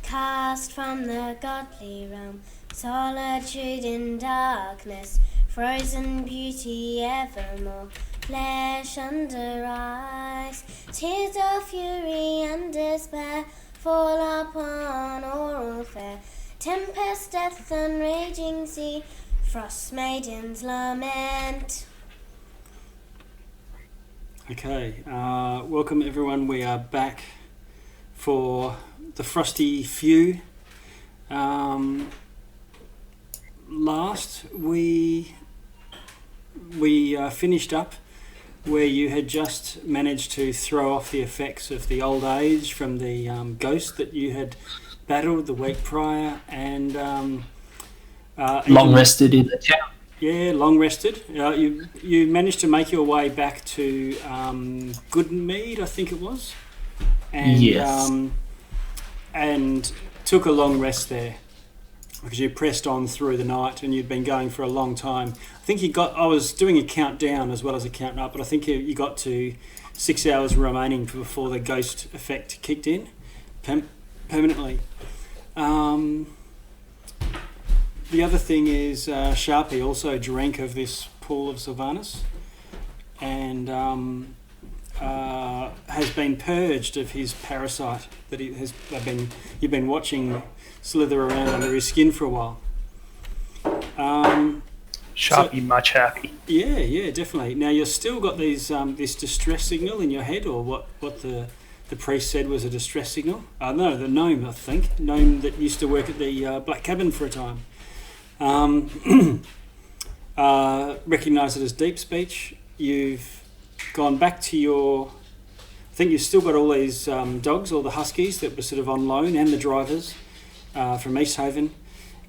cast from the godly realm, solitude in darkness, frozen beauty evermore, flesh under ice, tears of fury and despair fall upon all fair, tempest, death and raging sea, frost maidens lament. Okay, welcome everyone. We are back for the Frosty Few. Last we finished up where you had just managed to throw off the effects of the old age from the ghost that you had battled the week prior, and long rested in the town. Yeah, long rested. You managed to make your way back to Goodmead, I think it was, and Yes. And took a long rest there because you pressed on through the night and you'd been going for a long time. I think I was doing a countdown as well as a count up, but I think you got to 6 hours remaining before the ghost effect kicked in permanently. The other thing is Sharpie also drank of this pool of Sylvanus and has been purged of his parasite that you've been watching slither around under his skin for a while. Sharpie, much happy. Yeah, definitely. Now you've still got these this distress signal in your head, or what the priest said was a distress signal. No, the gnome, I think. Gnome that used to work at the Black Cabin for a time. Recognise it as deep speech. You've gone back to I think you've still got all these dogs, all the huskies that were sort of on loan, and the drivers from East Haven,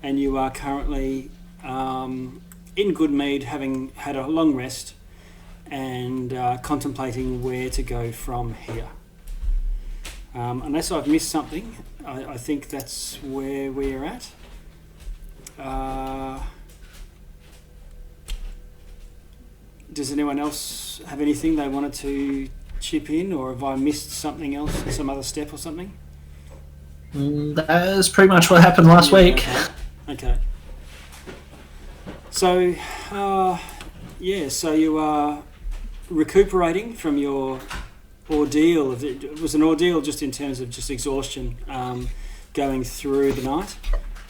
and you are currently in Goodmead, having had a long rest and contemplating where to go from here. Unless I've missed something, I think that's where we're at. Does anyone else have anything they wanted to chip in, or have I missed something else, some other step or something? That's pretty much what happened last week. Okay. So, so you are recuperating from your ordeal. It was an ordeal just in terms of just exhaustion going through the night.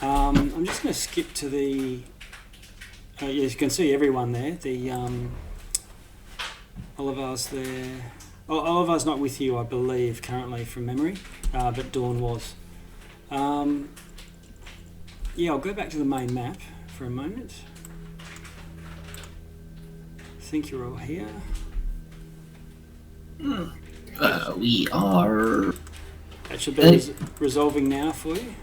I'm just going to skip to the... you can see everyone there. The Oliver's there. Oliver's not with you, I believe, currently from memory, but Dawn was. I'll go back to the main map for a moment. I think you're all here. We are... That should be resolving now for you.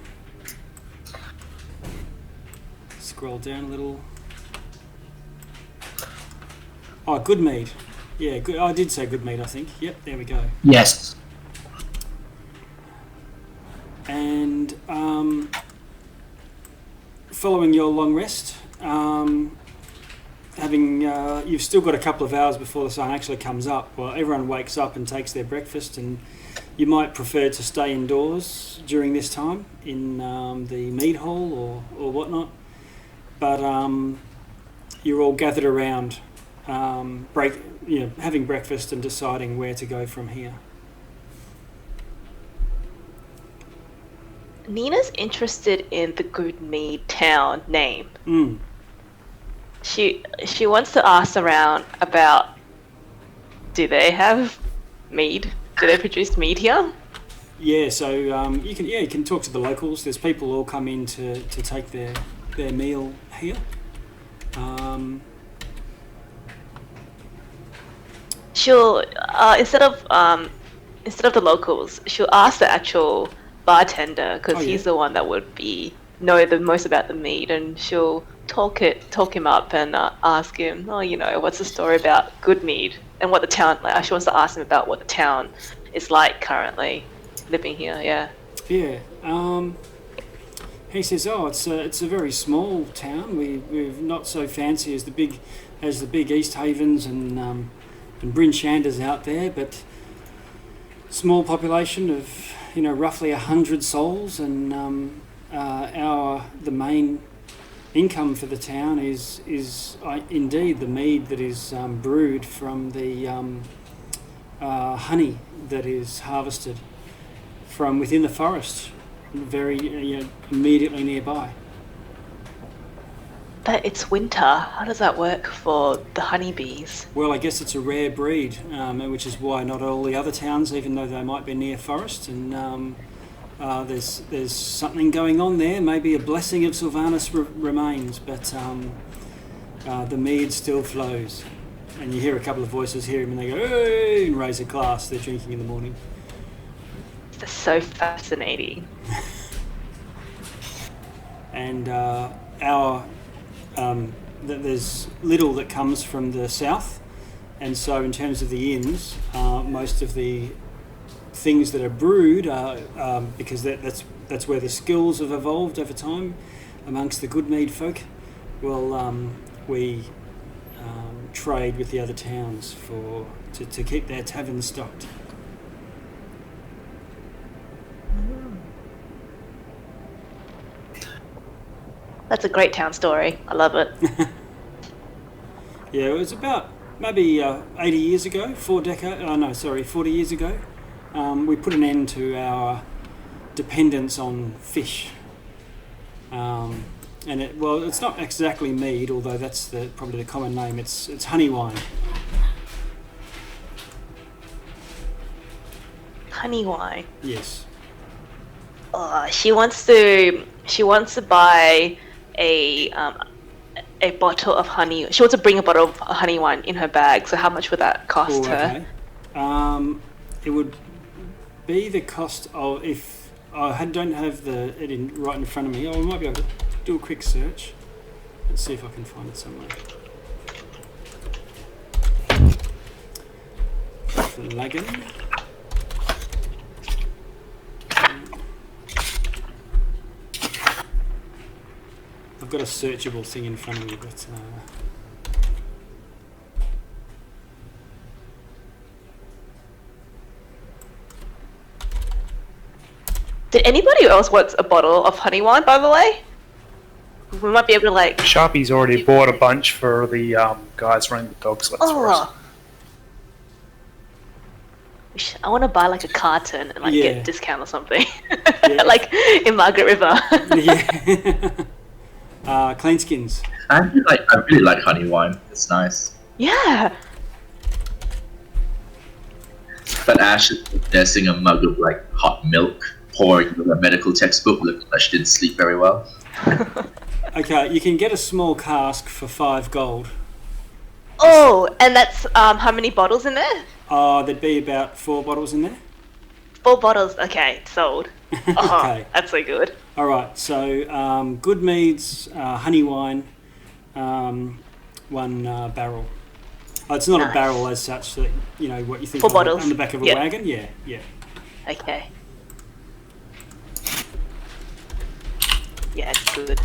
Scroll down a little. Oh, Goodmead. Yeah, good. I did say Goodmead, I think. Yep, there we go. Yes. And following your long rest, you've still got a couple of hours before the sun actually comes up. Well, everyone wakes up and takes their breakfast, and you might prefer to stay indoors during this time in the mead hall or whatnot. But you're all gathered around, having breakfast and deciding where to go from here. Nina's interested in the Goodmead town name. She wants to ask around about, do they have mead? Do they produce mead here? Yeah, so you can talk to the locals. There's people all come in to take their meal here. She'll instead of the locals, she'll ask the actual bartender, because he's the one that would know the most about the mead, and she'll talk him up and ask him, what's the story about Goodmead and what the town like. She wants to ask him about what the town is like currently living here. Yeah. He says, it's a very small town. We're not so fancy as the big East Havens and Bryn Shanders out there, but small population of roughly 100 souls, and the main income for the town is indeed the mead that is brewed from the honey that is harvested from within the forest, very immediately nearby. But it's winter. How does that work for the honeybees? Well, I guess it's a rare breed, which is why not all the other towns, even though they might be near forest, and there's something going on there. Maybe a blessing of Sylvanus remains, but the mead still flows. And you hear a couple of voices hear him, and they go, "Hey!" and raise a glass. They're drinking in the morning. That's so fascinating. And there's little that comes from the south, and so in terms of the inns, most of the things that are brewed are because that's where the skills have evolved over time amongst the good mead folk. Well, we trade with the other towns to keep their taverns stocked. That's a great town story. I love it. Yeah, it was about maybe 80 years ago, 40 years ago. We put an end to our dependence on fish. And it's not exactly mead, although that's probably the common name. It's honey wine. Honey wine. Yes. She wants to buy a bottle of honey. She wants to bring a bottle of honey wine in her bag. So how much would that cost her? It would be the cost of, if I don't have it right in front of me. I might be able to do a quick search. Let's see if I can find it somewhere. Lagan. I've got a searchable thing in front of me, but Did anybody else want a bottle of honey wine, by the way? We might be able to Sharpie's already bought a bunch for the guys running the dog sleds for us. I want to buy a carton and get a discount or something. Yeah. Like in Margaret River. Yeah. Clean skins. I really like honey wine. It's nice. Yeah. But Ash is possessing a mug of hot milk, pouring from a medical textbook, looking like she didn't sleep very well. Okay, you can get a small cask for 5 gold. Oh, and that's how many bottles in there? There'd be about 4 bottles in there. 4 bottles. Okay, sold. Okay. That's so good. All right, so good meads, honey wine, 1 barrel. It's not Nice. a barrel as such, that what you think 4 bottles. on the back of a Yep. wagon. Yeah. Okay. Yeah, it's good.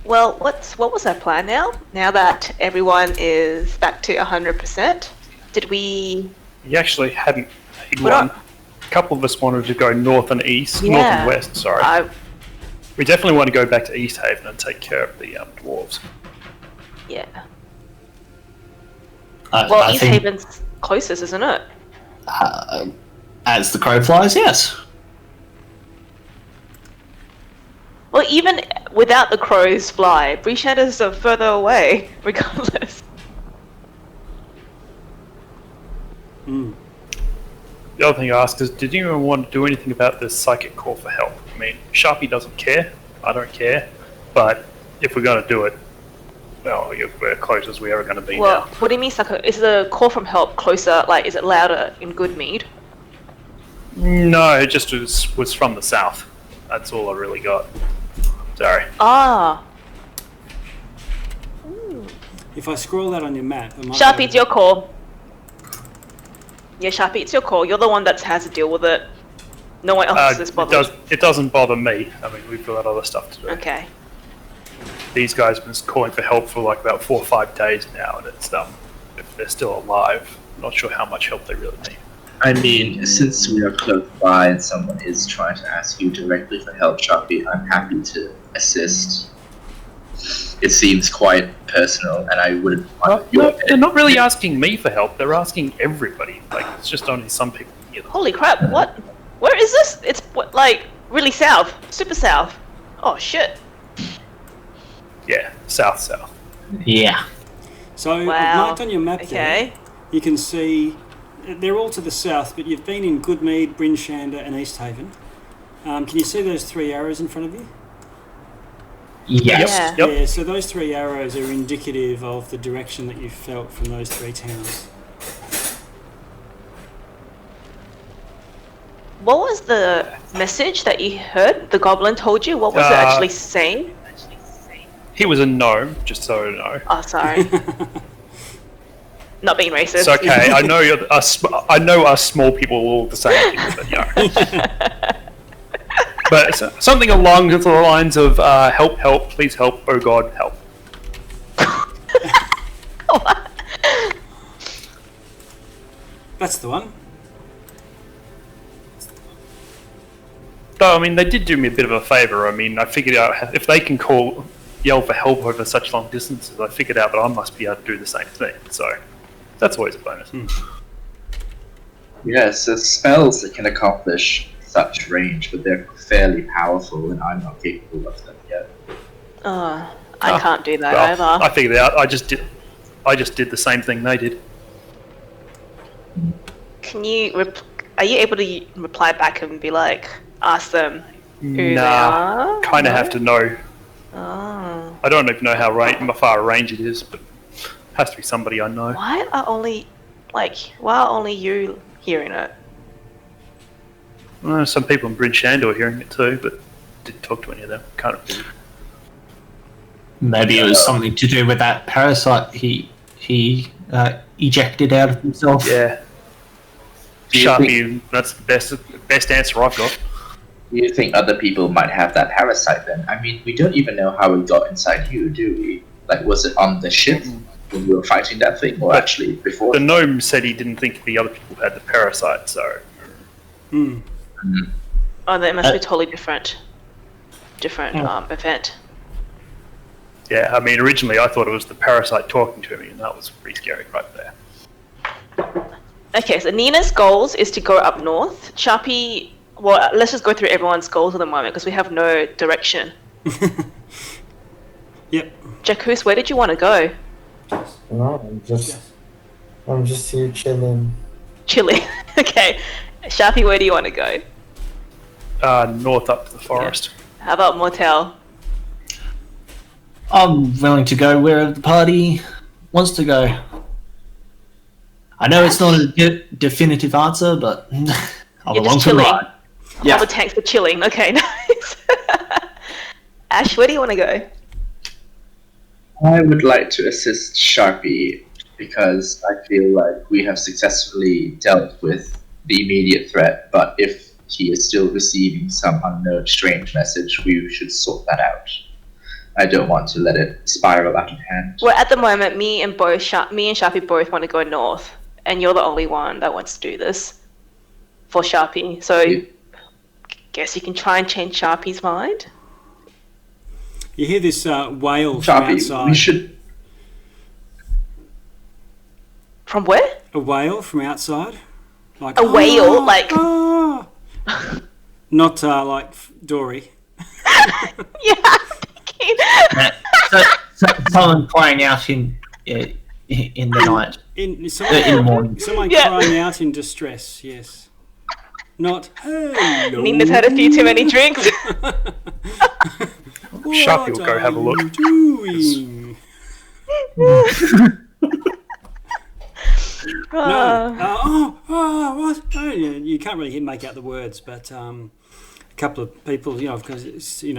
Well, what was our plan now? Now that everyone is back to 100%, did we... You actually hadn't made We're one. not- A couple of us wanted to go north and east, north Yeah. and west, sorry. We definitely want to go back to East Haven and take care of the dwarves. Yeah. I Well, East think, Haven's closest, isn't it? as the crow flies, yes. Well, even without the crows fly, Breachlanders are further away, regardless. The other thing I asked is, did anyone want to do anything about this psychic call for help? I mean, Sharpie doesn't care, I don't care, but if we're going to do it, well, we're close as we ever going to be Well, now. what do you mean, Sucker? Is the call from help closer, is it louder in Goodmead? No, it just was from the south. That's all I really got. Sorry. Ah. If I scroll that on your map, I might Sharpie, be it's your call. Yeah, Sharpie, it's your call. You're the one that has to deal with it. No one else is bothered. It doesn't bother me. I mean, we've got other stuff to do. Okay. These guys have been calling for help for about 4 or 5 days now, and it's if they're still alive. I'm not sure how much help they really need. I mean, since we are close by and someone is trying to ask you directly for help, Sharpie, I'm happy to assist. It seems quite personal, and I wouldn't want No, they're not really asking me for help. They're asking everybody. Like, it's just only some people here. Holy crap! What? Where is this? It's like really south, super south. Oh shit! Yeah, south. Yeah. So Wow. marked on your map there, Okay. you can see they're all to the south, but you've been in Goodmead, Brinshander, and East Haven. Can you see those 3 arrows in front of you? Yes. Yeah. Yep. Yeah, so those 3 arrows are indicative of the direction that you felt from those 3 towns. What was the message that you heard? The goblin told you. What was it actually saying? He was a gnome, just so you know. Oh, sorry. Not being racist. It's okay. I know I know us small people are all the same things, but But it's something along the lines of help, please help, oh god, help. That's the one. Though, I mean, they did do me a bit of a favour. I mean, I figured out if they can yell for help over such long distances, I figured out that I must be able to do the same thing. So that's always a bonus. Yes, there's spells that can accomplish such range, but they're fairly powerful, and I'm not capable of them yet. I can't do that Well, either. I figured it out. I just did the same thing they did. Can you? Are you able to reply back and be like, ask them who they Nah, are? kind of No? have to know. Oh. I don't even know how far range it is, but it has to be somebody I know. Why are only you hearing it? Some people in Brinshander are hearing it too, but didn't talk to any of them. Can't really. Maybe it was something to do with that parasite he ejected out of himself. Yeah. Do you Sharpie, that's the best answer I've got. Do you think other people might have that parasite then? I mean, we don't even know how it got inside you, do we? Like, was it on the ship when we were fighting that thing, or actually before? The gnome said he didn't think the other people had the parasite, so... Oh, that must be totally different event. Yeah, I mean, originally I thought it was the parasite talking to me, and that was pretty scary right there. Okay, so Nina's goals is to go up north. Sharpie, well, let's just go through everyone's goals at the moment because we have no direction. Yep. Jakkus, where did you want to go? No, I'm just here chilling. Chile. Okay. Sharpie, where do you want to go? North up to the forest. How about Motel? I'm willing to go wherever the party wants to go. I know it's not a definitive answer, but I'm You're along just for the chilling. ride. All Yeah. the tanks are chilling. Okay, nice. Ash, where do you want to go? I would like to assist Sharpie because I feel like we have successfully dealt with the immediate threat, but if he is still receiving some unknown strange message, we should sort that out. I don't want to let it spiral out of hand. Well, at the moment, me and Sharpie both want to go north, and you're the only one that wants to do this for Sharpie. So, Yeah. guess you can try and change Sharpie's mind. You hear this wail from Sharpie, outside. we should... From where? A wail from outside. Like A wail? Like- ah." Not like Dory. Yeah, I'm thinking. So someone crying out in the night, In in the morning. Someone Yeah. crying out in distress, yes. Not, hello. Nina's had a few too many drinks. Sharpie will go have a look. What are you doing? No. What? Oh, you can't really make out the words, but a couple of people, of course,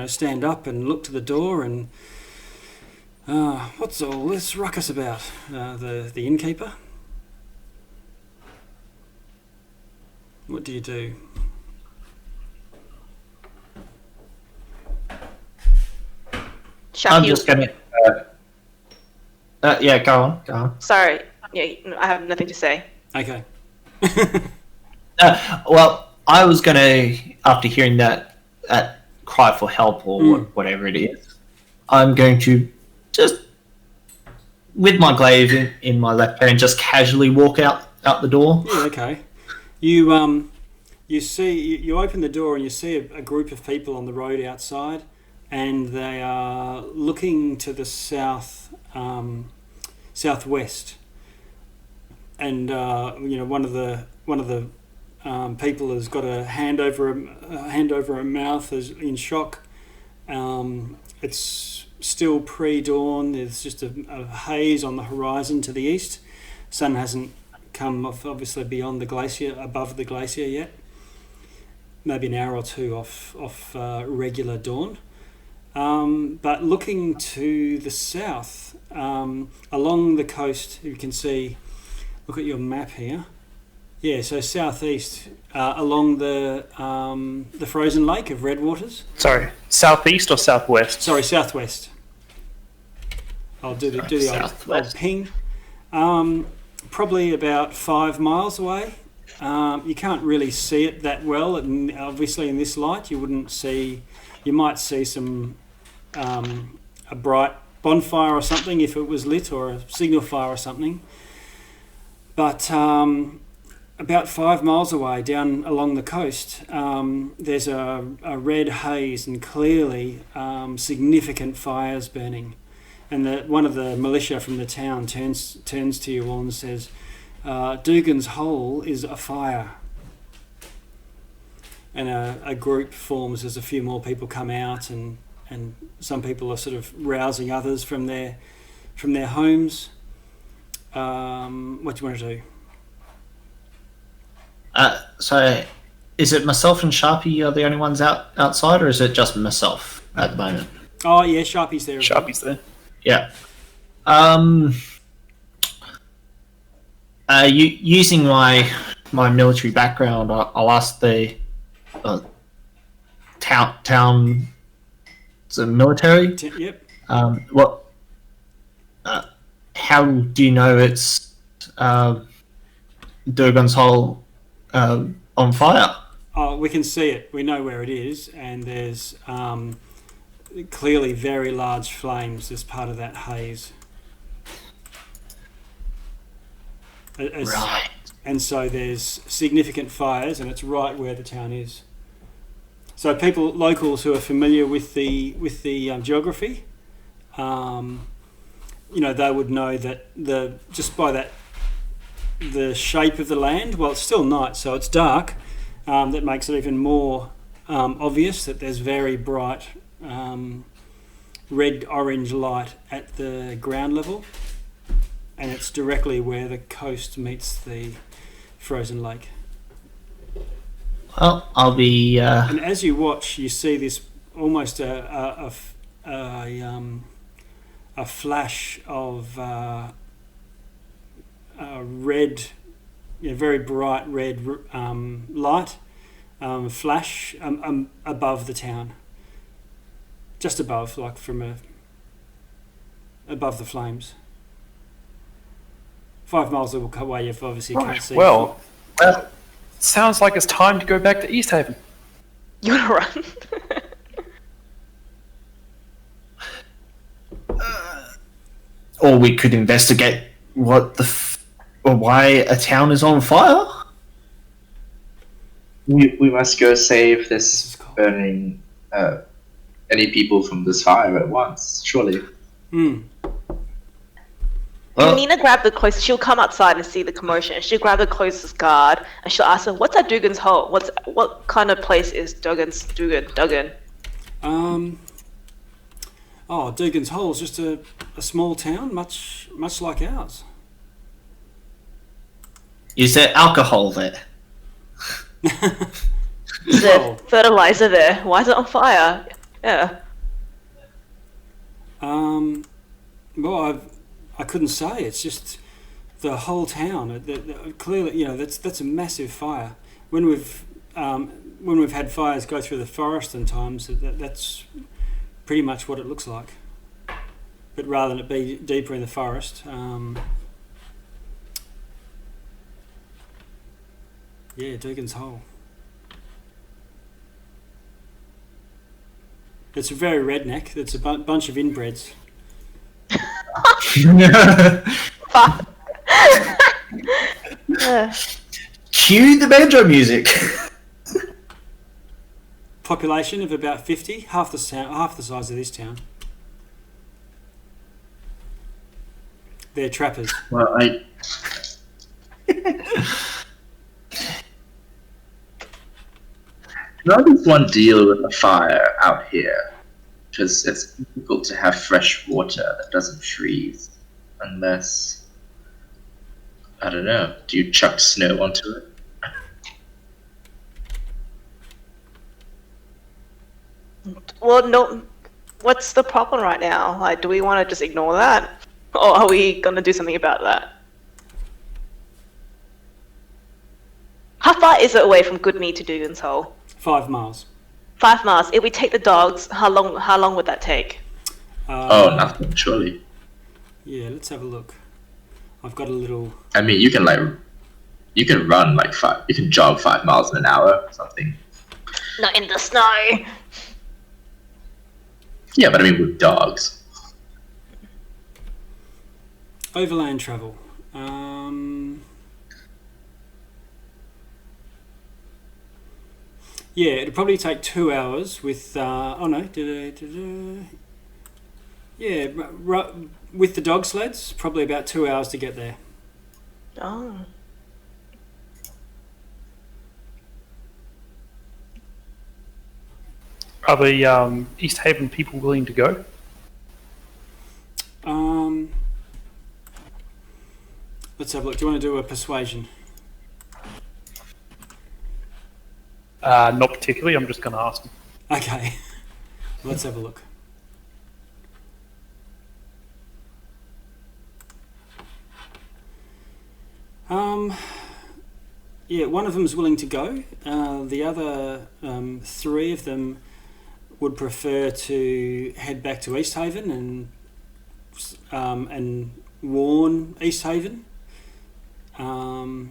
stand up and look to the door and what's all this ruckus about? The innkeeper? What do you do? I'm Sharpie, just gonna. Yeah, go on. sorry. I have nothing to say. Okay. Well, I was going to, after hearing that cry for help or whatever it is, I'm going to just, with my glaive in my left hand, just casually walk out the door. Yeah, okay. You open the door and you see a group of people on the road outside, and they are looking to the southwest. And one of the people has got a hand over her mouth, is in shock. It's still pre-dawn. There's just a haze on the horizon to the east. Sun hasn't come off, obviously, beyond the glacier, above the glacier yet. Maybe an hour or two off regular dawn. But looking to the south, along the coast, you can see. Look at your map here. Yeah, so southeast, along the frozen lake of Redwaters. Sorry, southeast or southwest? Sorry, southwest. I'll do the old ping. Probably about 5 miles away. You can't really see it that well, and obviously in this light you wouldn't see. You might see some a bright bonfire or something if it was lit, or a signal fire or something. But about 5 miles away, down along the coast, there's a red haze and clearly significant fires burning. And one of the militia from the town turns to you all and says, Dugan's Hole is afire. And a group forms as a few more people come out, and some people are sort of rousing others from their homes. What do you want to do? So, is it myself and Sharpie are the only ones outside, or is it just myself at the moment? Oh yeah, Sharpie's there. Sharpie's there. Yeah. Using my military background, I'll ask the town. It's a military. Yep. What? How do you know it's Durgan's Hole on fire? Oh, we can see it. We know where it is, and there's clearly very large flames as part of that haze. Right. And so there's significant fires, and it's right where the town is. So locals who are familiar with the geography, they would know that just by the shape of the land. Well, it's still night, so it's dark. That makes it even more obvious that there's very bright red-orange light at the ground level, and it's directly where the coast meets the frozen lake. Well, I'll be. And as you watch, you see this almost a flash of red, very bright red light flash above the town, just above, like above the flames. 5 miles away, you obviously can't see. Well, sounds like it's time to go back to East Haven. You wanna run? Or we could investigate or why a town is on fire. We must go save this burning any people from this fire at once, surely. Nina grabbed the closest. She'll come outside and see the commotion. She'll grab the closest guard and she'll ask him, "What's at Dugan's Hole? What kind of place is Dugan? Dugan's Hole is just a small town, much like ours. Is there alcohol there? Is there fertilizer there? Why is it on fire? Yeah. Well, I couldn't say. It's just the whole town. Clearly, that's a massive fire. When we've had fires go through the forest in times, that's pretty much what it looks like. But rather than it be deeper in the forest, Yeah, Dugan's Hole. It's very redneck. It's a bunch of inbreds. Cue the banjo music. Population of about 50, half the size of this town. They're trappers. Well, how does one deal with a fire out here? Because it's difficult to have fresh water that doesn't freeze unless, I don't know, do you chuck snow onto it? Well, no. What's the problem right now? Like, do we want to just ignore that, or are we gonna do something about that? How far is it away from Goodmead to Dugan's Hole? 5 miles. 5 miles. If we take the dogs, how long would that take? Nothing, surely. Yeah, let's have a look. I've got a little... I mean, you can run you can jog 5 miles in an hour or something. Not in the snow. Yeah, but I mean with dogs. Overland travel. Yeah, it'd probably take 2 hours with... Yeah, with the dog sleds, probably about 2 hours to get there. Oh. Are the East Haven people willing to go? Let's have a look. Do you want to do a persuasion? Not particularly. I'm just going to ask them. Okay. Let's have a look. Yeah, one of them's willing to go. The other 3 of them would prefer to head back to East Haven and warn East Haven. Warn?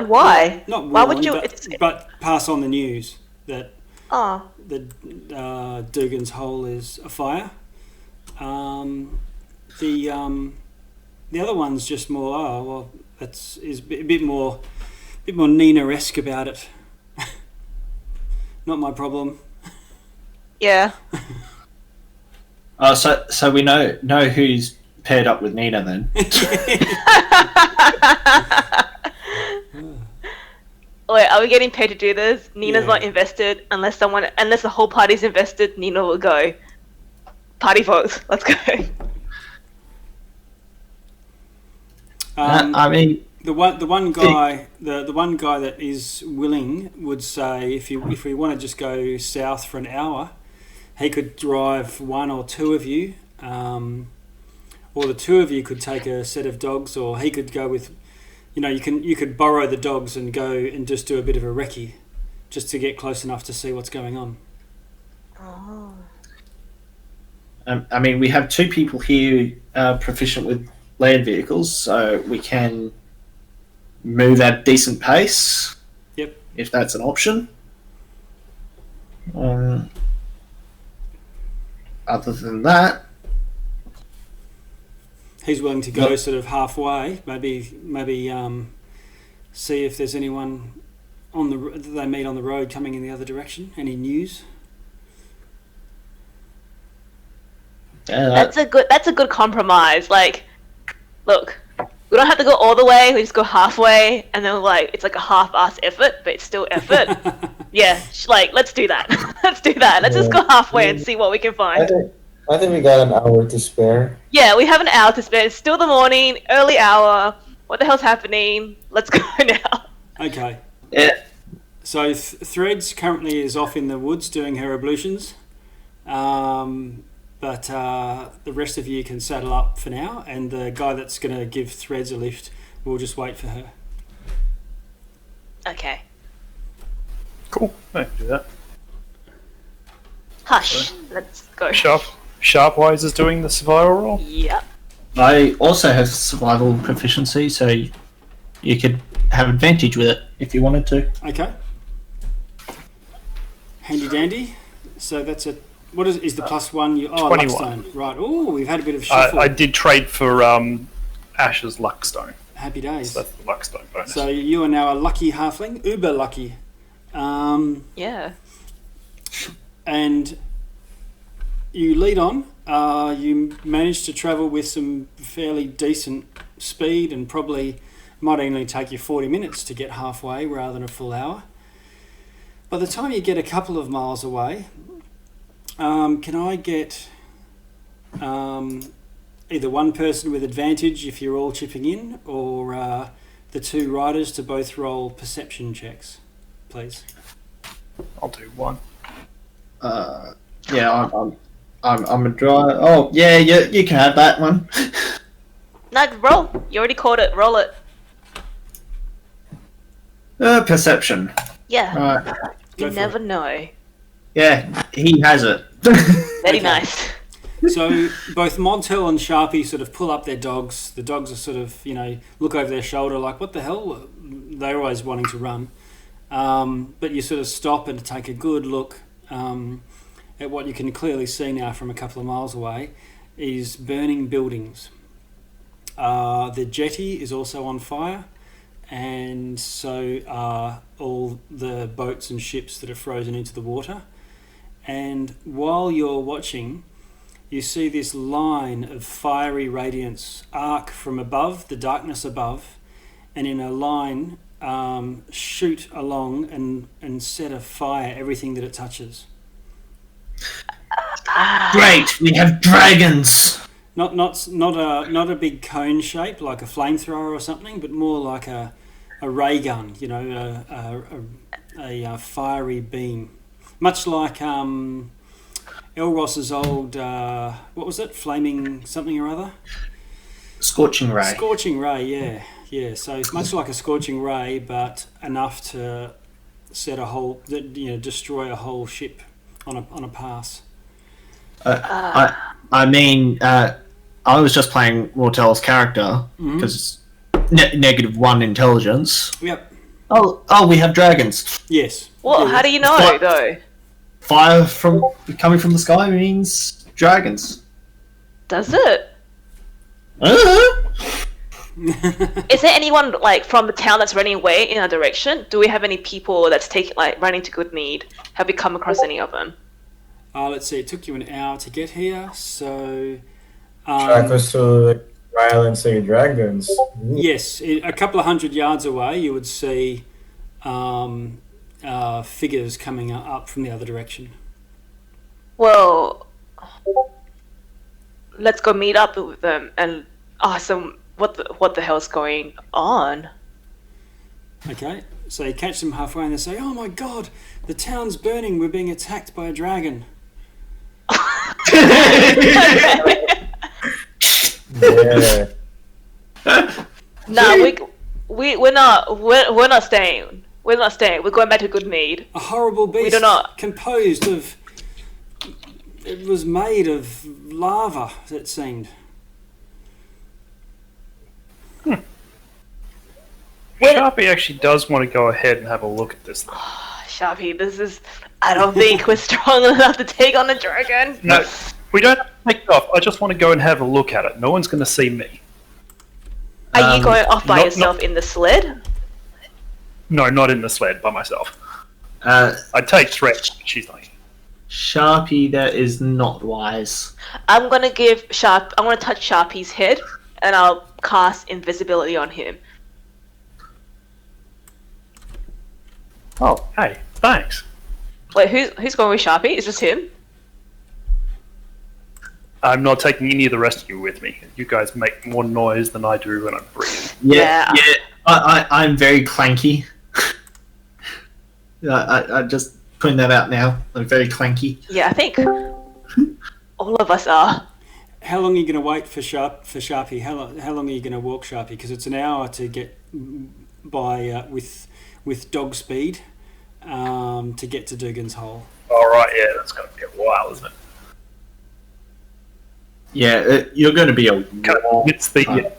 Why? Not warn, Why would you? But pass on the news that Oh. Dugan's Hole is afire. The other one's just more. Is a bit more Nina-esque about it. Not my problem. Yeah. So we know who's paired up with Nina then. Wait, are we getting paid to do this? Nina's Yeah. not invested unless the whole party's invested. Nina will go. Party folks, let's go. I mean, the one guy that is willing would say if we want to just go south for an hour, he could drive 1 or 2 of you, or the 2 of you could take a set of dogs, or he could go with, you could borrow the dogs and go and just do a bit of a recce, just to get close enough to see what's going on. Oh. I mean, we have 2 people here proficient with land vehicles, so we can move at a decent pace. Yep. If that's an option. Other than that, He's willing to go sort of halfway. Maybe see if there's anyone that they meet on the road coming in the other direction. Any news? That's a good compromise. Like, look, we don't have to go all the way. We just go halfway, and then it's like a half-ass effort, but it's still effort. Yeah, let's do that. Let's do that. Let's just go halfway and see what we can find. I think we got an hour to spare. Yeah, we have an hour to spare. It's still the morning, early hour. What the hell's happening? Let's go now. Okay. yeah. So Threads currently is off in the woods doing her ablutions, but the rest of you can saddle up for now, and the guy that's going to give Threads a lift will just wait for her. Okay. Cool. I can do that. Hush. Let's go. Sharpwise is doing the survival roll. Yep. I also have survival proficiency, so you could have advantage with it if you wanted to. Okay. Handy dandy. So that's a... What is the plus one? 21. Luckstone. Right. Oh, we've had a bit of shuffle. I did trade for Ash's Luckstone. Happy days. So that's the Luckstone bonus. So you are now a lucky halfling. Uber lucky. Yeah. And you lead on. You manage to travel with some fairly decent speed, and probably might only take you 40 minutes to get halfway rather than a full hour. By the time you get a couple of miles away, can I get either one person with advantage if you're all chipping in, or the two riders to both roll perception checks, please? I'll do one. Yeah, I'm a driver. Oh, yeah, you can have that one. No, roll. You already called it. Roll it. Perception. Yeah. Right. You never know. Yeah, he has it. Very Okay. nice. So both Montel and Sharpie sort of pull up their dogs. The dogs are sort of, look over their shoulder like, what the hell? They're always wanting to run. But you sort of stop and take a good look at what you can clearly see now from a couple of miles away is burning buildings. The jetty is also on fire, and so are all the boats and ships that are frozen into the water. And while you're watching, you see this line of fiery radiance arc from above, the darkness above, and in a line shoot along and set afire everything that it touches. Great, we have dragons. Not a big cone shape like a flamethrower or something, but more like a ray gun, a fiery beam. Much like Elros's old, what was it? Flaming something or other? Scorching ray. Scorching ray, yeah. So it's much like a scorching ray, but enough to set a whole, destroy a whole ship on a pass. I was just playing Mortel's character because -1 intelligence. Yep. Oh, we have dragons. Yes. Well, how do you know, though? Fire coming from the sky means dragons. Does it? Uh-huh. Is there anyone from the town that's running away in our direction? Do we have any people that's running to Goodmead? Have we come across any of them? Let's see. It took you an hour to get here, so. Jakkus to Ryle and say dragons. Yes, a couple of 100 yards away, you would see figures coming up from the other direction. Well, let's go meet up with them and ask them what the hell's going on. Okay, so you catch them halfway and they say, "Oh my God, the town's burning. We're being attacked by a dragon." Yeah. No, we're not staying. We're not staying. We're going back to Goodmead. A horrible beast. We do not. Composed of. It was made of lava. It seemed. Sharpie actually does want to go ahead and have a look at this thing. Sharpie, I don't think we're strong enough to take on the dragon. No, we don't have to take it off. I just want to go and have a look at it. No one's going to see me. Are you going off by not- yourself in the sled? No, not in the sled by myself. Uh, I'd take threats. She's like, Sharpie, that is not wise. I'm gonna touch Sharpie's head, and I'll cast invisibility on him. oh, hey, thanks. Wait, who's going with Sharpie? Is just him? I'm not taking any of the rest of you with me. You guys make more noise than I do when I breathe. Yeah. I'm very clanky. I just putting that out now. I'm very clanky. Yeah, I think all of us are. How long are you going to wait for Sharpie? How long are you going to walk Sharpie? Because it's an hour to get by with dog speed to get to Dugan's Hole. All right, yeah, that's going to be a while, isn't it? Yeah, you're going to be a It's the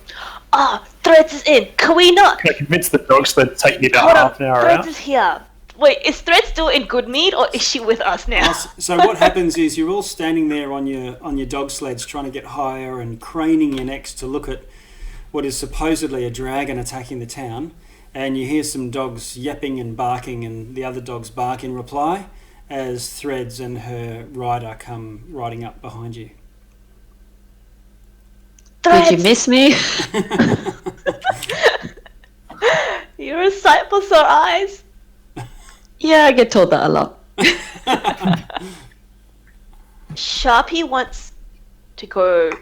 Threads is in. Can we not? Can I convince the dogs that take me about Hold on. half an hour Threads out? is here. Wait, is Threads still in good need, or is she with us now? So what happens is you're all standing there on your dog sleds trying to get higher and craning your necks to look at what is supposedly a dragon attacking the town, and you hear some dogs yapping and barking and the other dogs bark in reply as Threads and her rider come riding up behind you. Threads, Did you miss me? you're a sight for sore eyes. Yeah, I get told that a lot. Sharpie wants to go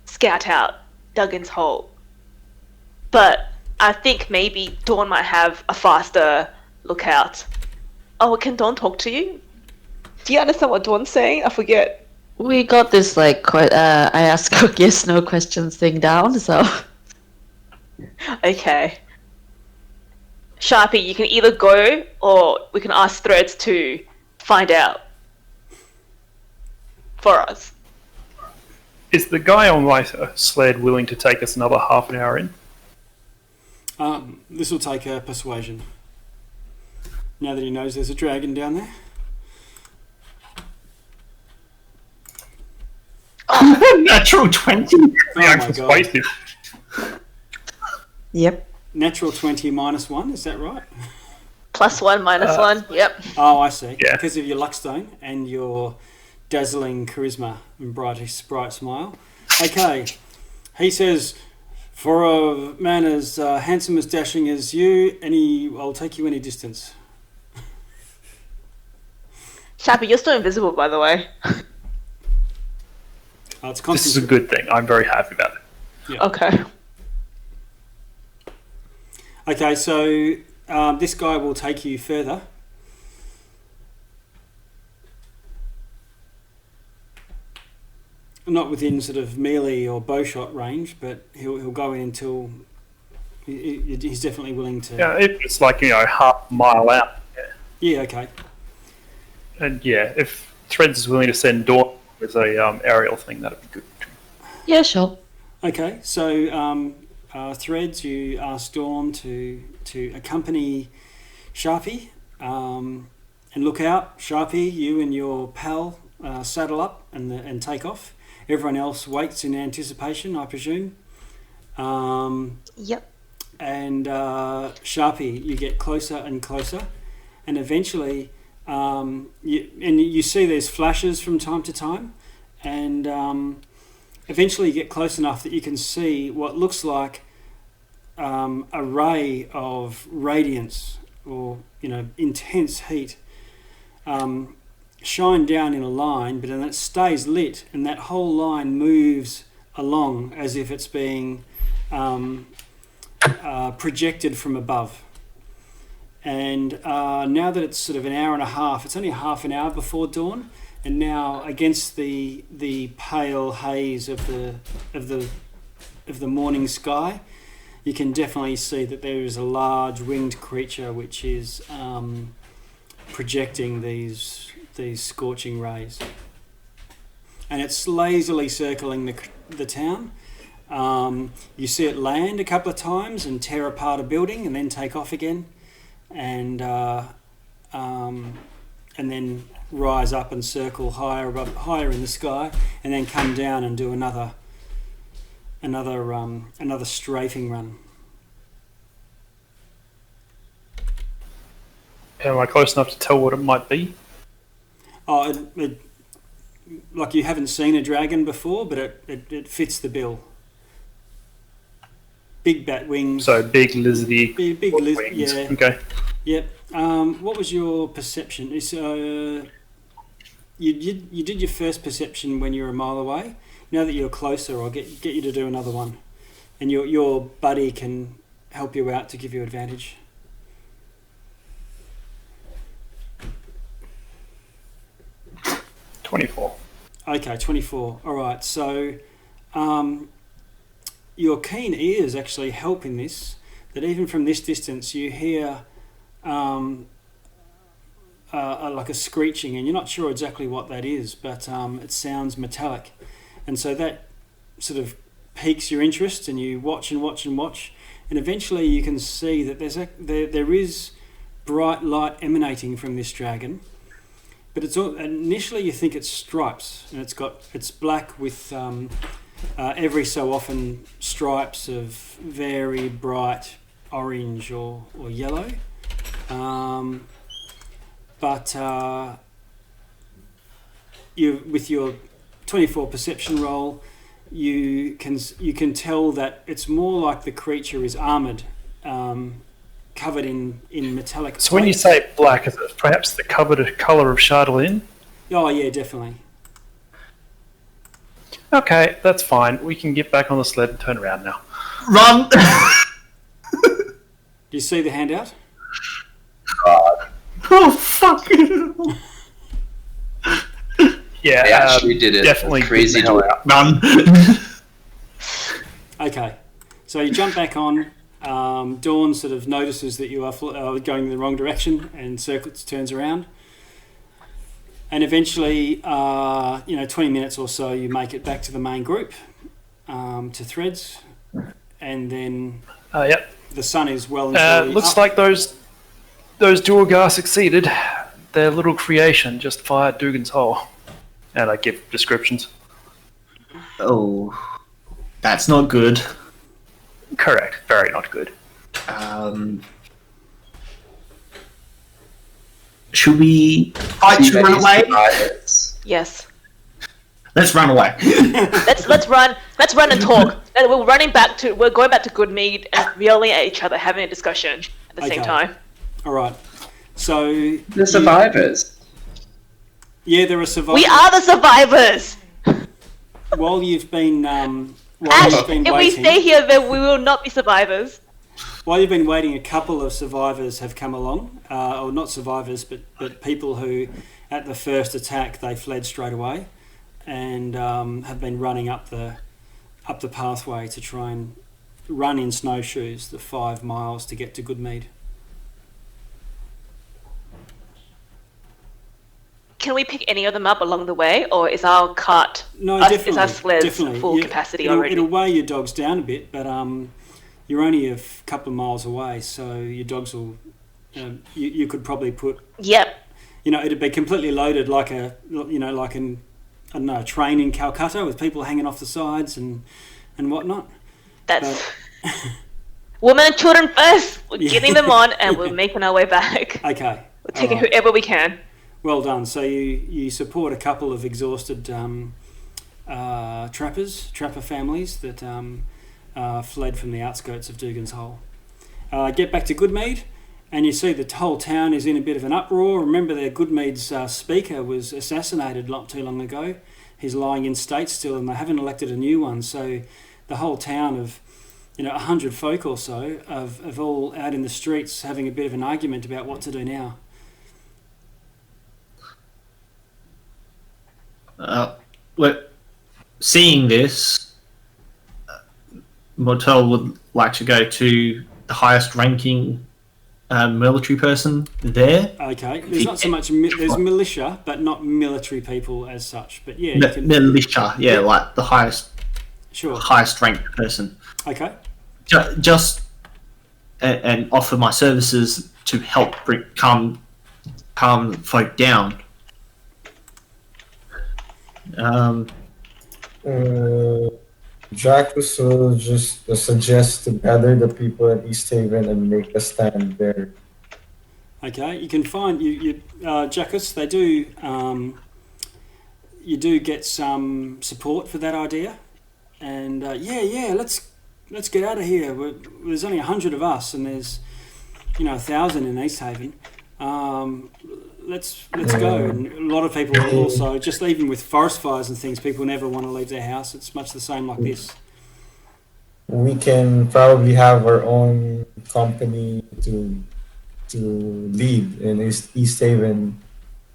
scout out Duggan's hole, but I think maybe Dawn might have a faster lookout. Oh, can Dawn talk to you? Do you understand what Dawn's saying? I forget. We got this like quite I ask yes no questions thing down, so Okay. Sharpie, you can either go or we can ask Threads to find out for us. Is the guy on my sled willing to take us another half an hour in? This will take a persuasion. Now that he knows there's a dragon down there. Natural 20. Oh Yeah, my it's God. persuasive. yep. Natural 20 -1, is that right? +1, -1. Yep. Oh, I see. Yeah. Because of your luckstone and your dazzling charisma and bright smile. Okay. He says, for a man as handsome as dashing as you, I'll take you any distance. Sharpie, you're still invisible, by the way. It's This is a constant. good thing. I'm very happy about it. Okay. Okay, so this guy will take you further. Not within sort of melee or bowshot range, but he'll go in until he's definitely willing to. Yeah, if it's like, half a mile out. Yeah, okay. And yeah, if Threads is willing to send Dawn as a aerial thing, that'd be good. Yeah, sure. Okay, so Threads, you ask Dawn to accompany Sharpie and look out. Sharpie, you and your pal saddle up and take off. Everyone else waits in anticipation, I presume. Yep. And Sharpie, you get closer and closer, and eventually, you see there's flashes from time to time, and eventually you get close enough that you can see what looks like a ray of radiance or intense heat shine down in a line, but then it stays lit, and that whole line moves along as if it's being projected from above. And now that it's sort of an hour and a half, it's only half an hour before dawn, and now against the pale haze of the morning sky, you can definitely see that there is a large winged creature which is projecting these scorching rays, and it's lazily circling the town. You see it land a couple of times and tear apart a building, and then take off again, and then rise up and circle higher in the sky, and then come down and do another strafing run. Am I close enough to tell what it might be? Oh, like you haven't seen a dragon before, but it fits the bill. Big bat wings. So big lizardy Big wings. yeah. Okay. Yep. What was your perception? You did your first perception when you were a mile away. Now that you're closer, I'll get you to do another one, and your buddy can help you out to give you advantage. 24. Okay, 24. All right. So, your keen ears actually help in this. That even from this distance, you hear like a screeching, and you're not sure exactly what that is, but it sounds metallic, and so that sort of piques your interest, and you watch and watch and watch, and eventually you can see that there is bright light emanating from this dragon. But initially you think it's stripes, and it's black with every so often stripes of very bright orange or yellow. But you, with your 24 perception roll, you can tell that it's more like the creature is armoured, covered in metallic. So when you say black, is it perhaps the colour of Chardonnay? Oh yeah, definitely. Okay, that's fine. We can get back on the sled and turn around now. Run! Do you see the handout? Oh, fuck! Yeah, I actually did it. Definitely Crazy get the hell to out. Run! Okay, so you jump back on. Dawn sort of notices that you are going in the wrong direction, and Circlets turns around. And eventually, 20 minutes or so, you make it back to the main group, to Threads, and then Yep. the sun is well and truly Looks up. like those Duergar succeeded. Their little creation just fired Dugan's hole. And I give descriptions. Oh, that's not good. Correct. Very not good. Should we run away? Yes. Let's run away. Let's run. Let's run and talk. And we're going back to Goodmead and yelling at each other, having a discussion at the same Okay. time. All right. So The survivors. yeah, there are survivors. We are the survivors. While you've been Ash, if we waiting, stay here, then we will not be survivors. while you've been waiting, a couple of survivors have come along, or not survivors, but people who, at the first attack, they fled straight away, and have been running up the pathway to try and run in snowshoes the 5 miles to get to Goodmead. Can we pick any of them up along the way, or is our cart, No, is our sleds definitely. full capacity already? It'll weigh your dogs down a bit, but you're only a couple of miles away, so your dogs will. You could probably put. Yep. It'd be completely loaded like a train in Calcutta with people hanging off the sides and whatnot. That's women and children first. We're Yeah. getting them on, and we're making our way back. Okay. We're taking Alright. whoever we can. Well done. So you support a couple of exhausted trapper families that fled from the outskirts of Dugan's Hole. Get back to Goodmead, and you see the whole town is in a bit of an uproar. Remember that Goodmead's speaker was assassinated not too long ago. He's lying in state still, and they haven't elected a new one. So the whole town of 100 folk or so of all out in the streets having a bit of an argument about what to do now. Seeing this, Mortel would like to go to the highest ranking military person there. Okay, there's not so much. There's militia, but not military people as such. But yeah, you can. Militia, yeah, like the highest Sure. ranked person. Okay. Just and offer my services to help calm folk down. Jakkus will just suggest to gather the people at East Haven and make a stand there. Okay, you can find Jakkus. They do. You do get some support for that idea, and let's get out of here. There's only 100 of us, and there's 1,000 in East Haven. Let's go. And a lot of people also, just even with forest fires and things, people never want to leave their house. It's much the same like this. We can probably have our own company to lead in East Haven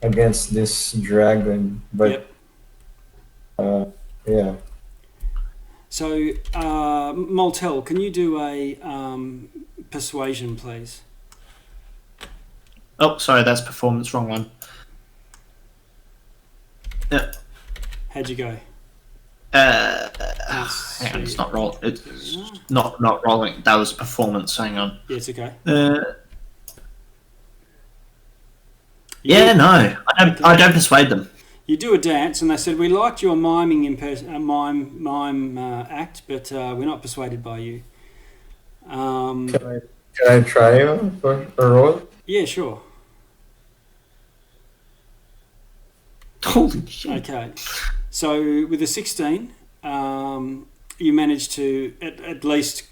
against this dragon. But Yep. Yeah. So, Moltel, can you do a persuasion, please? Oh, sorry, that's performance, wrong one. How'd you go? Hang on, it's not rolling. It's not rolling. That was a performance. Hang on. Yeah, it's okay. Yeah, no, I don't persuade them. You do a dance, and they said, we liked your miming mime act, but we're not persuaded by you. Can I try for a roll? Yeah, sure. Holy shit. Okay. So with a 16, you manage to at least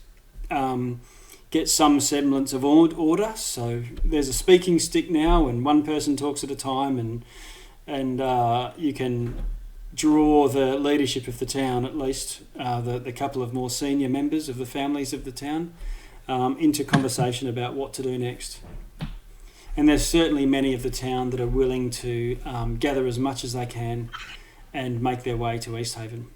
get some semblance of order. So there's a speaking stick now, and one person talks at a time, and you can draw the leadership of the town, at least the couple of more senior members of the families of the town, into conversation about what to do next. And there's certainly many of the town that are willing to gather as much as they can and make their way to East Haven.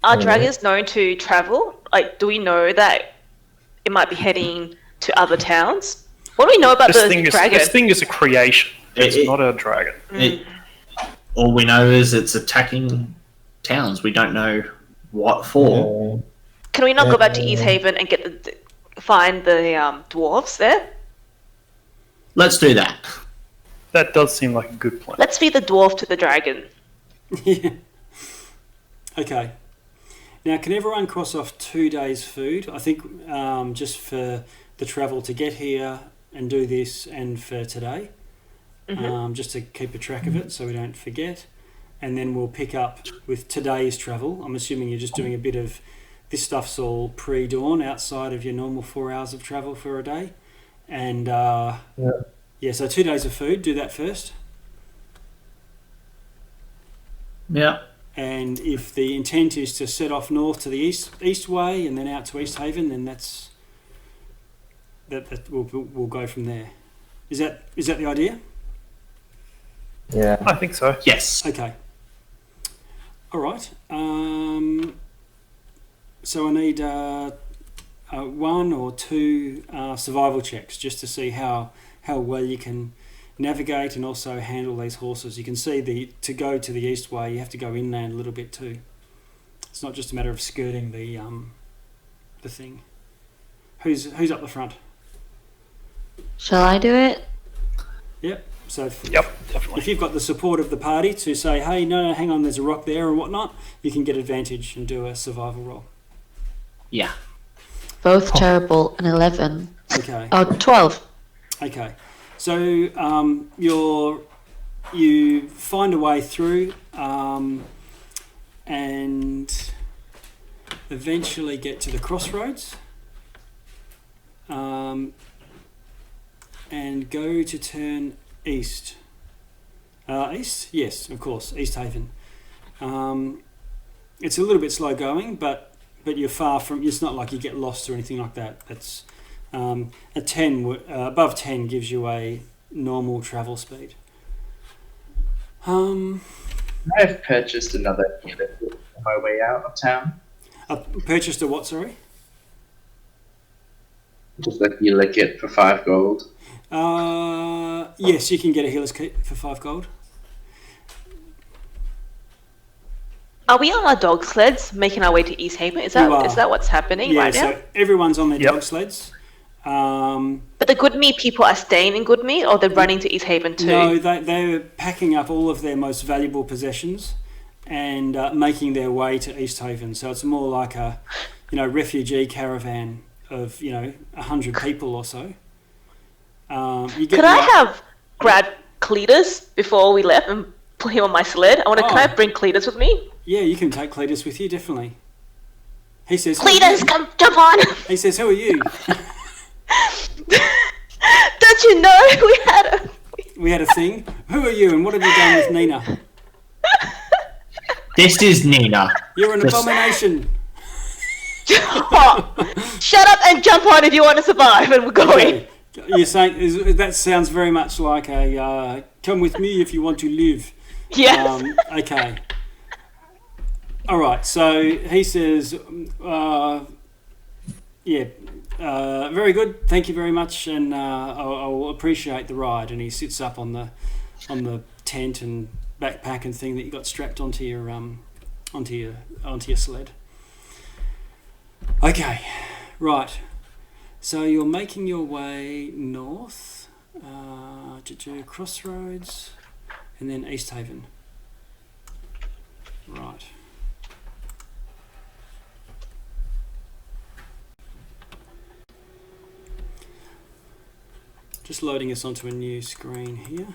Are dragons known to travel? Like, do we know that it might be heading to other towns? What do we know about the dragon? This thing is a creation. It's not a dragon. All we know is it's attacking towns. We don't know what for. Can we not go back to East Haven and find the dwarves there? Let's do that. That does seem like a good plan. Let's feed the dwarf to the dragon. Yeah. Okay. Now, can everyone cross off 2 days' food? I think just for the travel to get here and do this, and for today, just to keep a track of it so we don't forget. And then we'll pick up with today's travel. I'm assuming you're just doing a bit of this stuff's all pre-dawn outside of your normal 4 hours of travel for a day. And so 2 days of food, do that first. Yeah. And if the intent is to set off north to the east way and then out to East Haven, then that we'll go from there. Is that the idea? Yeah. I think so. Yes. Okay. All right. So I need 1 or 2 survival checks just to see how well you can navigate and also handle these horses. You can see to go to the east way, you have to go inland a little bit too. It's not just a matter of skirting the thing. Who's up the front? Shall I do it? Yep. So Definitely. if you've got the support of the party to say, hey, no, hang on, there's a rock there or whatnot, you can get advantage and do a survival roll. Yeah. Both terrible, an 11. Okay. Oh, 12. Okay. So you find a way through and eventually get to the crossroads and go to turn east. East? Yes, of course, East Haven. It's a little bit slow going, but you're far from. It's not like you get lost or anything like that. That's a 10 above 10 gives you a normal travel speed. I've purchased another unit on my way out of town. Purchased a what? Sorry. Just a healer kit for 5 gold. Yes, you can get a healer's kit for 5 gold. Are we on our dog sleds making our way to East Haven? Is that what's happening right now? So everyone's on their dog sleds. But the Goodmead people are staying in Goodmead, or they're running to East Haven too? No, they're packing up all of their most valuable possessions and making their way to East Haven. So it's more like a, refugee caravan of 100 people or so. Could I have grabbed Cletus before we left and put him on my sled? Can I bring Cletus with me? Yeah, you can take Cletus with you, definitely. He says, Cletus, come jump on! He says, who are you? Don't you know we had a thing? Who are you and what have you done with Nina? This is Nina. You're an abomination. Shut up and jump on if you want to survive, and we're going. Okay. You're saying that sounds very much like a come with me if you want to live. Yes. Okay. All right. So he says, Very good. Thank you very much, and I'll appreciate the ride. And he sits up on the tent and backpack and thing that you got strapped onto your sled. Okay, right. So you're making your way north to Crossroads, and then East Haven. Right. Just loading us onto a new screen here.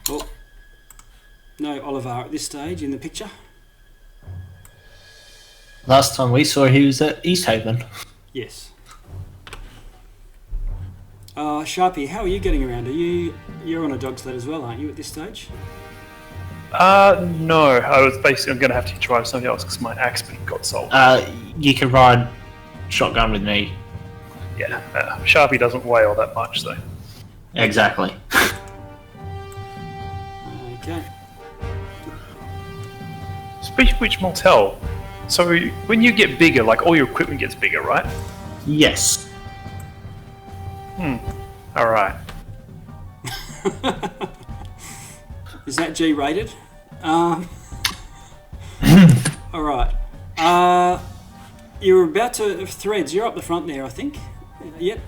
Oh, no Oliver at this stage in the picture. Last time we saw he was at East Haven. Yes. Sharpie, how are you getting around? You're on a dog sled as well, aren't you, at this stage? No. I was basically I'm going to have to try something else because my axe pick got sold. You can ride shotgun with me. Yeah, Sharpie doesn't weigh all that much, though. Exactly. Okay. Speaking of which, Mortel, so when you get bigger, like all your equipment gets bigger, right? Yes. Alright. Is that G-rated? All right. You're about to threads. You're up the front there, I think. Yep.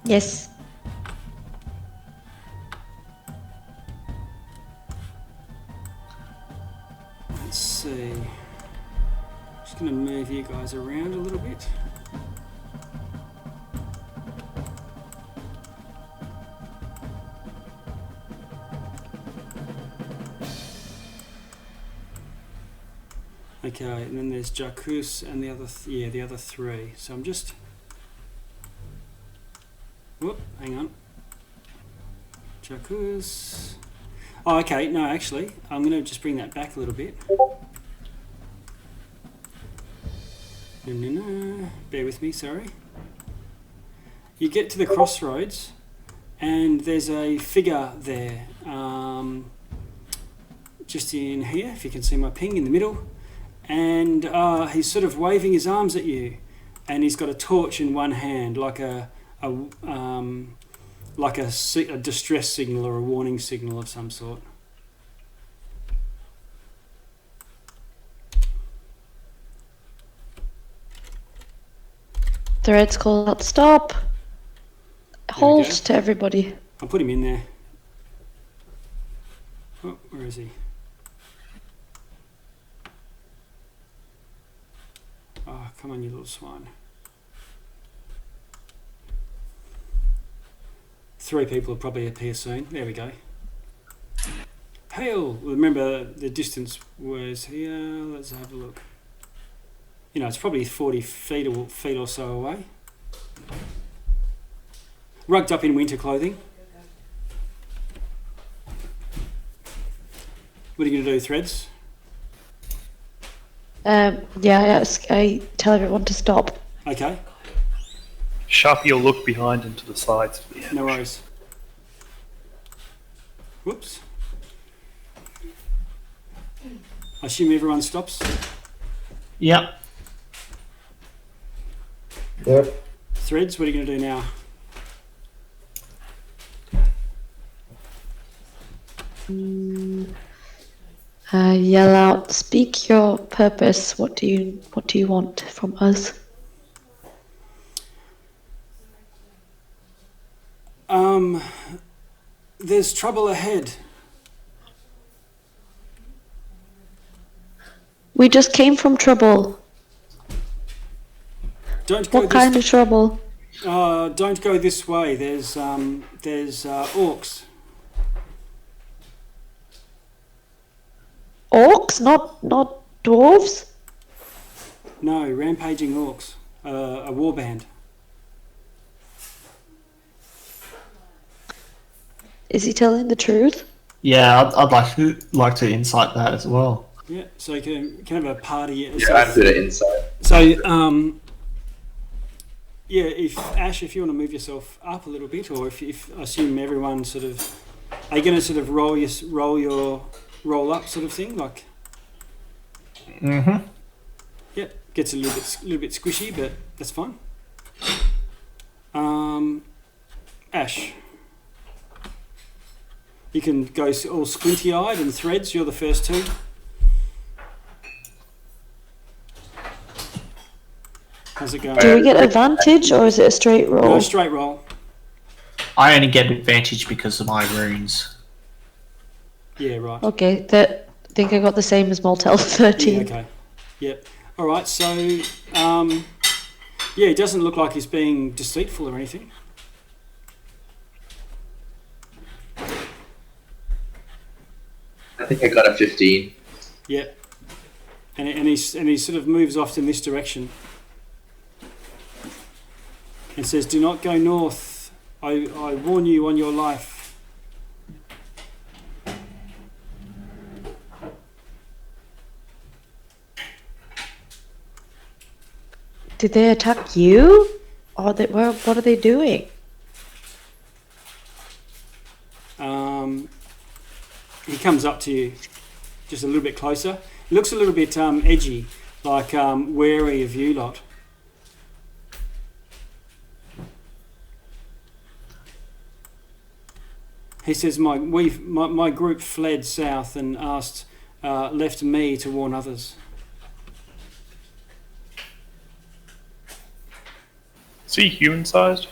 Yes. Let's see. Just going to move you guys around a little bit. Okay, and then there's Jakkus and the other the other three. So I'm just hang on. Jakkus. Oh, okay. No, actually, I'm going to just bring that back a little bit. No. Bear with me, sorry. You get to the crossroads, and there's a figure there. Just in here, if you can see my ping in the middle. And he's sort of waving his arms at you, and he's got a torch in one hand, like a distress signal or a warning signal of some sort. Threads call out stop. Halt to everybody. I'll put him in there. Oh, where is he? Oh, come on, you little swine. 3 people will probably appear soon. There we go. Hail! Remember, the distance was here. Let's have a look. You know, it's probably 40 feet or so away. Rugged up in winter clothing. What are you going to do, Threads? I tell everyone to stop. Okay. Sharpie will look behind and to the sides for the ambush. No worries. Whoops. I assume everyone stops? Yep. Yep. Threads, what are you going to do now? Yell out, speak your purpose. What do you want from us? There's trouble ahead. We just came from trouble. Don't go What kind of trouble? Don't go this way. There's orcs. Orcs, not dwarves. No, rampaging orcs. A warband. Is he telling the truth? Yeah, I'd like to insight that as well. Yeah, so you can have a party. Yeah, I'm good at insight. So, yeah, if Ash, if you want to move yourself up a little bit, or if I assume everyone sort of, are you going to sort of roll your roll up sort of thing, like. Mm-hmm. Yep, gets a little bit squishy, but that's fine. Ash, you can go all squinty-eyed and threads. You're the first two. How's it going? Do we get advantage or is it a straight roll? No, straight roll. I only get advantage because of my runes. Yeah, right. Okay, I think I got the same as Moltel, 13. Yeah, okay. Yep. All right. So, yeah, it doesn't look like he's being deceitful or anything. I think I got a 15. Yep. And he sort of moves off in this direction and says, "Do not go north. I warn you on your life." Did they attack you? Or what are they doing? He comes up to you just a little bit closer. He looks a little bit edgy, like wary of you lot. He says, my group fled south and left me to warn others. Is he human-sized?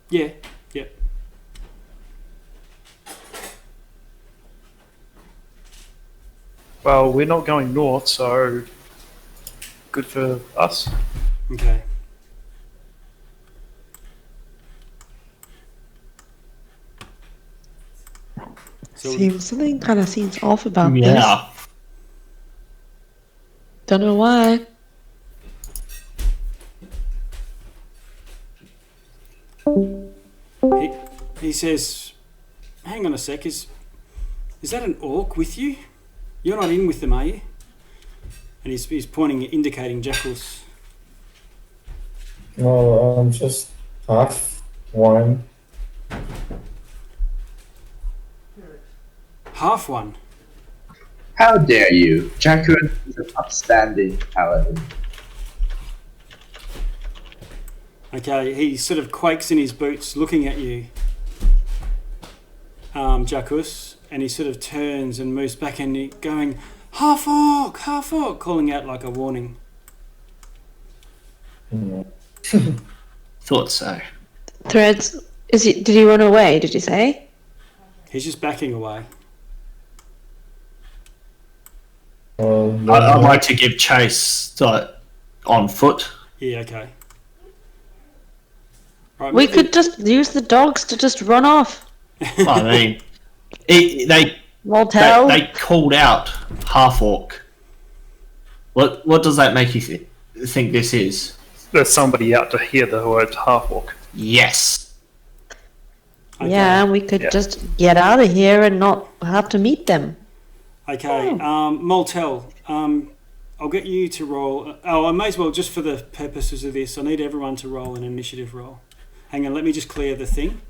Yeah, yep. Well, we're not going north, so good for us. Okay. So Something kind of seems off about this. Yeah. Don't know why. he says, "Hang on a sec, is that an orc with you? You're not in with them, are you?" And he's pointing, indicating Jakkus. No, I'm just half one. Half one. How dare you? Jakkus is an upstanding paladin. Okay, he sort of quakes in his boots, looking at you, Jakkus, and he sort of turns and moves back and going, half orc, calling out like a warning. Thought so. Threads, did he run away, did you say? He's just backing away. I'd like to give chase on foot. Yeah, okay. Right, We could just use the dogs to just run off. I mean, they called out half orc. What does that make you think this is? There's somebody out to hear the word half-orc. Yes. Okay. Yeah, and we could just get out of here and not have to meet them. Okay, Moltel, I'll get you to roll. Oh, I may as well, just for the purposes of this, I need everyone to roll an initiative roll. Hang on, let me just clear the thing.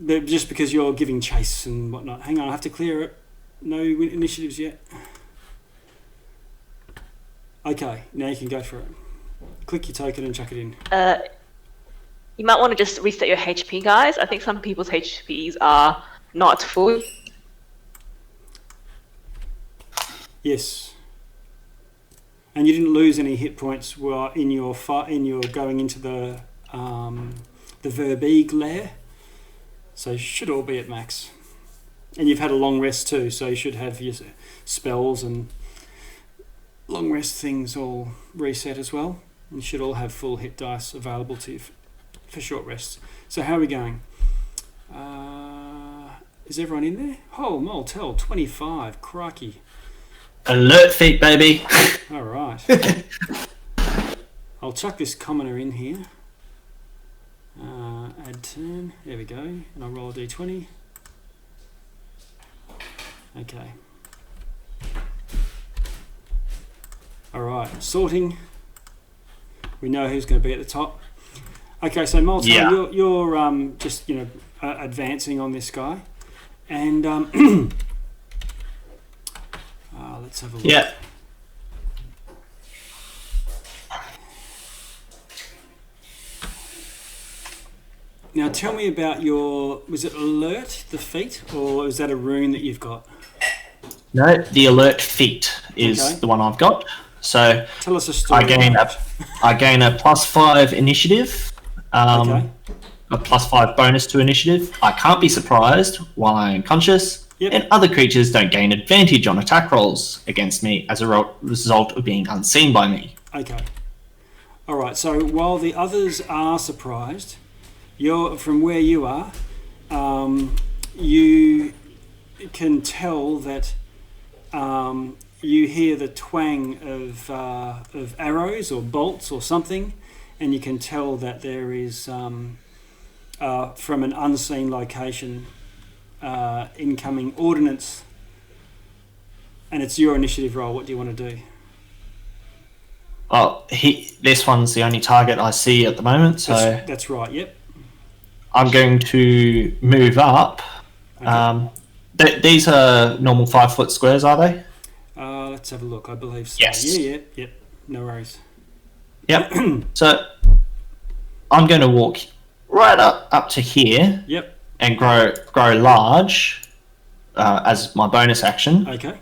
Just because you're giving chase and whatnot. Hang on, I have to clear it. No initiatives yet. Okay, now you can go for it. Click your token and chuck it in. You might want to just reset your HP, guys. I think some people's HPs are not full. Yes. And you didn't lose any hit points in your going into the Verbeeg lair. So you should all be at max. And you've had a long rest too, so you should have your spells and long rest things all reset as well. You should all have full hit dice available to you for short rests. So how are we going? Is everyone in there? Oh, Moltel, 25. Crikey. Alert feet, baby. All right. I'll chuck this commoner in here. Add turn. There we go. And I'll roll a d20. Okay. All right. Sorting. We know who's going to be at the top. Okay, so Molten, you're just advancing on this guy, And let's have a look. Yeah. Now tell me about your, was it alert, the feat, or is that a rune that you've got? No, the alert feat is Okay. the one I've got. So Tell us a story. I gain a +5 initiative, Okay. a +5 bonus to initiative. I can't be surprised while I am conscious, Yep. and other creatures don't gain advantage on attack rolls against me as a result of being unseen by me. Okay. All right. So while the others are surprised, you're from where you are. You can tell that you hear the twang of arrows or bolts or something, and you can tell that there is from an unseen location incoming ordnance, and it's your initiative roll. What do you want to do? Oh, this one's the only target I see at the moment, so That's right. Yep. I'm going to move up. Okay. These are normal 5-foot squares, are they? Let's have a look. I believe so. Yes. Yeah. Yep. No worries. Yep. So I'm going to walk right up to here Yep. and grow large as my bonus action, Okay.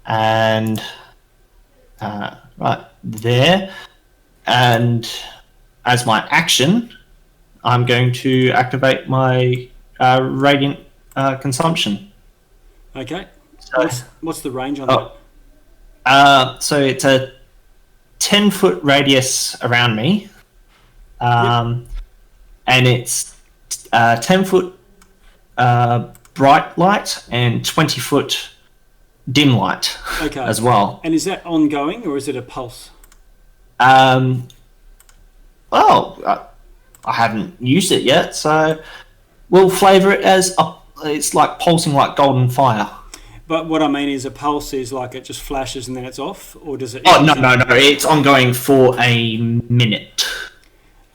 and right there. And as my action, I'm going to activate my radiant consumption. Okay. So, What's the range on Oh. So it's a 10-foot radius around me, and it's 10-foot bright light and 20-foot dim light that? Okay. as well. And is that ongoing or is it a pulse? Well, I haven't used it yet, so we'll flavour it as it's like pulsing like golden fire. But what I mean is a pulse is like it just flashes and then it's off, or does it? Oh no, it's ongoing for a minute,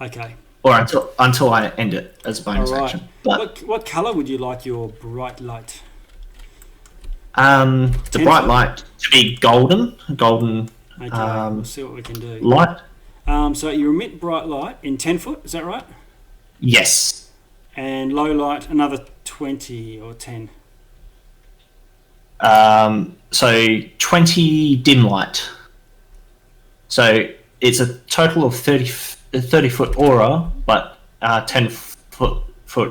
Okay. or until I end it as a bonus All right. action. But What colour would you like your bright light? the 10 bright foot? light to be golden Okay. We'll see what we can do. light. So you emit bright light in 10 foot. Is that right? Yes. And low light another 20 or 10. So 20 dim light. So it's a total of 30 foot aura, but 10 foot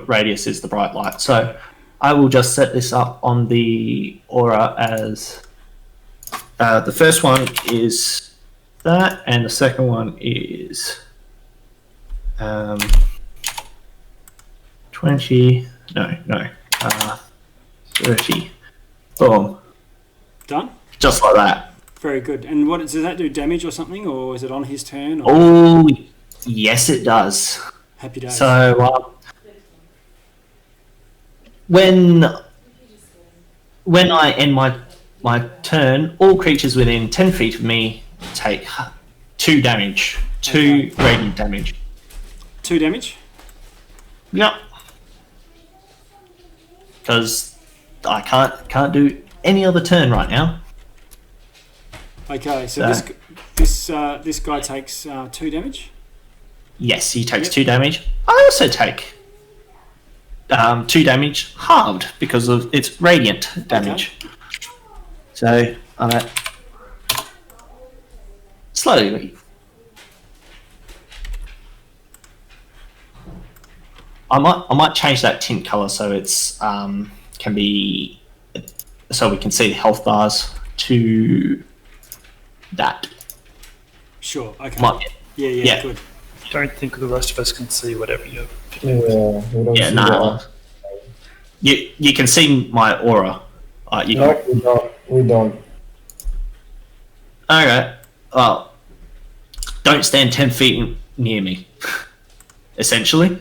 radius is the bright light. So I will just set this up on the aura as the first one is that, and the second one is 20. No. 30. Boom. Done. Just like that. Very good. And what does that do? Damage or something, or is it on his turn? Or? Oh, yes, it does. Happy days. So when I end my turn, all creatures within 10 feet of me take 2 damage, 2 radiant damage. 2 damage. Yep. Because I can't do any other turn right now. Okay, so this guy takes 2 damage. Yes, he takes Yep. 2 damage. I also take 2 damage halved because of its radiant damage. So I'm at slowly. I might change that tint color so it's can be so we can see the health bars to that. Sure. Okay. Might, Yeah. yeah. Good. Don't think the rest of us can see whatever you're. Yeah, we don't yeah, see no. that. You can see my aura. You No, can, we don't. We don't. okay. Well, don't stand 10 feet near me. Essentially,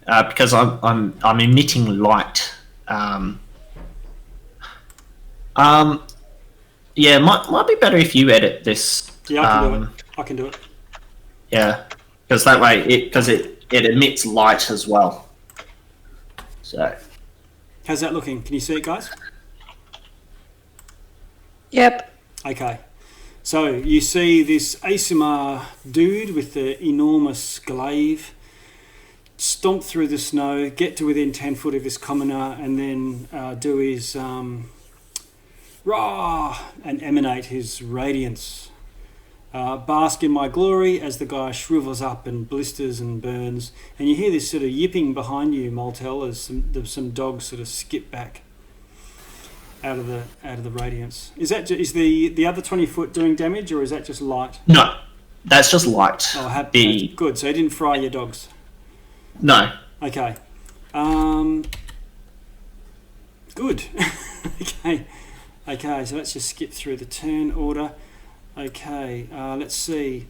because I'm emitting light. Yeah, might be better if you edit this. Yeah, I can do it. I can do it. Yeah, because that way it emits light as well. So, How's that looking? Can you see it, guys? Yep. Okay. So you see this ASMR dude with the enormous glaive stomp through the snow, get to within 10 foot of his commoner, and then do his rah and emanate his radiance. Bask in my glory as the guy shrivels up and blisters and burns, and you hear this sort of yipping behind you, Moltel, as some dogs sort of skip back out of the radiance. Is the other 20 foot doing damage, or is that just light? no, that's just light. Oh, good. So you didn't fry your dogs. No. Okay. Good. Okay. So let's just skip through the turn order. Okay. Let's see.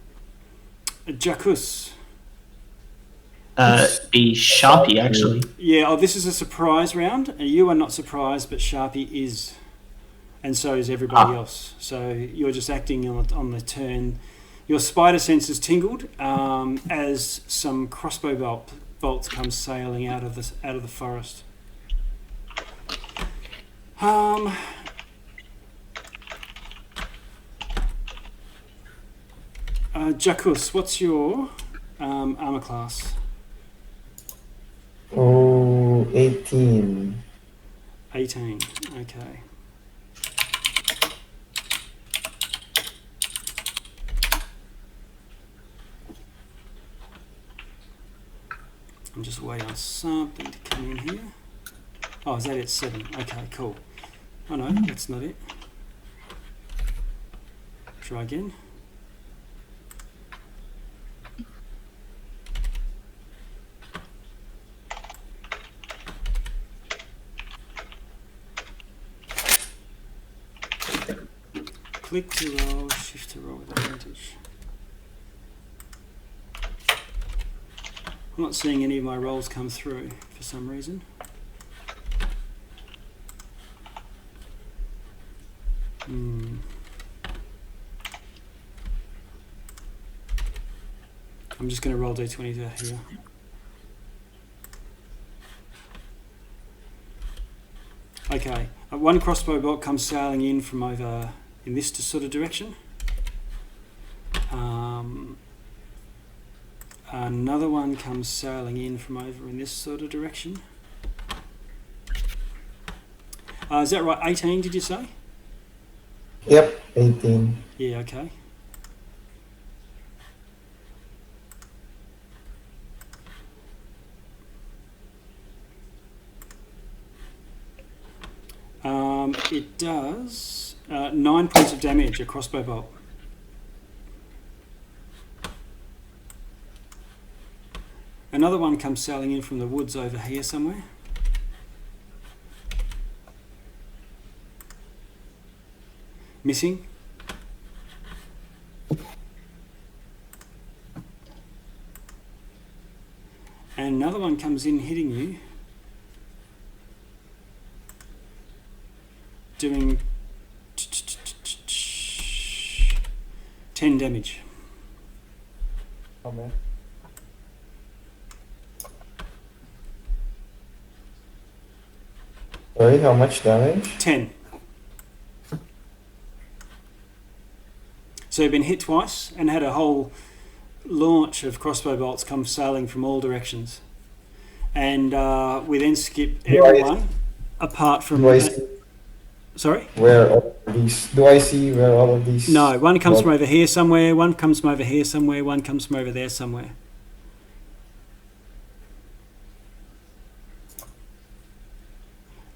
Jakkus. Be Sharpie, actually. Yeah. Oh, this is a surprise round. You are not surprised, but Sharpie is, and so is everybody else. So you're just acting on the turn. Your spider senses tingled as some crossbow bolts come sailing out of the forest. Jakkus, what's your armor class? 18. 18. Okay. I'm just waiting on something to come in here. Oh, is that it? 7. Okay, cool. Oh no, that's not it. Try again. Click to roll, shift to roll with advantage. I'm not seeing any of my rolls come through for some reason. I'm just going to roll d20s out here. Okay, one crossbow bolt comes sailing in from over in this sort of direction. Another one comes sailing in from over in this sort of direction. Is that right? 18, did you say? Yep, 18. Yeah, okay. It does 9 points of damage, a crossbow bolt. Another one comes sailing in from the woods over here somewhere. Missing. And another one comes in hitting you, doing 10 damage. Oh, man. Sorry, how much damage? 10. So you've been hit twice and had a whole launch of crossbow bolts come sailing from all directions. And we then skip everyone apart from... Sorry? Where all of these? Do I see where all of these? No, one comes from over here somewhere, one comes from over here somewhere, one comes from over there somewhere.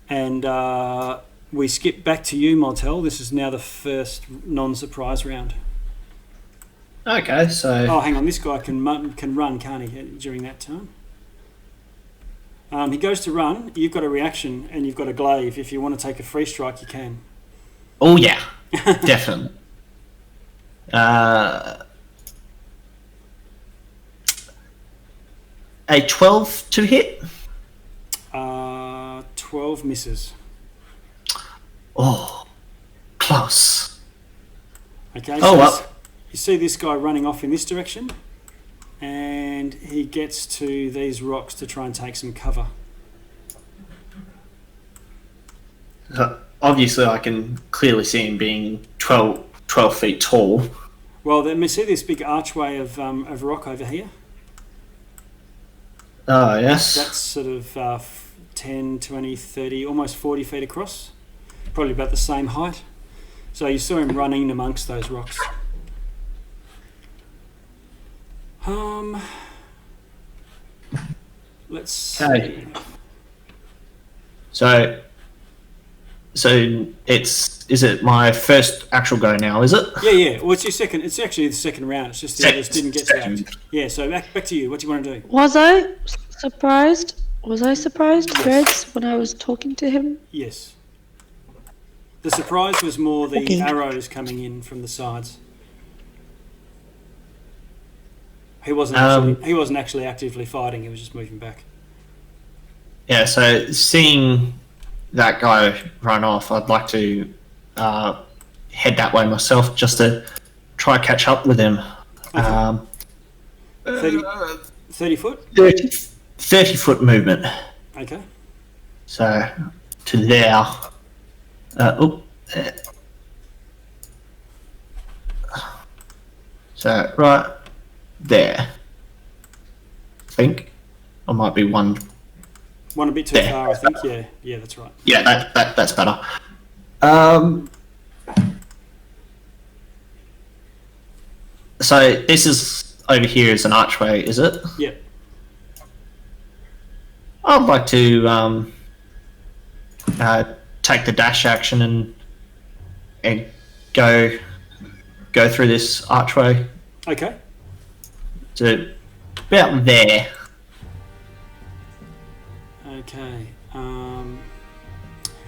And we skip back to you, Montel. This is now the first non-surprise round. Okay, so... Oh, hang on. This guy can run, can't he, during that turn? He goes to run. You've got a reaction and you've got a glaive. If you want to take a free strike, you can. Oh, yeah. Definitely. A 12 to hit? 12 misses. Oh, close. Okay, oh, so well. You see this guy running off in this direction, and he gets to these rocks to try and take some cover. obviously I can clearly see him being 12 feet tall. Well, let me see this big archway of rock over here. Oh, yes. That's sort of 10, 20, 30, almost 40 feet across. Probably about the same height. So you saw him running amongst those rocks. Let's see. Okay. So is it my first actual go now, is it? Yeah. Well, it's your second. It's actually the second round. It's just the others didn't get to second. act. Yeah. So back to you. What do you want to do? Was I surprised? Was I surprised, Reds, when I was talking to him? Yes. The surprise was more the Okay. arrows coming in from the sides. He wasn't actually actively fighting. He was just moving back. Yeah, so seeing that guy run off, I'd like to head that way myself just to try catch up with him. Okay. 30 foot? 30 foot movement. Okay. So to there. So right there. I think. I might be one. One a bit too There. far, I think. Yeah, that's right. Yeah, that's better. So this is over here is an archway, is it? Yeah. I'd like to take the dash action and go through this archway Okay. to about there. Okay.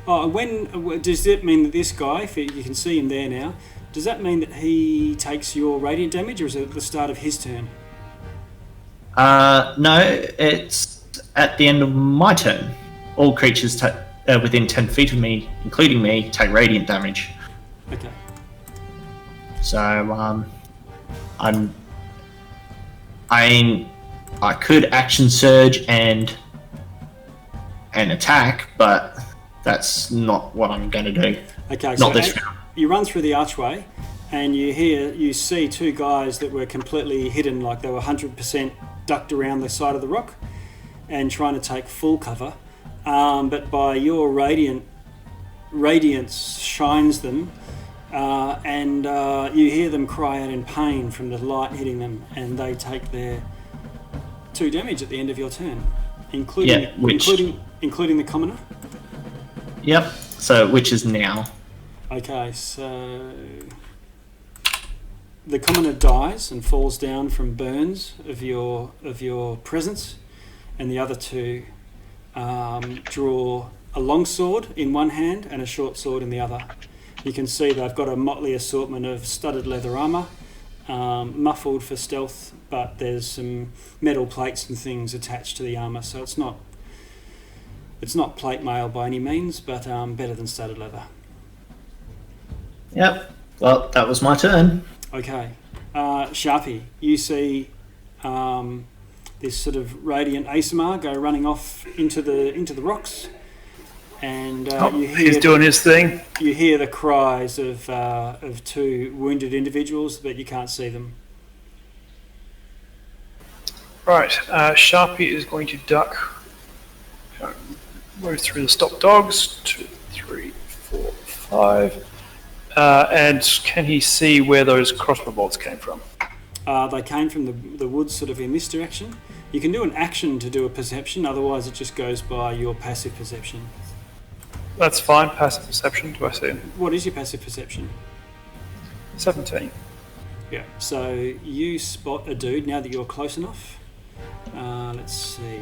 Does it mean that this guy, if you can see him there now, does that mean that he takes your radiant damage, or is it at the start of his turn? No, it's at the end of my turn. All creatures within 10 feet of me, including me, take radiant damage. Okay. So I could action surge and attack, but that's not what I'm going to do. Okay. Not So this round. you run through the archway, and you see two guys that were completely hidden, like they were 100% ducked around the side of the rock, and trying to take full cover. But by your radiance shines them, and you hear them cry out in pain from the light hitting them, and they take their 2 damage at the end of your turn, including the commoner. Yep. So which is now? Okay, so the commoner dies and falls down from burns of your presence, and the other two draw a long sword in one hand and a short sword in the other. You can see they've got a motley assortment of studded leather armour, muffled for stealth, but there's some metal plates and things attached to the armour, so it's not plate mail by any means, but better than studded leather. Yep. Well, that was my turn. Okay. Sharpie, you see this sort of radiant ASMR go running off into the rocks, and He's doing his thing. You hear the cries of 2 wounded individuals, but you can't see them. Right, Sharpie is going to duck. Move through the stop dogs. 2, 3, 4, 5. And can he see where those crossbow bolts came from? They came from the woods sort of in this direction. You can do an action to do a perception, otherwise it just goes by your passive perception. That's fine. Passive perception. Do I see him? What is your passive perception? 17. Yeah. So you spot a dude now that you're close enough. Let's see.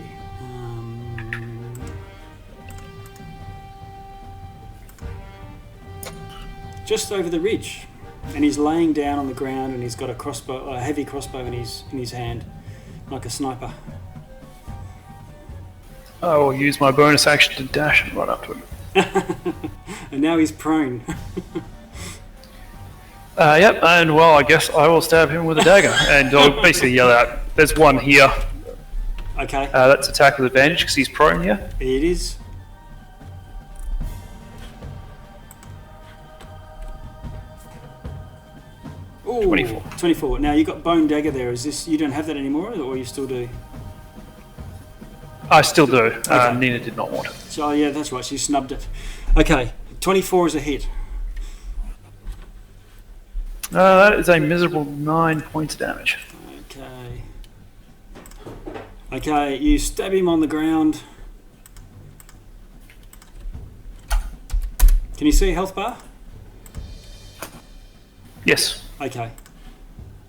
Just over the ridge, and he's laying down on the ground, and he's got a heavy crossbow in his hand, like a sniper. I will use my bonus action to dash and run up to him. And now he's prone. Yep, and well, I guess I will stab him with a dagger, and I'll basically yell out, "There's one here." Okay. That's attack with advantage because he's prone here. It is. Ooh, 24. 24. Now you got bone dagger there. Is this you don't have that anymore, or you still do? I still do. Okay. Nina did not want it. So yeah, that's right. She snubbed it. Okay, 24 is a hit. That is a miserable 9 points of damage. Okay. Okay, you stab him on the ground. Can you see a health bar? Yes. Okay.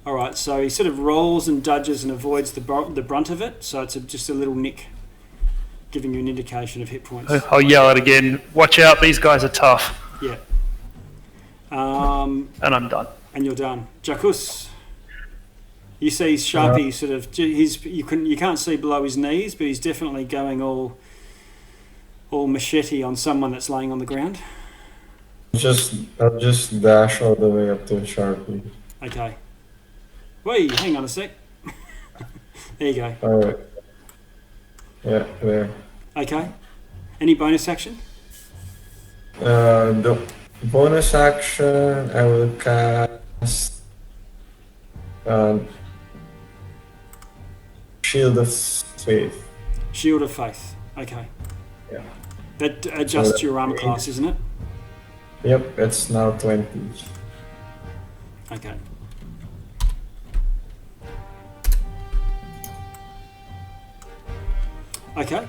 All right. So he sort of rolls and dodges and avoids the brunt of it. So it's just a little nick, giving you an indication of hit points. I'll yell it again. Watch out, these guys are tough. Yeah. And I'm done. And you're done. Jakkus. You see Sharpie sort of. You can't see below his knees, but he's definitely going all machete on someone that's laying on the ground. I'll just dash all the way up to Sharpie. Okay. Wait, hang on a sec. There you go. Alright. Yeah, there. Okay. Any bonus action? The bonus action, I will cast Shield of Faith. Shield of Faith. Okay. Yeah. That adjusts your armor class, isn't it? Yep, it's now 20. Okay. Okay.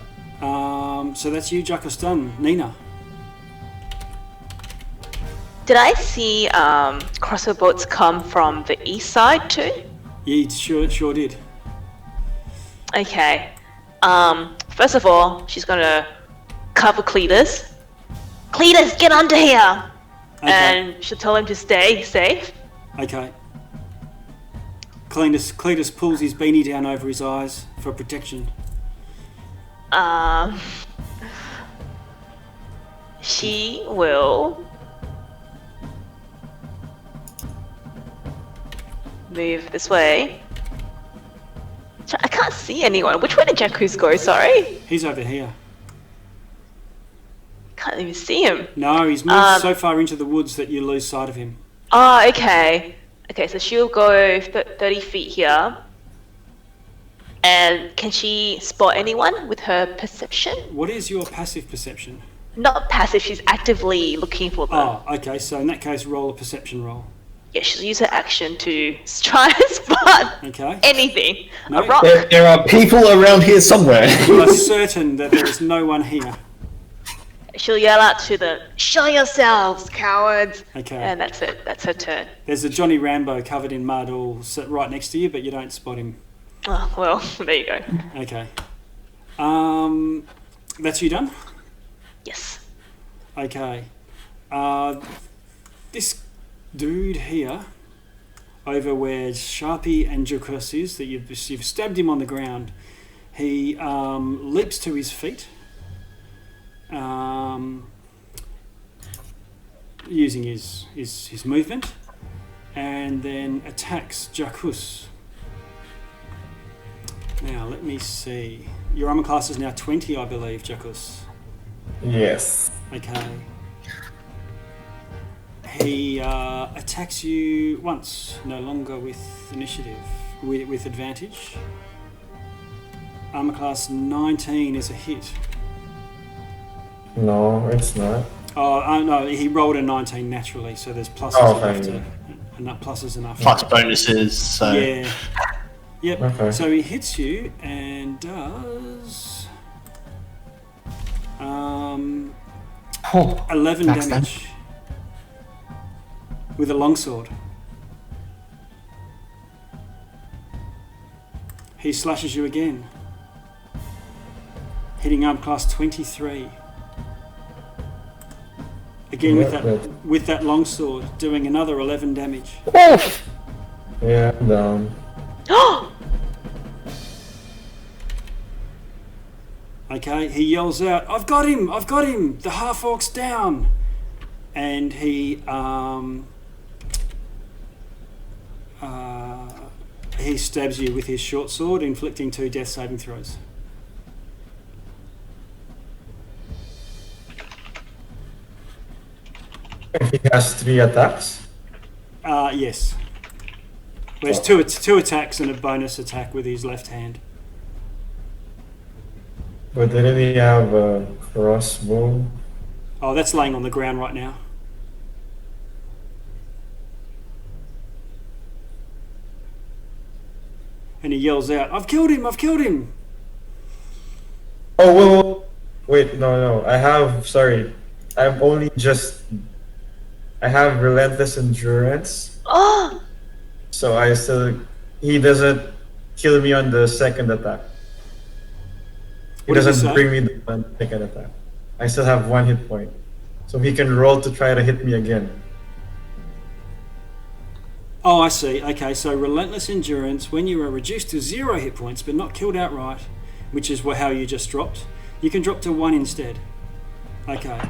So that's you, Jakkus, done. Nina. Did I see crossbow bolts come from the east side too? Yeah, sure did. Okay. First of all, she's gonna cover Cletus. Cletus, get under here! Okay. And she'll tell him to stay safe. Okay. Cletus pulls his beanie down over his eyes for protection. She will move this way. I can't see anyone. Which way did Jakkus go? Sorry, He's over here. can't even see him. No, he's moved so far into the woods that you lose sight of him. Oh, okay. Okay, so she'll go 30 feet here. And can she spot anyone with her perception? What is your passive perception? Not passive, she's actively looking for them. Oh, okay. So in that case, roll a perception roll. Yeah, she'll use her action to try and spot Okay. anything. No. A rock. There are people around here somewhere. You are certain that there is no one here. She'll yell out to them, "Show yourselves, cowards!" Okay. And that's it. That's her turn. There's a Johnny Rambo covered in mud all sit right next to you, but you don't spot him. Oh, well, there you go. Okay. That's you done? Yes. Okay. This dude here, over where Sharpie and Jakkus is, that you've stabbed him on the ground, he leaps to his feet, using his movement, and then attacks Jakkus. Now, let me see. Your armor class is now 20, I believe, Jakkus. Yes. Okay. He attacks you once, no longer with initiative, with advantage. Armor class 19 is a hit. No, it's not. Oh, no, he rolled a 19 naturally, so there's pluses Oh, enough okay. and that plus is enough. Plus bonuses, so Yeah. Yep. Okay. So he hits you and does 11 max damage with a longsword. He slashes you again, hitting arm class 23. Again with that longsword, doing another 11 damage. Yeah, I'm down. Okay, he yells out, "I've got him! I've got him! The half-orc's down!" And he stabs you with his short sword, inflicting 2 death saving throws. He has 3 attacks. Yes. There's two attacks and a bonus attack with his left hand. But didn't he have a crossbow? Oh, that's laying on the ground right now. And he yells out, "I've killed him! I've killed him!" Oh, whoa. Wait, no. I have, sorry. I've only just... I have relentless endurance. Oh, So I still... He doesn't kill me on the second attack. He What did you doesn't say? bring me the second attack. I still have 1 hit point. So he can roll to try to hit me again. Oh, I see. Okay, so relentless endurance, when you are reduced to 0 hit points but not killed outright, which is how you just dropped, you can drop to 1 instead. Okay.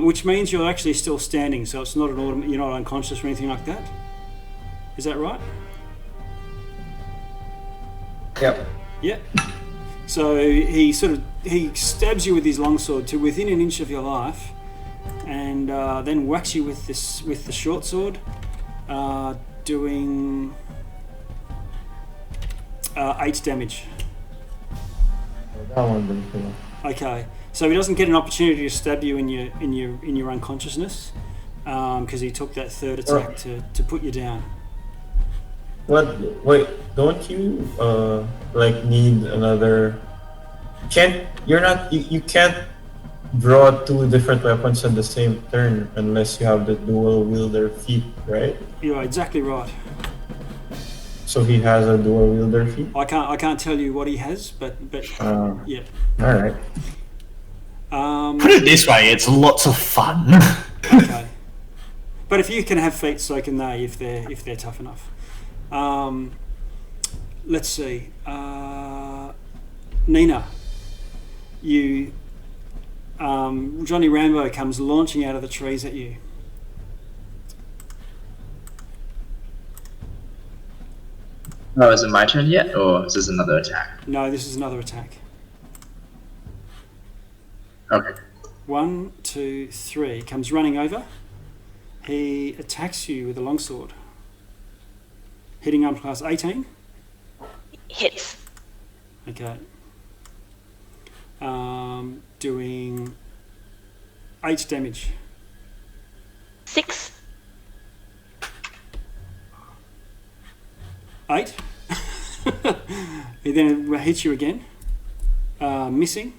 Which means you're actually still standing, so it's not you're not unconscious or anything like that. Is that right? Yep. Yeah. So he stabs you with his longsword to within an inch of your life, and then whacks you with the short sword, doing 8 damage. That one didn't kill him. Okay, so he doesn't get an opportunity to stab you in your unconsciousness, because he took that third attack to put you down. What? Wait, don't you need another? You can't draw 2 different weapons on the same turn unless you have the dual wielder feat, right? You're exactly right. So he has a dual wielder feat. I can't tell you what he has, but yeah. All right. Put it this way, it's lots of fun. Okay. But if you can have feats, so can they if they're tough enough. Let's see. Nina, you. Johnny Rambo comes launching out of the trees at you. Oh, is it my turn yet, or is this another attack? No, this is another attack. Okay. 1, 2, 3. Comes running over. He attacks you with a longsword. Hitting arm class 18. hits. Okay. Doing 8 damage. 6. 8. He then hits you again, missing,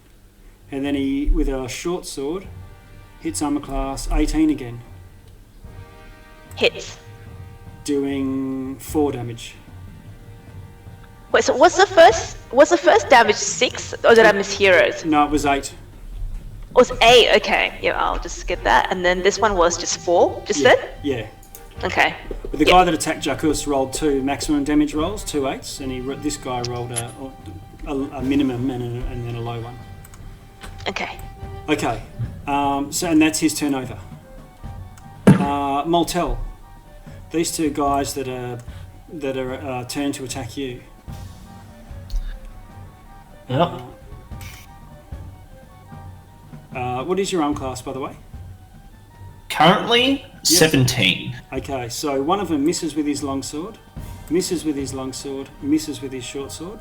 and then he, with a short sword, hits armor class 18 again, Hits. doing 4 damage. Wait, so what's the first damage 6, or did I mishear it? No, it was 8. Oh, it's 8, okay. Yeah, I'll just get that. And then this one was just 4, just Yeah, said? yeah. Okay. But the guy that attacked Jakkus rolled 2 maximum damage rolls, 2 8s, and this guy rolled a minimum and then a low one. Okay. Okay, and that's his turnover. Moltel, these 2 guys that are turned to attack you. Yep. What is your arm class, by the way? Currently, 17. Okay, so one of them misses with his longsword, misses with his longsword, misses with his short sword.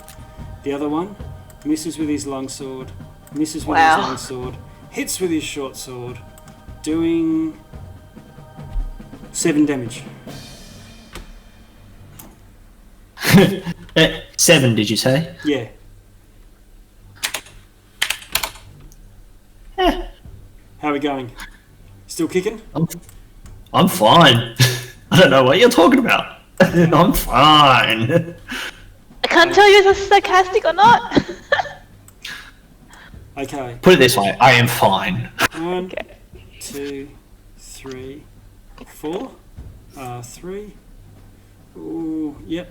The other one misses with his longsword, misses with his Wow. longsword, hits with his short sword, doing 7 damage. 7, did you say? Yeah. How are we going? Still kicking? I'm fine. I don't know what you're talking about. I'm fine. I can't tell you if this is sarcastic or not. Okay. Put it this way, I am fine. 1, Okay. 2, 3, 4. 3. Ooh, yep.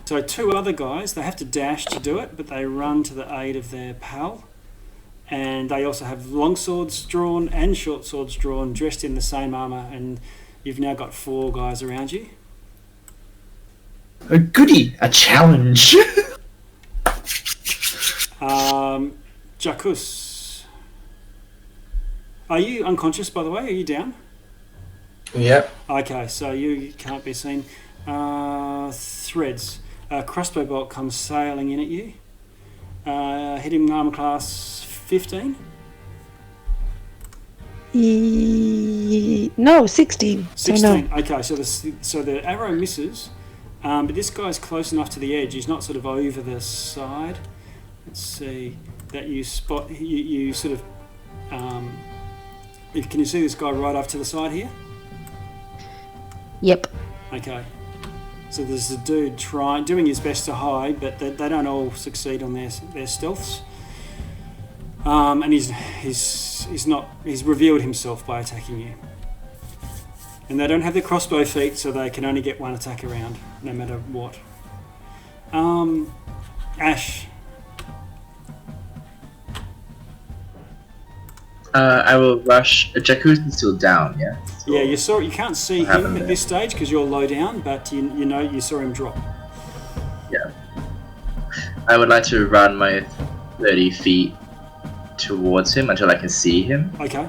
So 2 other guys, they have to dash to do it, but they run to the aid of their pal. And they also have long swords drawn and short swords drawn, dressed in the same armour, and you've now got 4 guys around you. A goodie, a challenge. Jakkus. Are you unconscious, by the way? Are you down? Yep. Okay, so you can't be seen. Threads. Crossbow bolt comes sailing in at you. Hitting armor class 15. No, 16. 16. So no. Okay, so the arrow misses, but this guy's close enough to the edge. He's not sort of over the side. Let's see that you spot. You sort of. Can you see this guy right off to the side here? Yep. Okay. So there's a dude doing his best to hide, but they don't all succeed on their stealths. And he's revealed himself by attacking you. And they don't have their crossbow feet, so they can only get one attack around, no matter what. Ash. I will rush. Jakkus is still down, yeah? Yeah, you can't see him at this stage because you're low down, but you saw him drop. Yeah. I would like to run my 30 feet towards him until I can see him. Okay.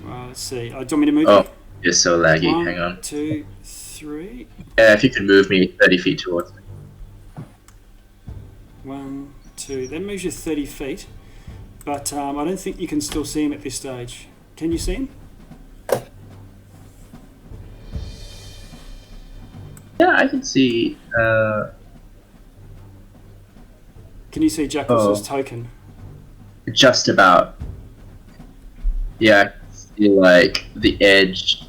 Well, let's see. Do you want me to move? Oh, you're so laggy. 1, Hang on. 2, 3. If you could move me 30 feet towards me. 1, 2. That moves you 30 feet, but I don't think you can still see him at this stage. Can you see him? Yeah, I can see. Can you see Jakkus' token? Just about. Yeah, I can see like the edge.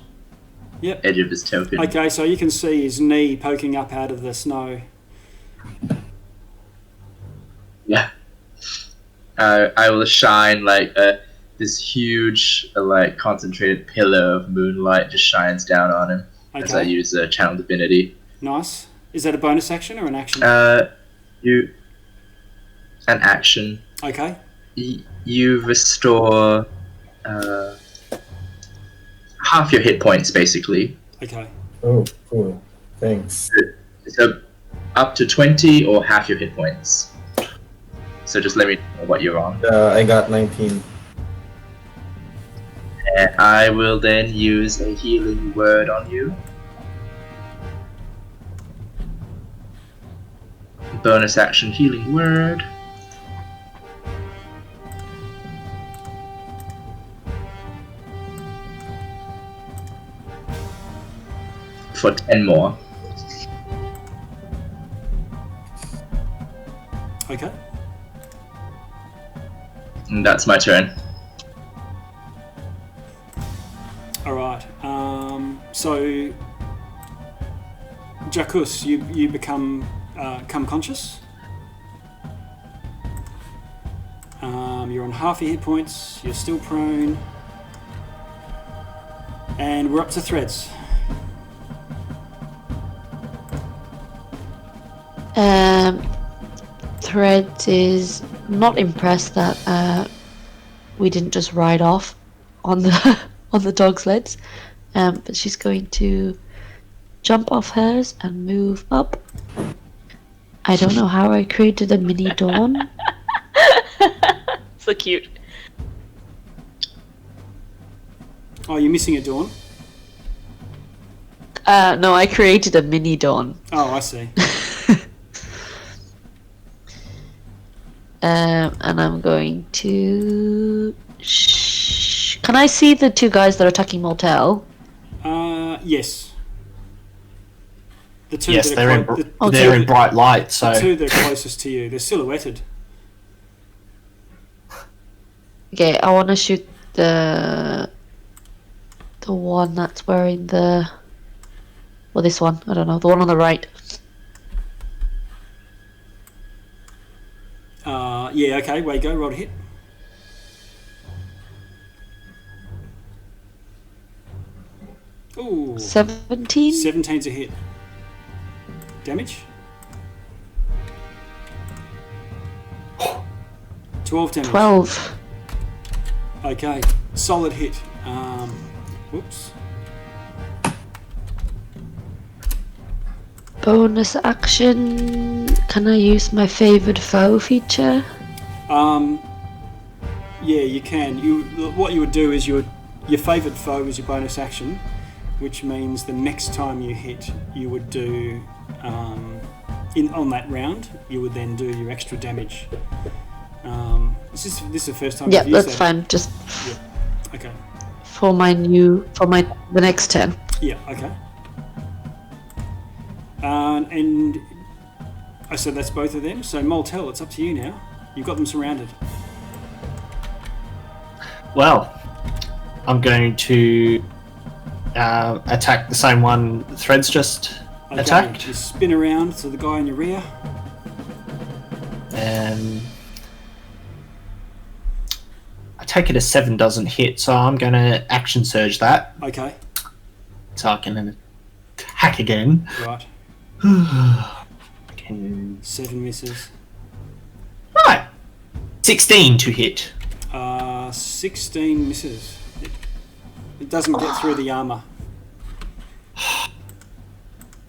Yep. Edge of his token. Okay, so you can see his knee poking up out of the snow. Yeah. I will shine like this huge, like concentrated pillar of moonlight just shines down on him as I use channel divinity. Nice. Is that a bonus action or an action? An action. Okay. You restore half your hit points, basically. Okay. Oh, cool. Thanks. So up to 20 or half your hit points. So just let me know what you're on. I got 19. And I will then use a healing word on you. Bonus action healing word. For 10 more. Okay. And that's my turn. All right. So, Jakkus, you become conscious. You're on half your hit points. You're still prone, and we're up to Threads. Threads is not impressed that we didn't just ride off on the on the dog sleds, but she's going to jump off hers and move up. I don't know how I created a mini dawn. So cute. Oh, you're missing a dawn? No, I created a mini dawn. Oh, I see. And I'm going to... Can I see the two guys that are attacking Mortel? Yes. The two Yes, that they're are they're in bright light, so... The two that are closest to you. They're silhouetted. Okay, I want to shoot the one that's wearing the... Well, this one. I don't know. The one on the right. Yeah, okay. Way go. Roll a hit. Ooh. 17? 17's a hit. Damage? 12 damage. 12. Okay. Solid hit. Whoops. Bonus action. Can I use my favored foe feature? Yeah, you can. What you would do is your favourite foe is your bonus action, which means the next time you hit, you would do on that round. You would then do your extra damage. This is the first time. Yeah, you've used that's that? fine. Just Yeah. Okay. for the next 10. Yeah. Okay. And so that's both of them. So Moltel, it's up to you now. You've got them surrounded. Well, I'm going to attack the same one Thread's just attacked. You spin around to the guy in your rear. And I take it a 7 doesn't hit, so I'm going to action surge that. Okay. So I can attack again. Right. 7 misses. Right. 16 to hit. 16 misses. It doesn't get through the armor.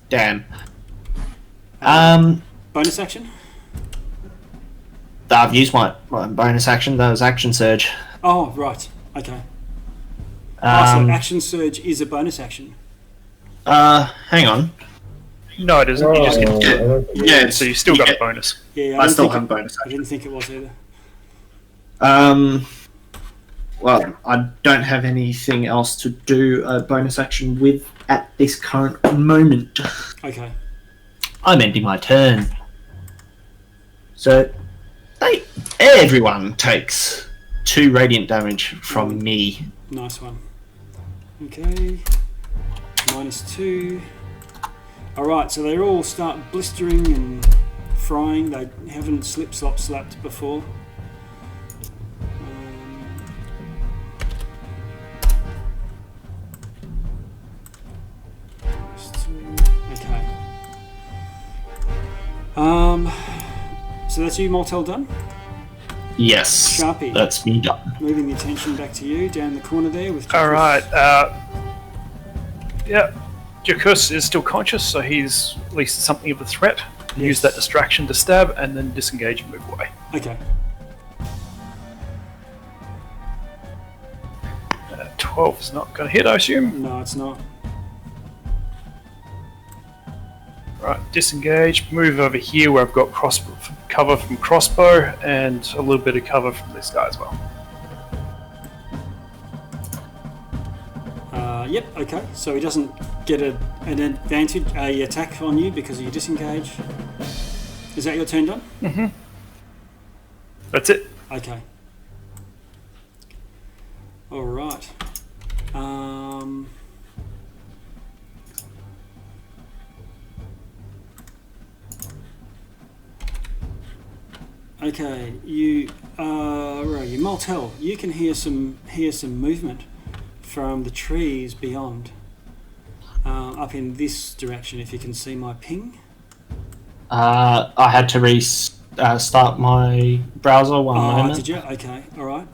Damn. Bonus action? I've used my bonus action. That was action surge. Oh, right. Okay. So action surge is a bonus action. Hang on. No, it isn't. You just get, Yeah, so you still got a bonus. Yeah, I still didn't have bonus I didn't think it was either. Well, I don't have anything else to do a bonus action with at this current moment. Okay. I'm ending my turn. So, everyone takes 2 radiant damage from me. Nice one. Okay. -2. Alright, so they all start blistering and frying. They haven't slip-slop-slapped before. Okay. So that's you, Moltel, done? Yes, Sharpie. that's me done. Moving the attention back to you, down the corner there with Jakkus. Alright, yeah. Jakkus is still conscious, so he's at least something of a threat. Use that distraction to stab, and then disengage and move away. Okay. 12 is not going to hit, I assume. No, it's not. Right, disengage, move over here where I've got cover from crossbow, and a little bit of cover from this guy as well. Yep, okay. So he doesn't get an advantage, a attack on you because you disengage. Is that your turn done? Mm-hmm. That's it. Okay. Alright. Okay, you Moltel, you can hear some movement from the trees beyond, up in this direction. If you can see my ping. I had to start my browser one moment. Did you? Okay, all right.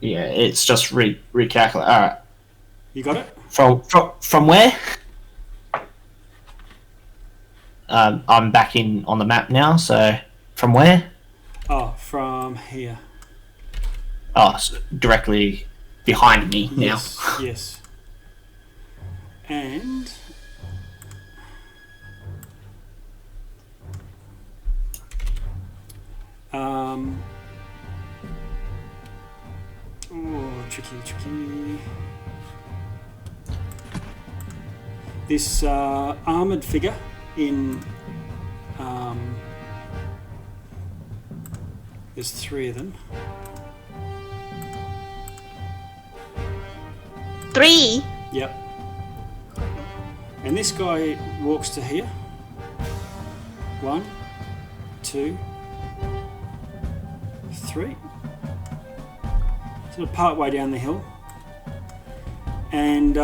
Yeah, it's just recalculate. All right. You got it? From where? I'm back on the map now. So from where? Oh, from here. Oh, so directly behind me now. Yes. And tricky. This armoured figure in there's 3 of them. 3? Yep. And this guy walks to here. 1, 2, 3. Sort of part way down the hill. And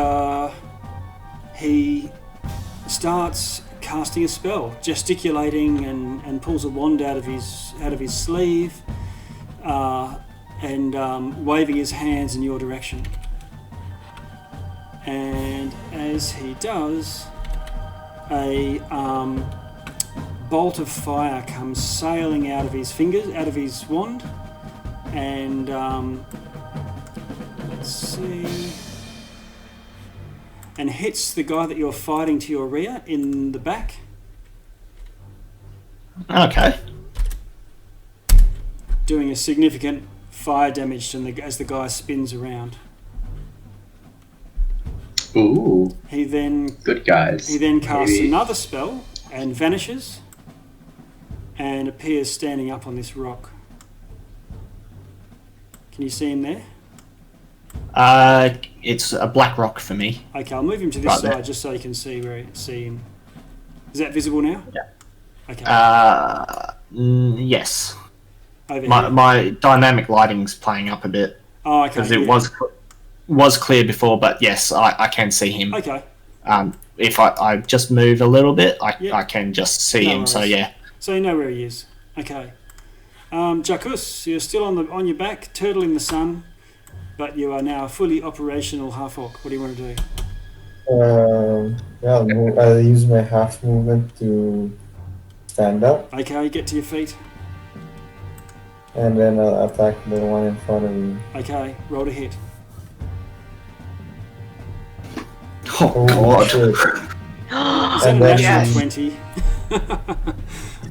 he starts casting a spell, gesticulating and pulls a wand out of his sleeve, and waving his hands in your direction. And as he does, a bolt of fire comes sailing out of his fingers, out of his wand, and let's see, and hits the guy that you're fighting to your rear in the back. Okay. Doing a significant fire damage as the guy spins around. Ooh, He then good guys. casts Maybe. another spell and vanishes, and appears standing up on this rock. Can you see him there? It's a black rock for me. Okay, I'll move him to this Right side there. just so you can see him. Is that visible now? Yeah. Okay. Yes. Over My, here. my dynamic lighting's playing up a bit Oh, okay. because it yeah. was clear before, but yes, I can see him. Okay. If I just move a little bit, Yeah. I can just see No him. So worries. yeah. So you know where he is. Okay. Jakkus, you're still on your back, turtle in the sun, but you are now a fully operational half orc. What do you want to do? I'll use my half movement to stand up, Okay, get to your feet. and then I'll attack the one in front of me. Okay, roll to hit. Oh God. shit. Is that a And then- natural Yes. 20?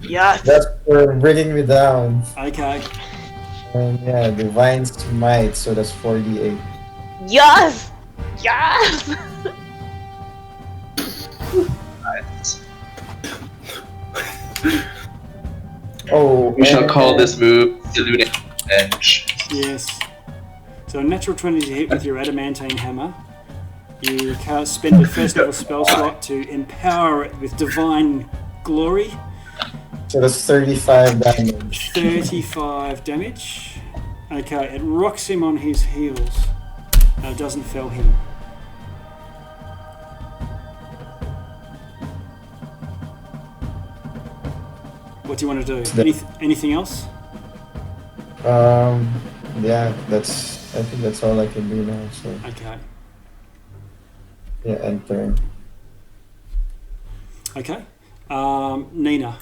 Yes. That's for bringing me down. Okay. And yeah, Divine's Might, so that's 48. Yes. Yes. Nice. Oh, We shall and- call this move Salute Edge. Yes. So a natural 20 to hit with your adamantine hammer. You spend a first level spell slot to empower it with divine glory. So that's 35 damage. 35 damage. Okay, it rocks him on his heels. It doesn't fell him. What do you want to do? Anything else? Yeah, I think that's all I can do now. So Okay. yeah, end turn. Okay. Nina.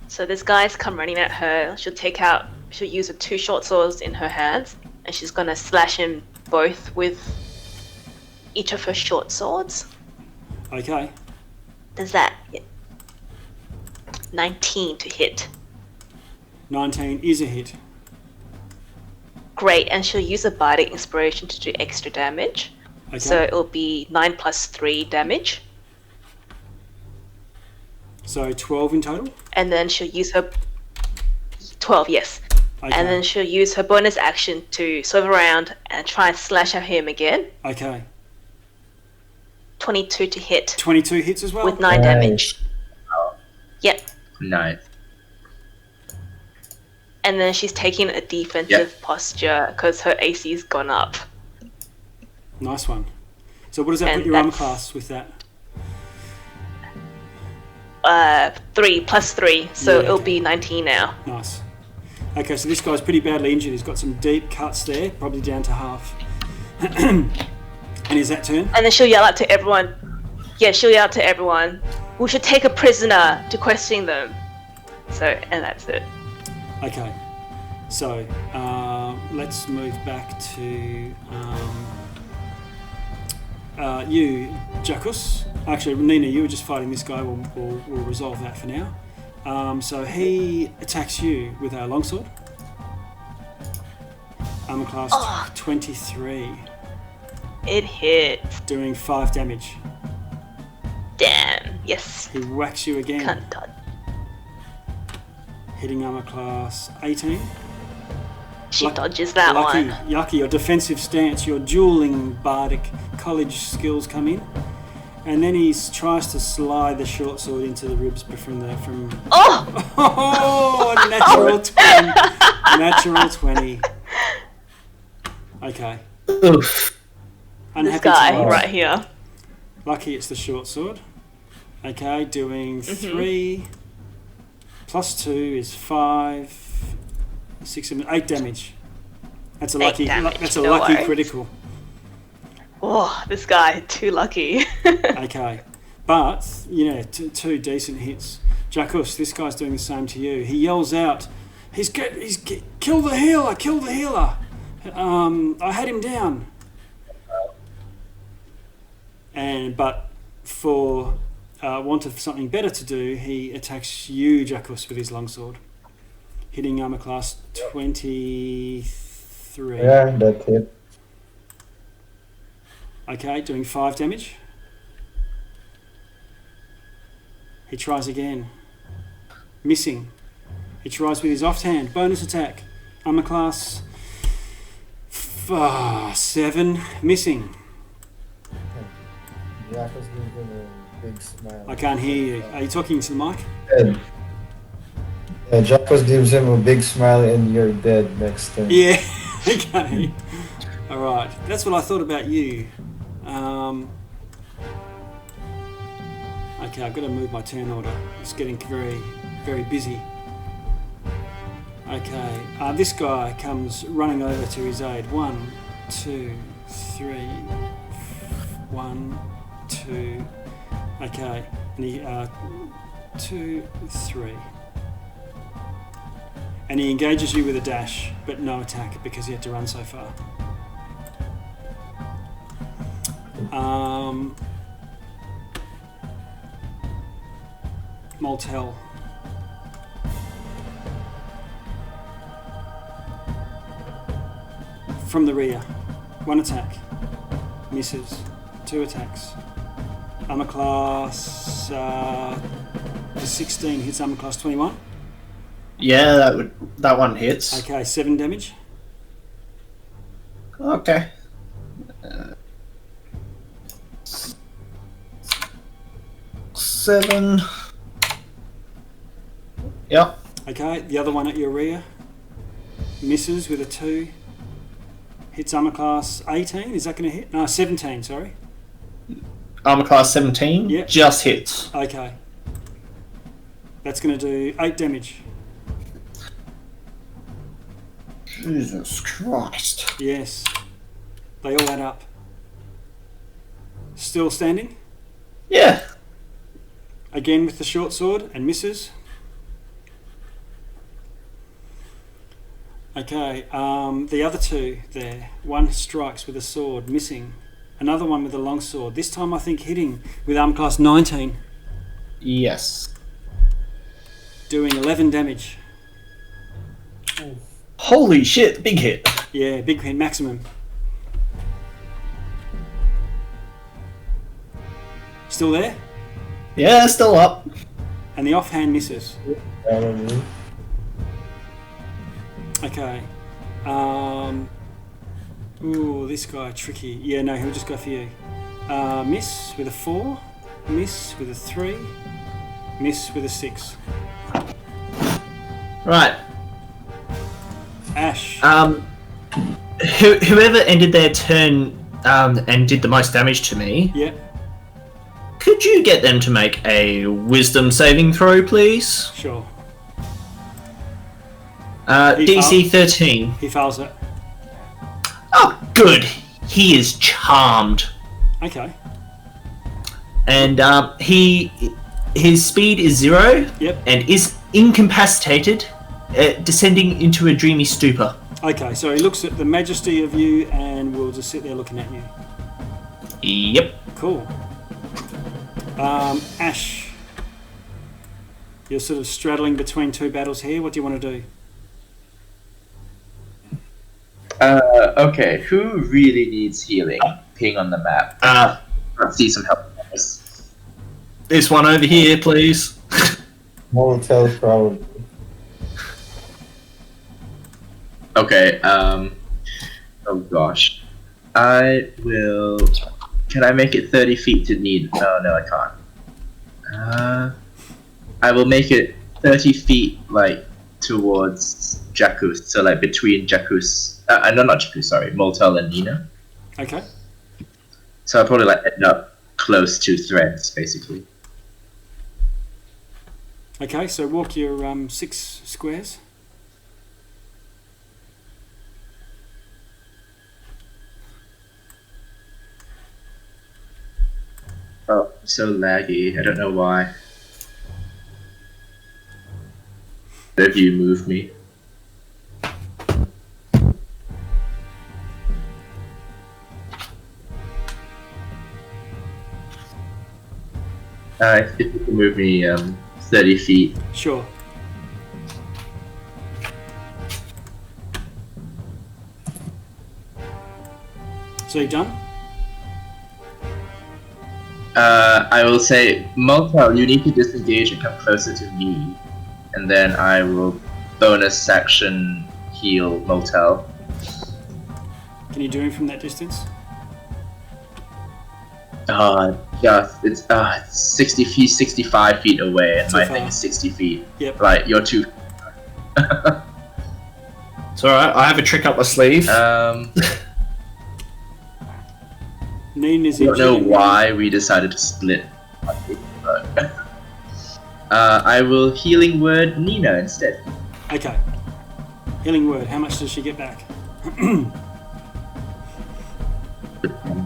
So this guy's come running at her. She'll use her 2 short swords in her hands, and she's gonna slash him both with each of her short swords. Okay. Does that 19 to hit? 19 is a hit. Great, and she'll use a bardic inspiration to do extra damage. Okay. So it'll be 9 plus 3 damage, So 12 in total? and then she'll use her 12, yes. Okay. And then she'll use her bonus action to swerve around and try and slash at him again. Okay. 22 to hit 22 hits as well? with 9 damage. Yep. Nice. And then she's taking a defensive posture because her AC's gone up. Nice one. So what does that And put your armor that's- class with that? 3 plus 3, so Yeah, it'll okay. be 19 now. Nice. Okay, so this guy's pretty badly injured. He's got some deep cuts there, probably down to half. And is that turn? And then she'll yell out to everyone. Yeah, she'll yell out to everyone. We should take a prisoner to question them. So, and that's it. Okay. So, let's move back to you, Jakkus. Actually, Nina, you were just fighting this guy. We'll resolve that for now. So he attacks you with a longsword. Armor class Oh. 23, It hits. doing 5 damage. Damn. Yes. He whacks you again, Can't dodge. hitting armor class 18. She Luck- dodges that Lucky, one. Yucky, your defensive stance, your dueling bardic college skills come in. And then he tries to slide the short sword into the ribs from Oh! oh, natural 20. Natural 20. Okay. Oof. Unhappy This guy times. right here. Lucky it's the short sword. Okay, doing Mm-hmm. 3 plus 2 is 5, 6, 7, 8 damage. That's a 8 lucky. damage, That's a no lucky worries. critical. Oh, this guy, too lucky. Okay, but two decent hits. Jakkus, this guy's doing the same to you. He yells out kill the healer. Kill the healer. I had him down. But for want of something better to do, he attacks you, Jakkus, with his longsword, hitting armor class 23. Yeah, that's it. Okay, doing 5 damage. He tries again, missing. He tries with his offhand, bonus attack, armor class 7, missing. Jakkus gives him a big smile. I can't hear you. Are you talking to the mic? Dead. Yeah, Jakkus gives him a big smile and you're dead next turn. Yeah. Okay. All right. That's what I thought about you. Okay, I've got to move my turn order. It's getting very, very busy. Okay. This guy comes running over to his aid. 1, 2, 3. 1, 2. Okay. And he 2, 3. And he engages you with a dash, but no attack because he had to run so far. Moltel. From the rear. 1 attack. Misses. 2 attacks. Armor class 16 hits armor class 21. Yeah, that one hits. Okay, 7 damage. Okay. 7. Yep. Okay, the other one at your rear misses with a 2. Hits armor class 18. Is that going to hit? No, 17. Sorry. Armor class 17. Yep. Just hits. Okay. That's going to do 8 damage. Jesus Christ. Yes. They all add up. Still standing. Yeah. Again with the short sword and misses. Okay, the other 2 there. 1 strikes with a sword, missing. Another one with a long sword. This time I think hitting with armor class 19. Yes. Doing 11 damage. Holy shit, big hit. Yeah, big hit, maximum. Still there? Yeah, still up. And the offhand misses. Probably. Okay. Ooh, this guy tricky. Yeah, no, he'll just go for you. Miss with a 4. Miss with a 3. Miss with a 6. Right. Ash. Whoever ended their turn and did the most damage to me, Yeah. could you get them to make a wisdom saving throw, please? Sure. DC 13. He fails it. Oh, good. He is charmed. Okay. And his speed is 0. Yep. And is incapacitated, descending into a dreamy stupor. Okay, so he looks at the majesty of you and will just sit there looking at you. Yep. Cool. Ash. You're sort of straddling between 2 battles here. What do you want to do? Okay, who really needs healing? Ping on the map. I see some help. This one over here, please. Motel probably. Okay, oh gosh. I will... Can I make it 30 feet to need... Oh, no, I can't. I will make it 30 feet, like, towards Jakkus. So, like, between Jakkus... no, not Jakkus, sorry. Moltel and Nina. Okay. So I'll probably, like, end up close to threads, basically. Okay, so walk your 6 squares. Oh, so laggy. I don't know why. Have you moved me? If you can move me 30 feet. Sure. So you done? I will say, Motel, you need to disengage and come closer to me, and then I will bonus action heal Motel. Can you do him from that distance? Just it's 60 feet, 65 feet away, and Too my far. thing is 60 feet. Yep. Right, you're too. It's alright, I have a trick up my sleeve. Neen is I don't know injured. why we decided to split. But I will healing word Nina instead. Okay. Healing word. How much does she get back?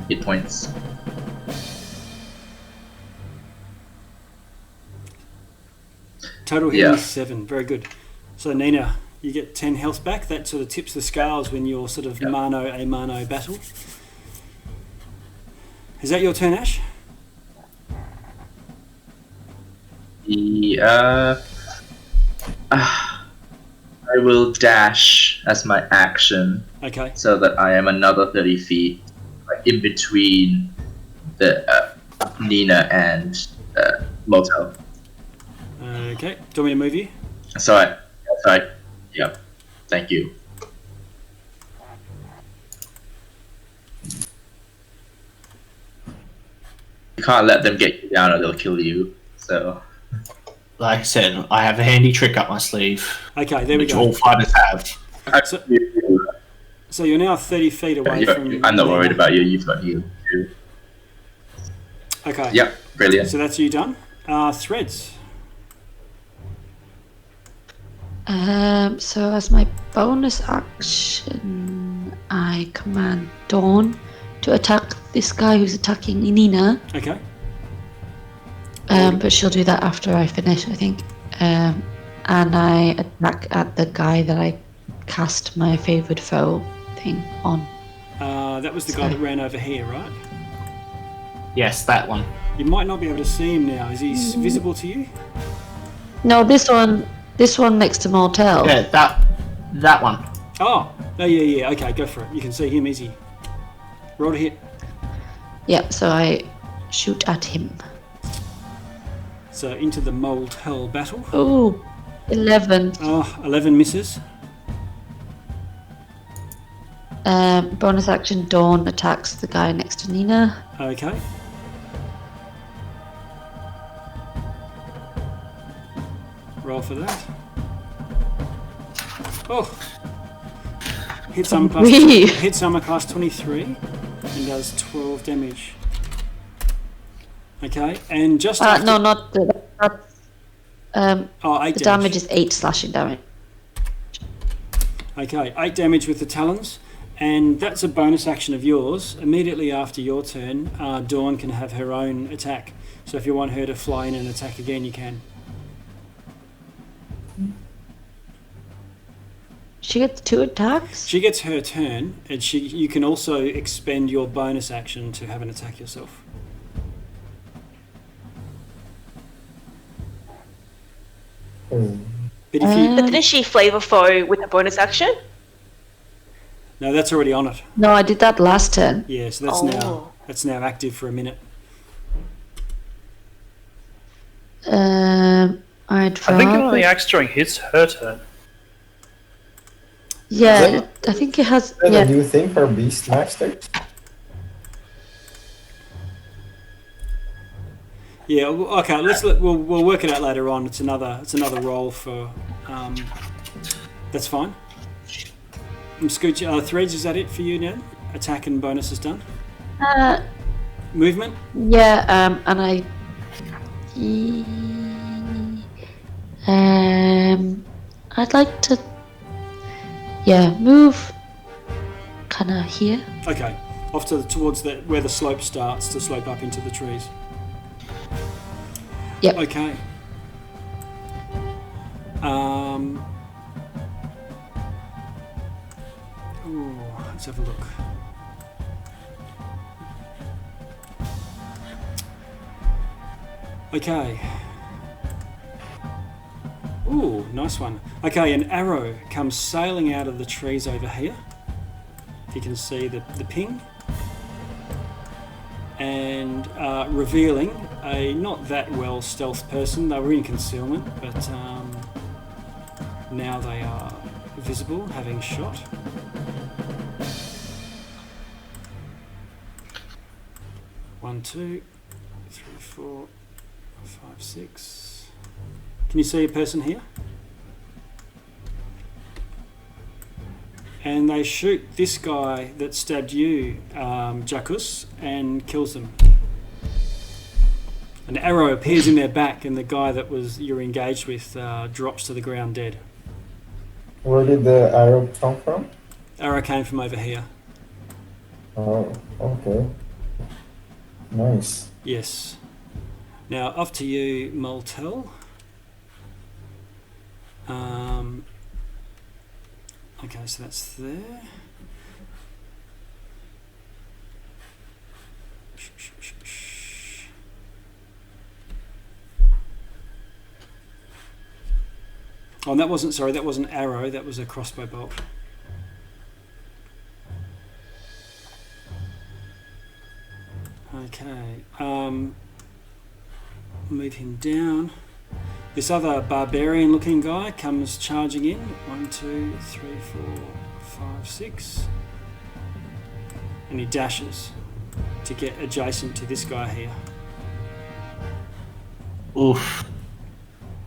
Hit points. Total healing Yeah. 7. Very good. So Nina, you get 10 health back. That sort of tips the scales when you're sort of Yeah. mano a mano battle. Is that your turn, Ash? I will dash as my action Okay. so that I am another 30 feet like, in between the Nina and Motel. Okay. Do you want me to move you? So yeah, thank you. You can't let them get you down or they'll kill you. So Like I said, I have a handy trick up my sleeve, Okay, there we which go. all fighters have. So you're now 30 feet away from... I'm not worried Nina. about you. You've got healed too. Okay. Yep, brilliant. So that's you done. Threads. So as my bonus action, I command Dawn to attack this guy who's attacking Nina. Okay. But she'll do that after I finish, I think. And I attack at the guy that I cast my favorite foe thing on. That was the guy that ran over here, right? Yes, that one. You might not be able to see him now. Is he visible to you? No, this one next to Motel. Yeah, that one. Oh, yeah. Okay, go for it. You can see him easy. Roll to hit. Yep, so I shoot at him. So into the Motel battle. Oh, 11. Oh, 11 misses. Bonus action, Dawn attacks the guy next to Nina. Okay. Roll for that. Oh. Hits armor class, Wee. hits armor class 23 and does 12 damage. Okay, and just after... No, not the... Oh, 8 the damage is 8 slashing damage. Okay, 8 damage with the talons, and that's a bonus action of yours. Immediately after your turn, Dawn can have her own attack. So if you want her to fly in and attack again, you can. She gets 2 attacks? She gets her turn, and you can also expend your bonus action to have an attack yourself. Oh. But if you... But didn't she flavor foe with a bonus action? No, that's already on it. No, I did that last turn. Yeah, so that's now active for a minute. I'd I think it rather... only acts during his her turn. Yeah, I think it has... Is that a Yeah, new thing for Beastmasters? Yeah, okay. We'll work it out later on. It's another roll for. That's fine. Scooch, threads, is that it for you now? Attack and bonus is done. Movement. yeah, and I'd like to, move kind of here. Okay, off towards where the slope starts to slope up into the trees. Yep. Okay. Let's have a look. Okay. Ooh, nice one. Okay, an arrow comes sailing out of the trees over here. If you can see the ping. And revealing a not that well stealth person. They were in concealment, but now they are visible, having shot. One, two, three, 4, 5, 6. Can you see a person here? And they shoot this guy that stabbed you, Jakkus, and kills them. An arrow appears in their back, and the guy that you're engaged with drops to the ground dead. Where did the arrow come from? Arrow came from over here. Oh, okay. Nice. Yes. Now up to you, Moltel. Okay, so that's there. Oh, and that wasn't arrow, that was a crossbow bolt. Okay, move him down. This other barbarian looking guy comes charging in. 1, 2, 3, 4, 5, 6. And he dashes to get adjacent to this guy here. Oof.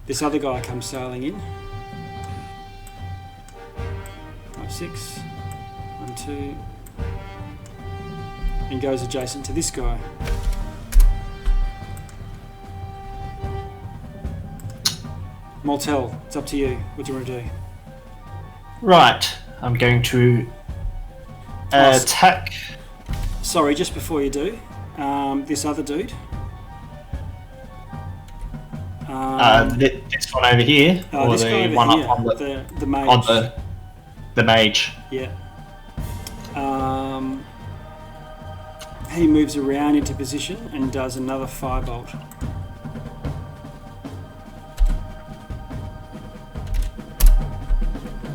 This other guy comes sailing in. 5, 6. 1, 2. And goes adjacent to this guy. Moltel, it's up to you. What do you want to do? Right, I'm going to attack. Sorry, just before you do, this other dude. This one over here, or this guy the over one here, up on the mage. on the mage. Yeah. He moves around into position and does another firebolt.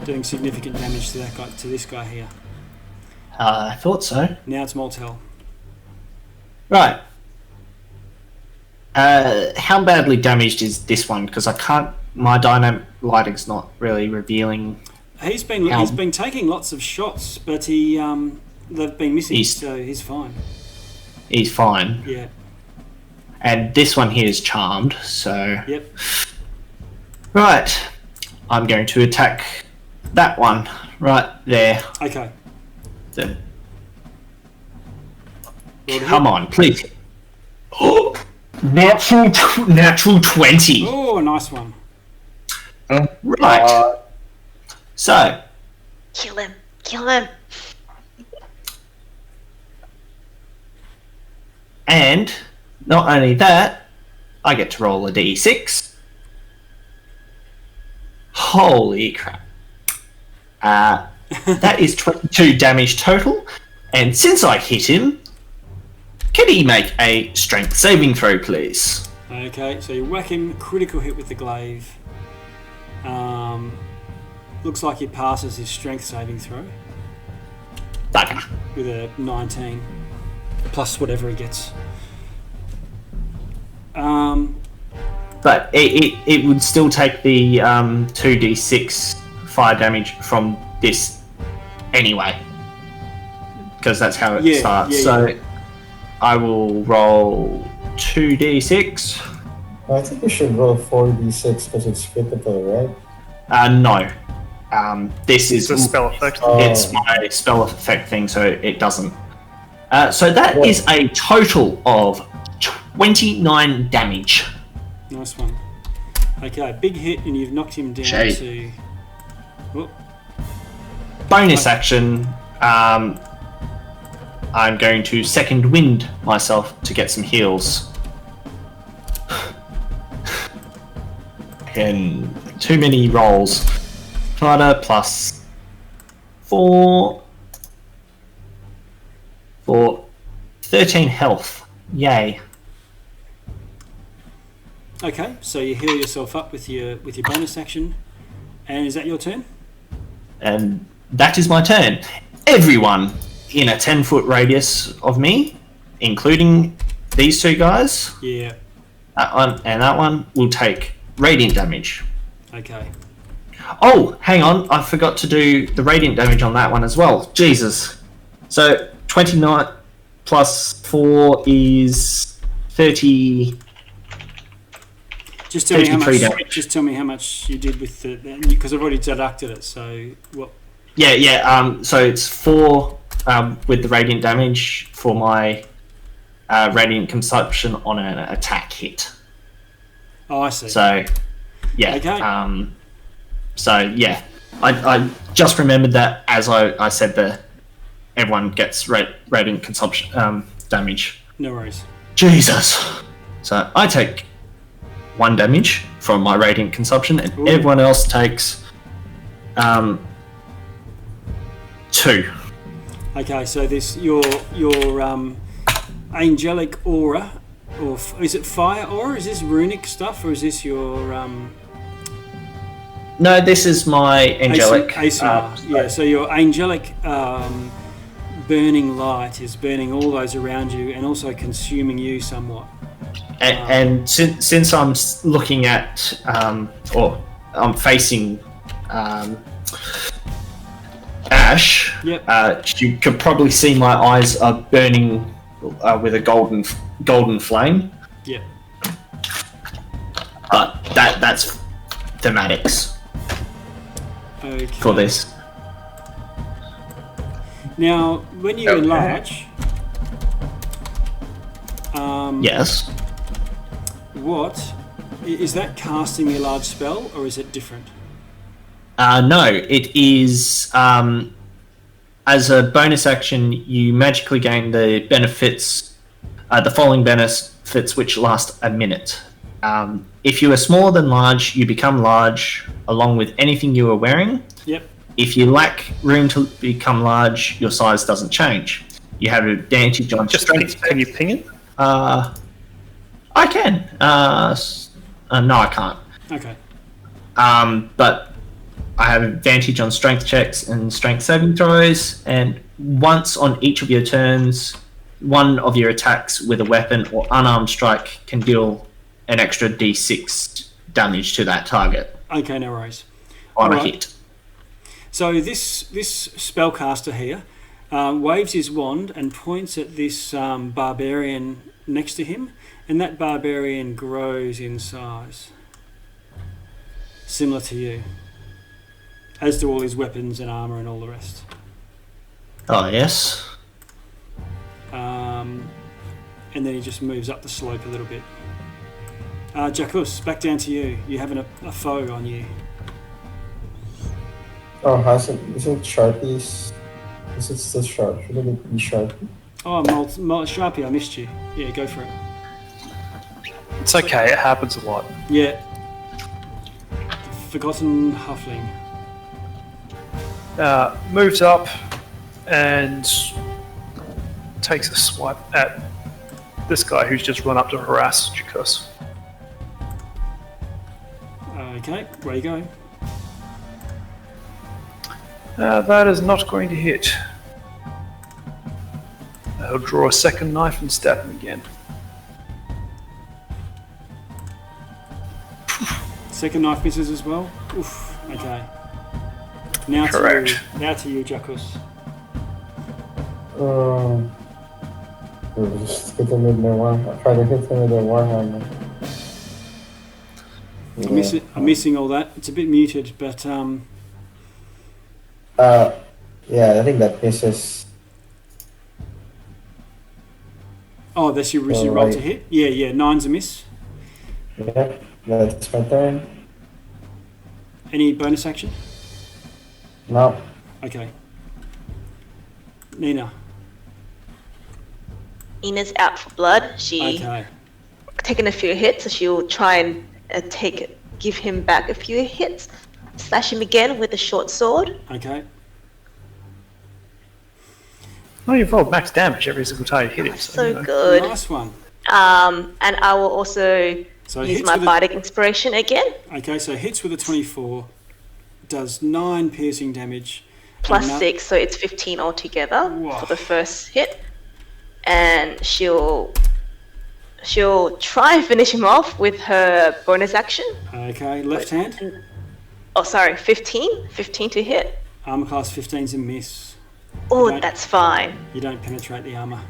Doing significant damage to that guy, to this guy here. I thought so. Now it's Moltel. Right. How badly damaged is this one? Because I can't. My dynamic lighting's not really revealing. He's been taking lots of shots, but they've been missing, so he's fine. He's fine. Yeah. And this one here is charmed, so. Yep. Right. I'm going to attack that one right there. Okay. So. Come on, please. Oh, natural 20. Oh, nice one. Right. So. Kill him. Kill him. And not only that, I get to roll a d6. Holy crap. That is 22 damage total. And since I hit him, can he make a strength saving throw, please? Okay, so you whack him, critical hit with the glaive. Looks like he passes his strength saving throw. Bugger. With a 19. Plus whatever he gets. But it would still take the 2d6 fire damage from this anyway. Because that's how it starts. So I will roll 2d6. I think you should roll 4d6 because it's critical, right? No. This is a spell effect. It's my spell effect thing, so it doesn't. So that is a total of 29 damage. Nice one. Okay, big hit, and you've knocked him down to. Whoop. Bonus action. I'm going to second wind myself to get some heals. And too many rolls. Fighter plus 4 for 13 health. Yay. Okay, so you heal yourself up with your bonus action, and is that your turn? And that is my turn. Everyone in a 10-foot radius of me, including these two guys, Yeah. that one and that one, will take radiant damage. Okay. Oh, hang on, I forgot to do the radiant damage on that one as well. Jesus. So 29 plus 4 is 30. Just tell me how 33 much. damage. Just tell me how much you did with the because I've already deducted it. So what? Yeah. So it's 4 with the radiant damage for my radiant consumption on an attack hit. Oh, I see. So yeah. Okay. So yeah, I just remembered that as I said everyone gets radiant consumption damage. No worries. Jesus. So I take 1 damage from my radiant consumption, and Ooh. everyone else takes 2. Okay, so this your angelic aura, or is it fire aura? Is this runic stuff, or is this your No, this is my angelic. Yeah, so your angelic burning light is burning all those around you, and also consuming you somewhat. And since I'm looking at, or I'm facing Ash, Yep. you could probably see my eyes are burning with a golden flame. Yeah. But that's thematics Okay. for this. Now, when you Okay. enlarge, Yes. what is that casting a large spell, or is it different? No, it is. As a bonus action, you magically gain the benefits, the following benefits, which last a minute. If you are smaller than large, you become large along with anything you are wearing. Yep. If you lack room to become large, your size doesn't change. You have an advantage on Just can you ping it? I can. No, I can't. Okay. But I have advantage on strength checks and strength saving throws, and once on each of your turns, one of your attacks with a weapon or unarmed strike can deal an extra d6 damage to that target Okay, no worries. on a Alright. hit. So this spellcaster here waves his wand and points at this barbarian next to him, and that barbarian grows in size, similar to you, as do all his weapons and armor and all the rest. Oh, yes. And then he just moves up the slope a little bit. Jakkus, back down to you. You having a foe on you. Oh, isn't Sharpie's... Is it still Sharp? Shouldn't it be Sharpie? Oh, Sharpie, I missed you. Yeah, go for it. It's okay, it happens a lot. Yeah. Forgotten Huffling. Moves up and takes a swipe at this guy who's just run up to harass Jakkus. Okay, where you going? That is not going to hit. He'll draw a second knife and stab him again. Second knife misses as well. Oof. Okay. Now Correct. to you, Jakkus. Just hit him with the Warhammer. Try to hit him with the Warhammer. I'm missing all that. It's a bit muted, but Yeah, I think that misses. oh, that's your roll right. to hit. Yeah, 9's a miss. Yeah, that's my turn. Any bonus action? No. Okay. Nina. Ina's out for blood. She Okay. taken a few hits, so she'll try and give him back a few hits. Slash him again with a short sword. Okay. Oh, you've rolled max damage every single time you hit him. So you know. good. Nice one. And I will also So it Use hits my with bardic inspiration again. Okay, so hits with a 24, does 9 piercing damage. Plus and 6, so it's 15 altogether Whoa. for the first hit. And she'll try and finish him off with her bonus action. Okay, left hand. Oh, sorry, 15? 15 to hit. Armor class 15's a miss. Oh, Don't- that's fine. You don't penetrate the armor.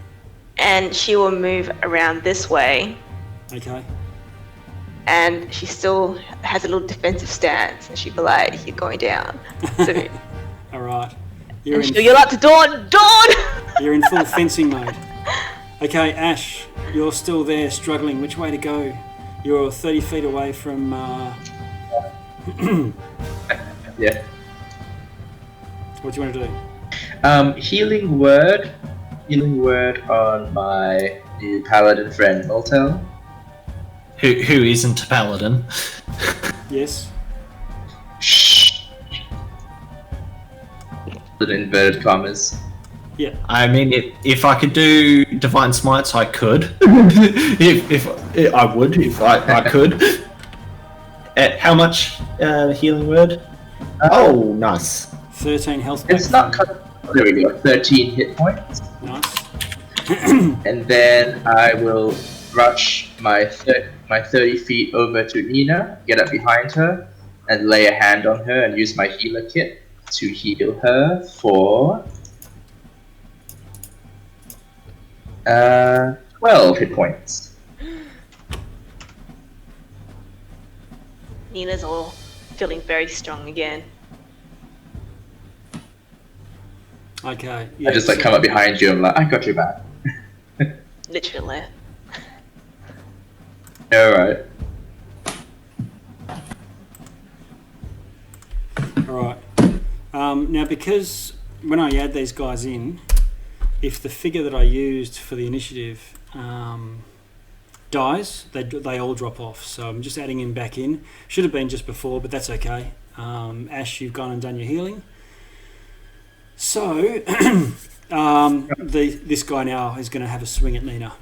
And she will move around this way. Okay. And she still has a little defensive stance. And she'll be like, you're going down. So, All right. You're and in, she'll yell out to Dawn, Dawn! you're in full fencing mode. Okay, Ash, you're still there struggling. Which way to go? You're 30 feet away from... Yeah. What do you want to do? Healing word on my new paladin friend Moltel. Who isn't a paladin? Yes? In inverted commas. Yeah. I mean, if I could do divine smites, I could. if I would, if I could. How much healing word? Oh, nice. 13 health back. It's not there we go. 13 hit points. Nice. And then I will rush my 30 feet over to Nina, get up behind her, and lay a hand on her and use my healer kit to heal her for 12 hit points. Nina's all feeling very strong again. Okay. I just come up behind you and I'm like, I got your back. Literally. Alright. Alright. Now, because when I add these guys in, if the figure that I used for the initiative dies, they all drop off. So I'm just adding him back in. Should have been just before, but that's okay. Ash, you've gone and done your healing. So, this guy now is going to have a swing at Nina.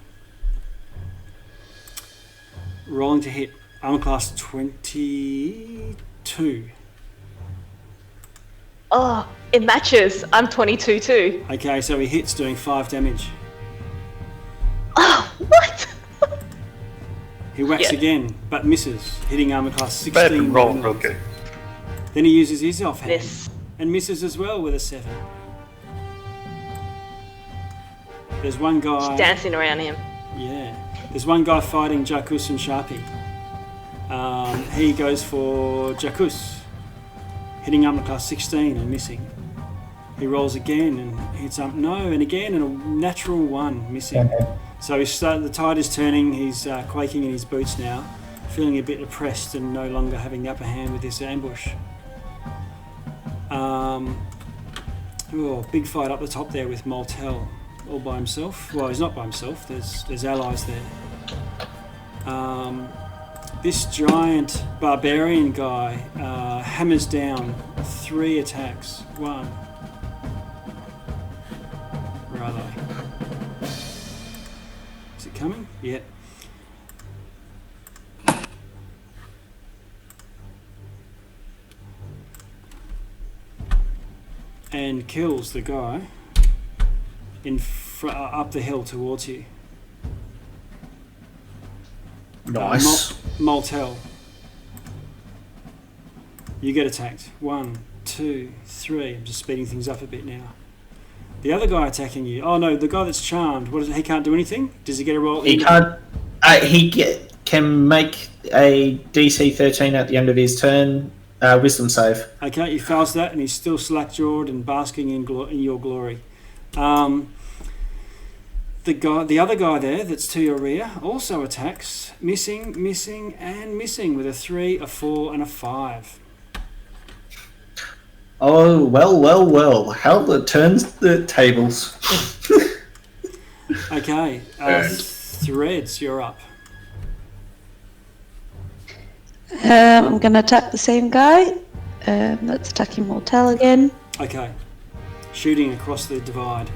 Rolling to hit. Armor class 22. Oh, it matches. I'm 22 too. Okay, so he hits, doing 5 damage. Oh, what? He whacks Yeah. again, but misses, hitting armor class 16. Bad roll, with a real miss. good. Then he uses his offhand Miss. and misses as well with a 7. There's one guy. Dancing around him. Yeah. There's one guy fighting Jakkus and Sharpie. He goes for Jakkus, hitting armor class 16 and missing. He rolls again and hits up and again, and a natural 1 missing. So the tide is turning. He's quaking in his boots now, feeling a bit oppressed and no longer having the upper hand with this ambush. Big fight up the top there with Moltel, all by himself. Well, he's not by himself. There's allies there. This giant barbarian guy hammers down 3 attacks. 1. Where are they? Is it coming? Yeah. And kills the guy up the hill towards you. Nice. Moltel. You get attacked. 1, 2, 3. I'm just speeding things up a bit now. The other guy attacking you. Oh no, the guy that's charmed. What is it? He can't do anything. Does he get a roll? He can't. Can make a DC 13 at the end of his turn. Wisdom save. Okay, he fails that, and he's still slack-jawed and basking in your glory. The other guy there that's to your rear also attacks, missing, and missing with a 3, a 4, and a 5. Oh, well. How that turns the tables. Okay, Threads, you're up. I'm gonna attack the same guy. That's attacking Mortel again. Okay, shooting across the divide.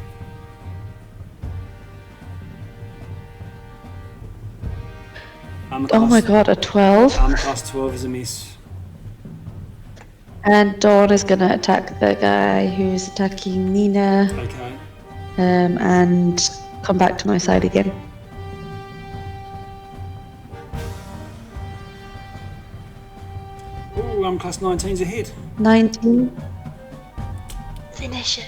Armor Oh my class, god, a 12. armor class 12 is a miss. And Dawn is gonna attack the guy who's attacking Nina, Okay. and come back to my side again. Ooh, armor class 19's a hit. 19. Finish it.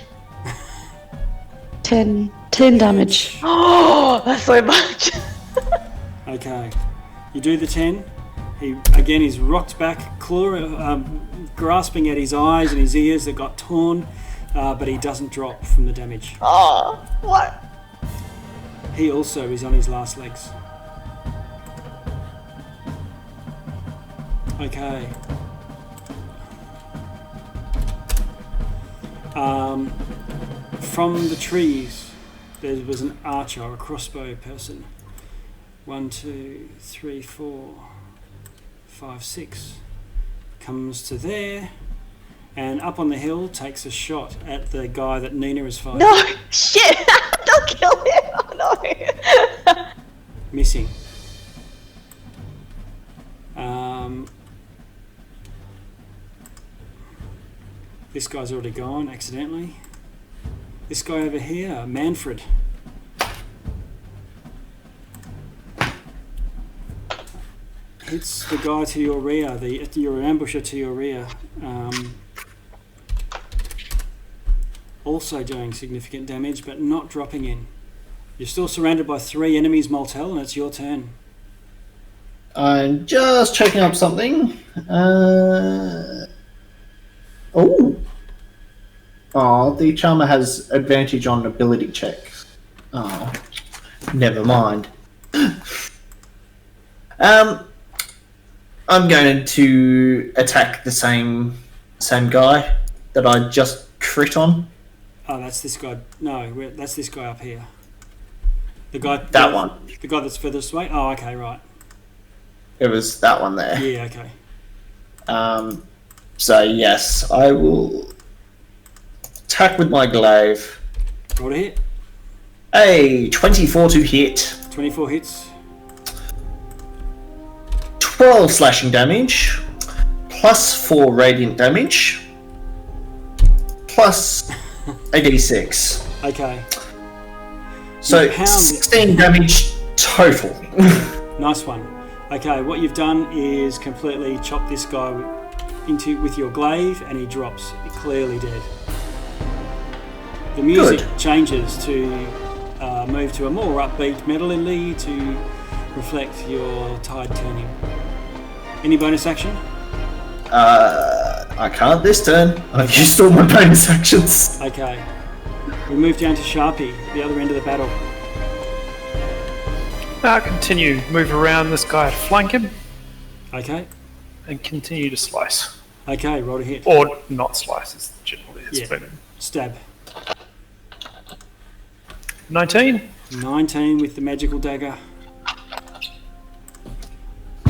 10 damage. Oh, that's so much. Okay. You do the 10. He again is rocked back, grasping at his eyes and his ears that got torn, but he doesn't drop from the damage. Oh, what? He also is on his last legs. Okay. From the trees, there was an archer, a crossbow person. 1, 2, 3, 4, 5, 6. Comes to there, and up on the hill takes a shot at the guy that Nina is fighting. No, shit! Don't kill him! Oh, no. Missing. This guy's already gone accidentally. This guy over here, Manfred. Hits the guy to your rear, your ambusher to your rear. Also doing significant damage, but not dropping in. You're still surrounded by 3 enemies, Moltel, and it's your turn. I'm just checking up something. Oh, the charmer has advantage on ability checks. Oh, never mind. I'm going to attack the same guy that I just crit on. Oh, that's this guy. No, that's this guy up here. The guy. That one. The guy that's furthest away. Oh, okay, right. It was that one there. Yeah, okay. So yes, I will attack with my glaive. Roll to hit. Hey, 24 to hit. 24 hits. 12 slashing damage, plus 4 radiant damage, plus a d6. Okay. So You pound- 16 damage total. Nice one. Okay, what you've done is completely chop this guy with your glaive, and he drops clearly dead. The music Good. changes to move to a more upbeat metally to reflect your tide turning. Any bonus action? I can't this turn. I've used all my bonus actions. Okay. We move down to Sharpie, the other end of the battle. Continue, move around this guy, flank him, Okay. and continue to slice. Okay, roll to hit. Or not slice, it's generally it's Yeah. better. Stab. 19? 19 with the magical dagger.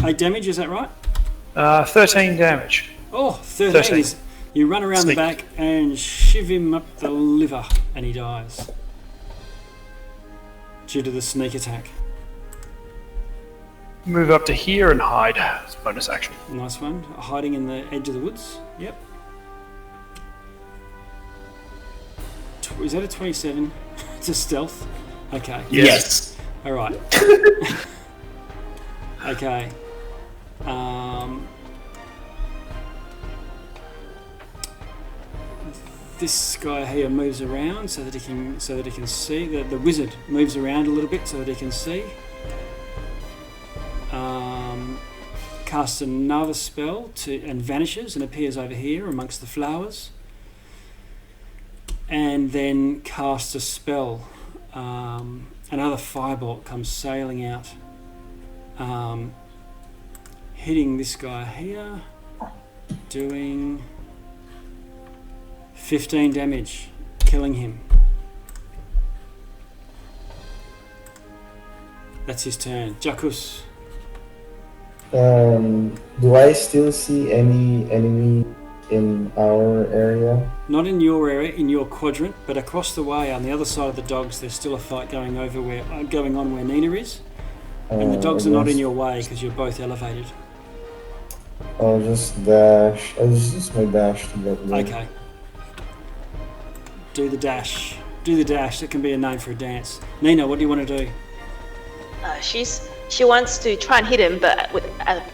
8 damage, is that right? 13 damage. Oh, 13. 13. You run around the Sneak. back and shiv him up the liver, and he dies. Due to the sneak attack. Move up to here and hide. It's bonus action. Nice one. Hiding in the edge of the woods. Yep. Is that a 27? It's a stealth? Okay. Yes. Alright. Okay. This guy here moves around so that he can see. The wizard moves around a little bit so that he can see. Casts another spell and vanishes and appears over here amongst the flowers. And then casts a spell. Another firebolt comes sailing out, hitting this guy here, doing 15 damage, killing him. That's his turn. Jakkus. Do I still see any enemy in our area? Not in your area, in your quadrant, but across the way on the other side of the dogs, there's still a fight going on where Nina is. And the dogs are I not in guess your way because you're both elevated. I'll just dash. I'll just use my dash to get there. Okay. Do the dash. Do the dash. That can be a name for a dance. Nina, what do you want to do? She wants to try and hit him, but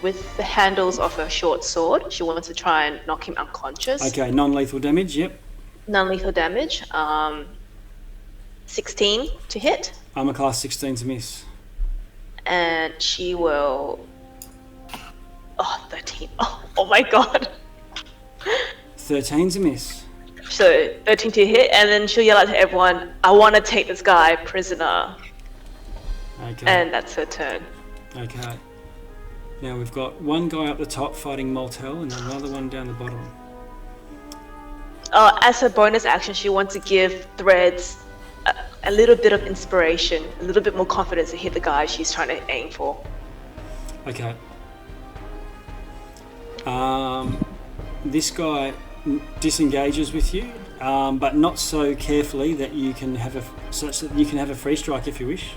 with the handles of her short sword. She wants to try and knock him unconscious. Okay, non-lethal damage, yep. Non-lethal damage. 16 to hit. Armor class 16 to miss. And she will... Oh, 13. Oh my god. 13's a miss. So, 13 to hit, and then she'll yell out to everyone, I want to take this guy prisoner. Okay. And that's her turn. Okay. Now we've got one guy up the top fighting Moltel and another one down the bottom. As her bonus action, she wants to give Threads a little bit of inspiration, a little bit more confidence to hit the guy she's trying to aim for. Okay. This guy disengages with you, but not so carefully that you can have a free strike if you wish.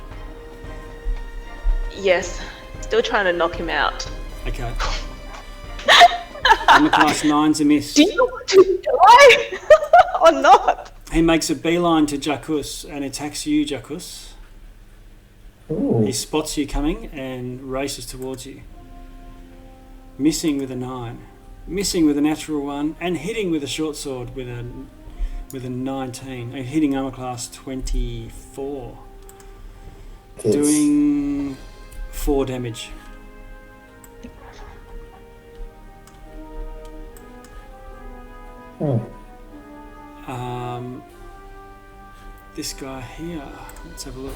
Yes, still trying to knock him out. Okay. Armor class 9's a miss. Do you want to die or not? He makes a beeline to Jakkus and attacks you, Jakkus. Ooh. He spots you coming and races towards you. Missing with a 9. Missing with a natural 1 and hitting with a short sword with a 19. Hitting armor class 24. Kids. Doing 4 damage. Oh. This guy here, let's have a look.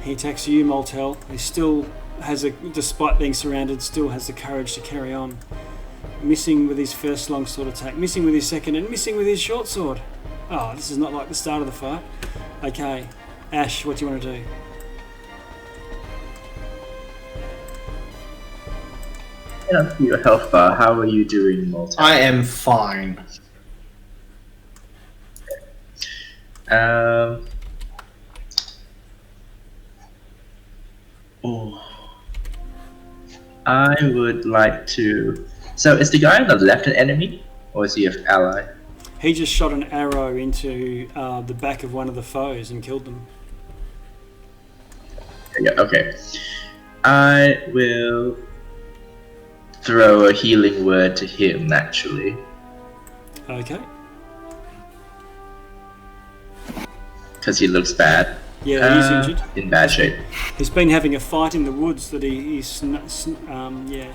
He attacks you, Moltel. He still has despite being surrounded, still has the courage to carry on. Missing with his first longsword attack, missing with his second, and missing with his short sword. Oh, this is not like the start of the fight. Okay, Ash, what do you want to do? Yeah, your health bar. How are you doing, Molten? I am fine. I would like to. So, is the guy on the left an enemy, or is he an ally? He just shot an arrow into the back of one of the foes and killed them. Yeah. Okay. I will throw a healing word to him. Naturally, Okay. because he looks bad. Yeah, he's injured. In bad shape. He's been having a fight in the woods that he's yeah.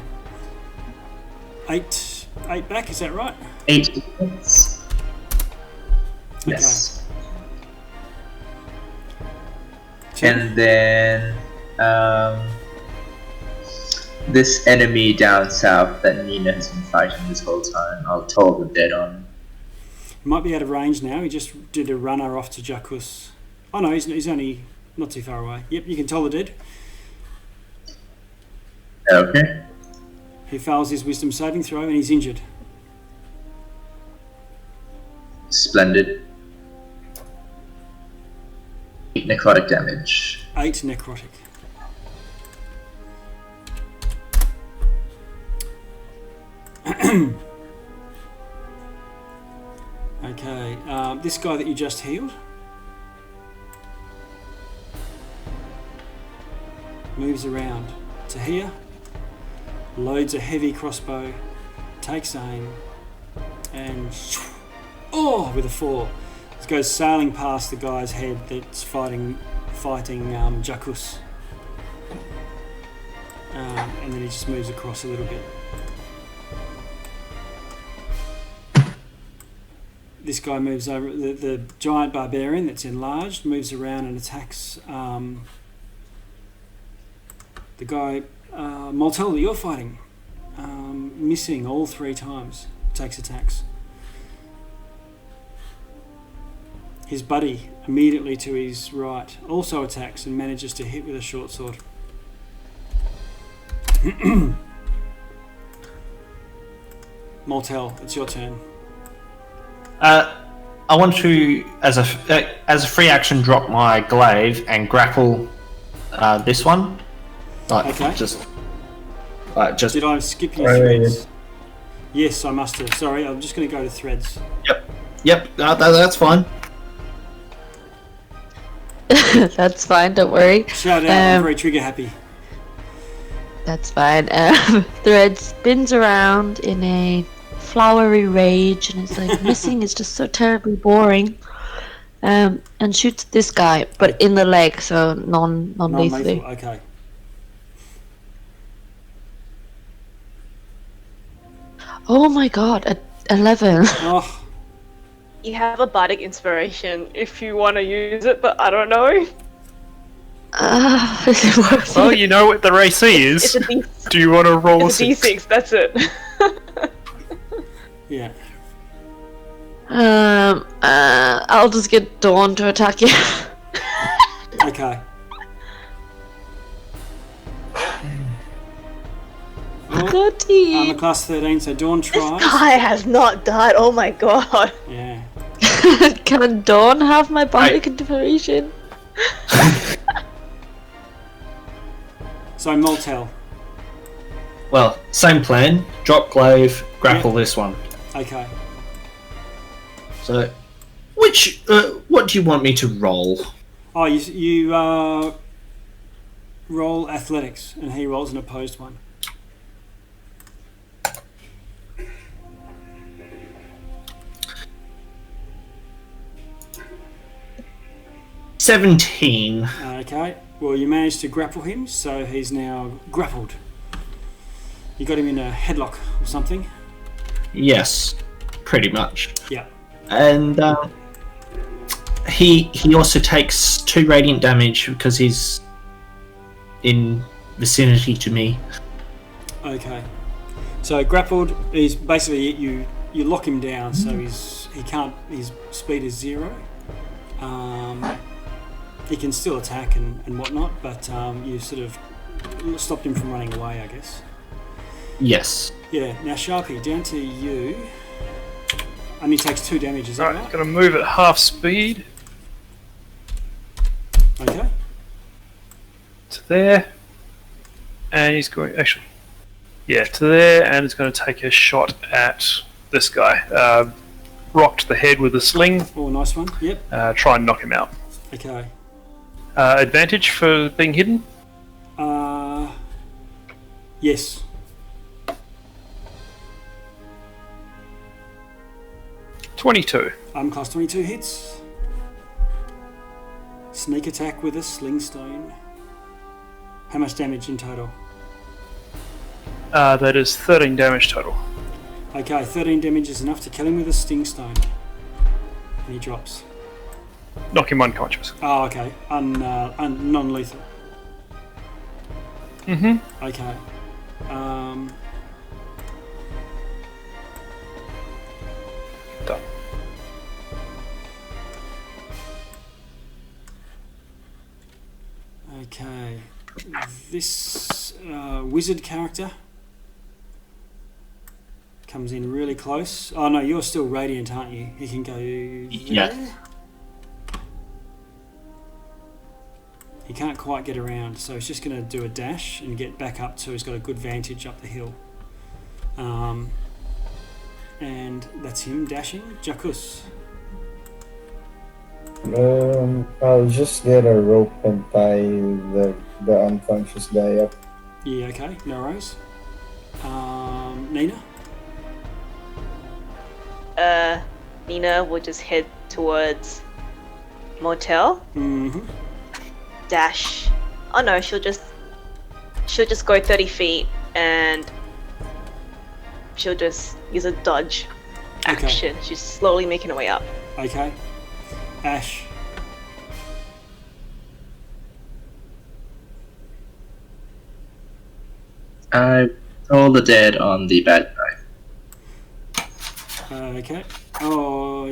8 back, is that right? 8 hits. Yes. Okay. And then this enemy down south that Nina has been fighting this whole time, I'll toll the dead on. He might be out of range now. He just did a runner off to Jakkus. Oh no, he's only not too far away. Yep, you can toll the dead. Okay. He fails his wisdom saving throw and he's injured. Splendid. 8 necrotic damage. 8 necrotic. Okay, this guy that you just healed moves around to here, loads a heavy crossbow, takes aim, and with a 4, it goes sailing past the guy's head that's fighting Jakkus, and then he just moves across a little bit. This guy moves over, the giant barbarian that's enlarged moves around and attacks the guy, Moltel, that you're fighting. Missing all 3 times, takes attacks. His buddy, immediately to his right, also attacks and manages to hit with a short sword. Moltel, it's your turn. I want to, as a free action, drop my glaive and grapple this one. Okay. Just. Did I skip your Right. threads? Yes, I must have. Sorry, I'm just going to go to threads. Yep. That's fine. That's fine, don't worry. Shout out, I'm very trigger happy. That's fine. Thread spins around in a flowery rage and it's like, missing is just so terribly boring. And shoots this guy, but in the leg, so non-lethally. Non-lethal, okay. Oh my god, at 11. Oh, You have a bardic inspiration if you want to use it, but I don't know. Is it worth Well, it? you know what the AC is. It's a D. Do you want to roll It's a D6. That's it. yeah. I'll just get Dawn to attack you. Okay. Well, 13. I'm a class 13, so Dawn This tries. guy has not died. Oh my god. Yeah. Can Dawn have my bardic inspiration? So Moltel. Well, same plan. Drop glaive, grapple this one. Okay. So, what do you want me to roll? Oh, you roll athletics, and he rolls an opposed one. $17. Okay. Well, you managed to grapple him, so he's now grappled. You got him in a headlock or something. Yes, pretty much. Yeah. And he also takes 2 radiant damage because he's in vicinity to me. Okay. So grappled is basically you lock him down, so he can't. His speed is 0. He can still attack and whatnot, but you sort of stopped him from running away, I guess. Yes. Yeah. Now Sharpie, down to you. And he takes 2 damage. Is that Alright, right? gonna move at half speed Okay. to there. And he's going, actually, yeah, to there, and it's going to take a shot at this guy. Rocked the head with a sling, Oh, nice one. Yep. try and knock him out. Okay. Advantage for being hidden? Yes. $22. Class 22 hits. Sneak attack with a sling stone. How much damage in total? That is 13 damage total. Okay, 13 damage is enough to kill him with a sting stone. And he drops. Knock him unconscious. Oh, okay. Non-lethal. Mm-hmm. Okay. Done. Okay. This wizard character comes in really close. Oh no, you're still radiant, aren't you? He can go there. Yeah. He can't quite get around, so he's just going to do a dash and get back up, so he's got a good vantage up the hill. And that's him dashing. Jakkus. I'll just get a rope and tie the unconscious guy up. Yeah, okay, no worries. Nina? Nina will just head towards motel. Mm-hmm. Dash. Oh no, she'll just go 30 feet and she'll just use a dodge action. Okay. She's slowly making her way up. Okay. Ash. I roll the dead on the bad guy. Okay. Oh.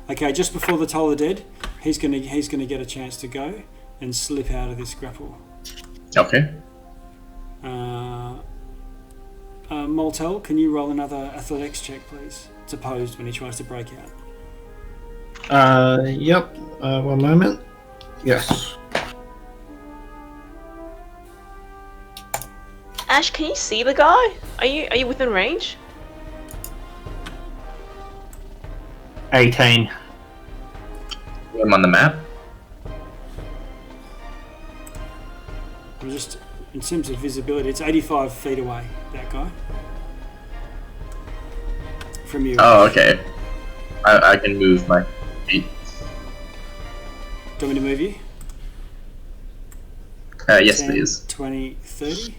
Okay. Just before the Toll of the Dead, he's gonna get a chance to go and slip out of this grapple. Okay. Moltel, can you roll another athletics check, please? It's opposed when he tries to break out. Yep. One moment. Yes. Ash, can you see the guy? Are you within range? 18. I'm on the map. I'm just, in terms of visibility, it's 85 feet away, that guy. From you. Oh, okay. I can move my feet. Do you want me to move you? Yes, 10, please. 20, 30.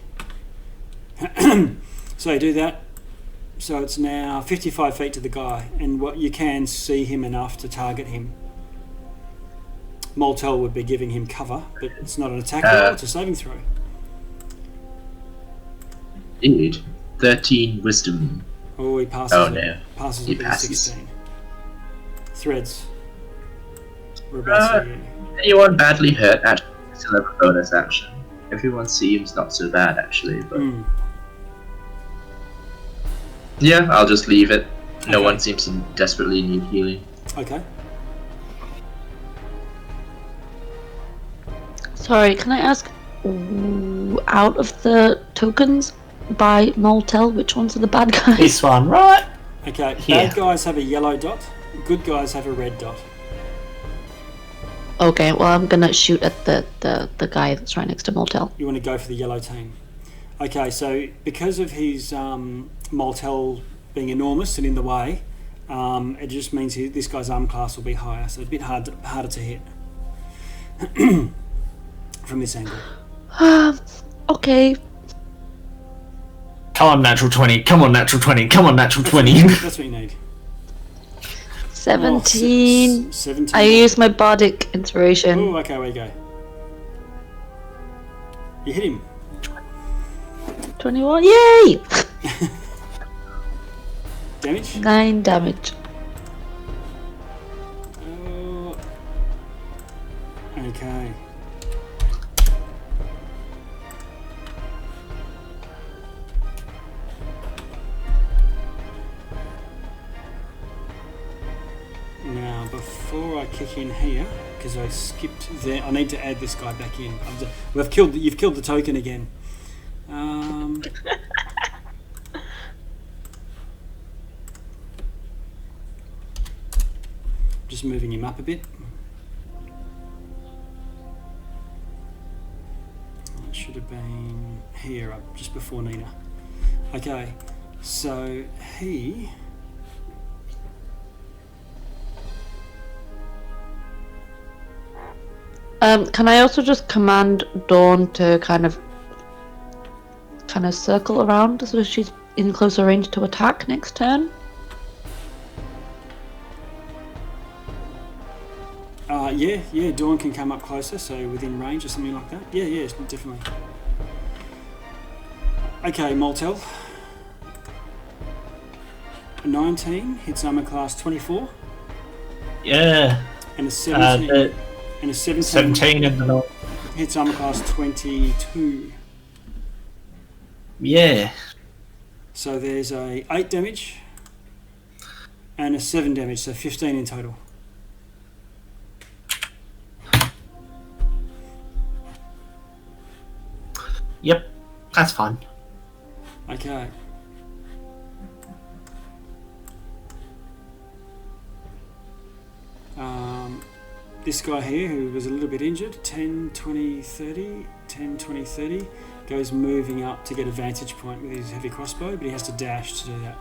So you do that. So it's now 55 feet to the guy, and what you can see him enough to target him. Moltel would be giving him cover, but it's not an attack roll, it's a saving throw. Indeed. 13 wisdom. Oh, he passes. Oh, it. no. Passes He it with a passes. 16. Threads. We're about to see you. Anyone badly hurt? Actually, still have a bonus action. Everyone seems not so bad, actually, but... Yeah, I'll just leave it. No Okay. one seems to desperately need healing. Okay. Sorry, can I ask, out of the tokens by Moltel, which ones are the bad guys? This one, right? Okay, Here. bad guys have a yellow dot, good guys have a red dot. Okay, well I'm gonna shoot at the guy that's right next to Moltel. You want to go for the yellow team. Okay, so because of his Moltel being enormous and in the way, it just means this guy's arm class will be higher, so a bit harder to hit from this angle. Okay. Come on, natural 20. Come on, natural 20. Come on, natural 20. That's what you need. 17. Oh, 17. I use my bardic inspiration. Oh, okay, where you go? You hit him. 21. Yay! Damage? 9 damage. Oh. Okay. Now, before I kick in here, because I skipped there, I need to add this guy back in. You've killed the token again. Just moving him up a bit. It should have been here, up just before Nina. Okay, so he. Can I also just command Dawn to kind of circle around so she's in closer range to attack next turn? Yeah, Dawn can come up closer, so within range or something like that. Yeah, definitely. Okay, Moltel. 19 hits armor class 24. Yeah. And a 17. And a 17. 17 in the north. Hits armor class 22. Yeah. So there's a 8 damage and a 7 damage, so 15 in total. Yep. That's fine. Okay. This guy here, who was a little bit injured, 10, 20, 30, 10, 20, 30, goes moving up to get a vantage point with his heavy crossbow, but he has to dash to do that.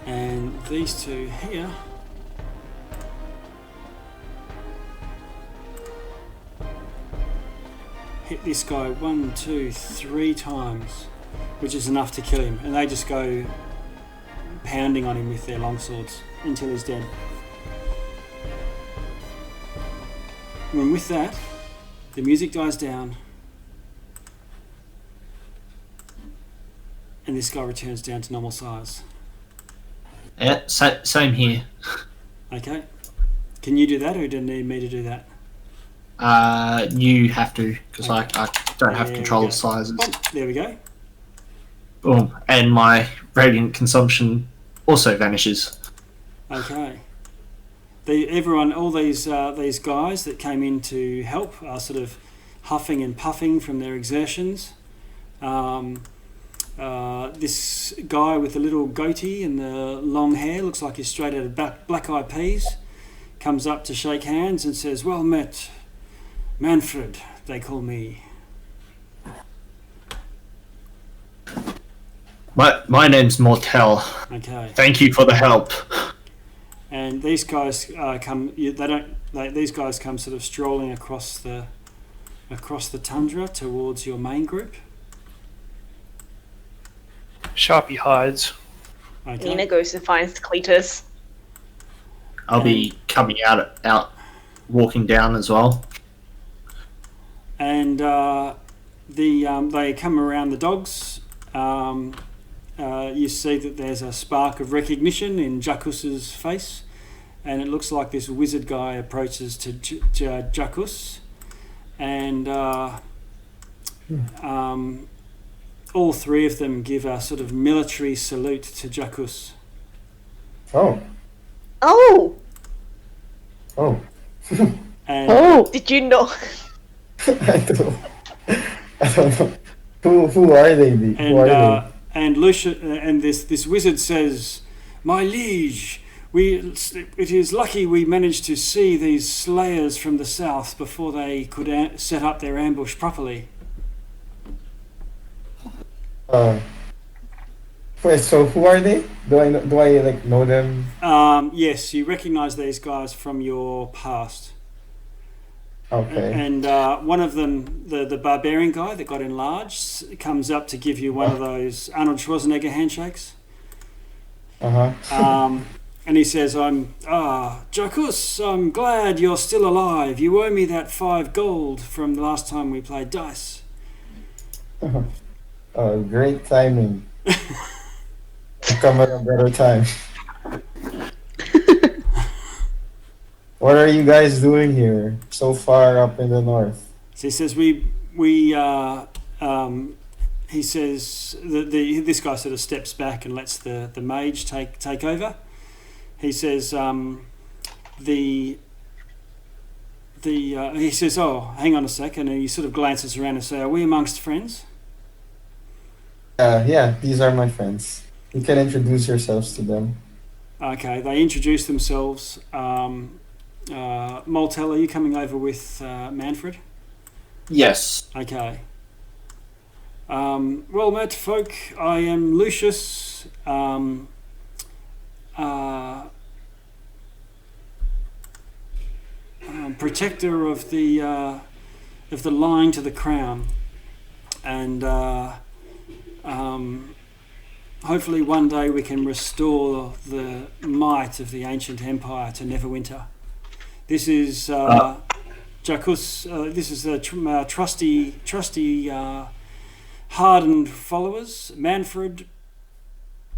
And these two here hit this guy 1, 2, 3 times, which is enough to kill him, and they just go pounding on him with their longswords until he's dead. And with that, the music dies down, and this guy returns down to normal size. Yeah, same here. Okay. Can you do that, or do you need me to do that? You have to, because Okay. I don't have There control we of go. sizes. Oh, there we go. Boom. And my radiant consumption also vanishes. Okay. All these guys that came in to help are sort of huffing and puffing from their exertions. This guy with the little goatee and the long hair, looks like he's straight out of Black Eyed Peas, comes up to shake hands and says, "Well met, Manfred, they call me." My name's Mortel. Okay. Thank you for the help. And these guys these guys come sort of strolling across the tundra towards your main group. Sharpie hides. Okay. Nina goes and finds Cletus. I'll be coming out, walking down as well. And they come around the dogs. You see that there's a spark of recognition in Jakkus's face, and it looks like this wizard guy approaches to Jakkus, and all three of them give a sort of military salute to Jakkus. Oh. Oh! Oh. And Oh, Did you know? I don't know. Who are they? Who are they? And Lucia and this wizard says, "My liege, it is lucky we managed to see these slayers from the south before they could set up their ambush properly." Wait, so who are they? Do I know them? Yes, you recognise these guys from your past. Okay. And one of them, the barbarian guy that got enlarged, comes up to give you one of those Arnold Schwarzenegger handshakes. And he says, Jakkus, I'm glad you're still alive. You owe me that 5 gold from the last time we played dice." Great timing. Come at a better time. What are you guys doing here, so far up in the north? So he says, he says, this guy sort of steps back and lets the mage take over. He says, he says, "Oh, hang on a second," and he sort of glances around and says, "Are we amongst friends?" Yeah, these are my friends. You can introduce yourselves to them. Okay, they introduce themselves. Moltel, are you coming over with Manfred? Yes. Okay. Well met, folk. I am Lucius, protector of the line to the crown, and hopefully one day we can restore the might of the ancient empire to Neverwinter. This is Jakkus. This is the trusty hardened followers: Manfred,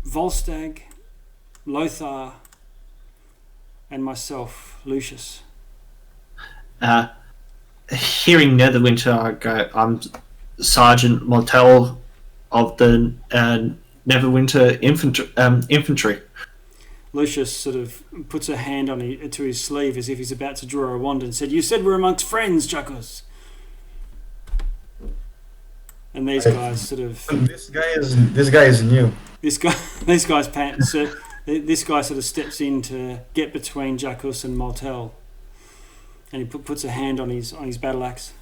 Volstagg, Lothar, and myself, Lucius. Hearing Neverwinter, I go, I'm Sergeant Mortel of the Neverwinter infantry. Lucius sort of puts a hand to his sleeve as if he's about to draw a wand and said, "You said we're amongst friends, Jakkus." And these guys sort of... This guy is new. This guy sort of steps in to get between Jakkus and Mortel, and he puts a hand on his battle axe.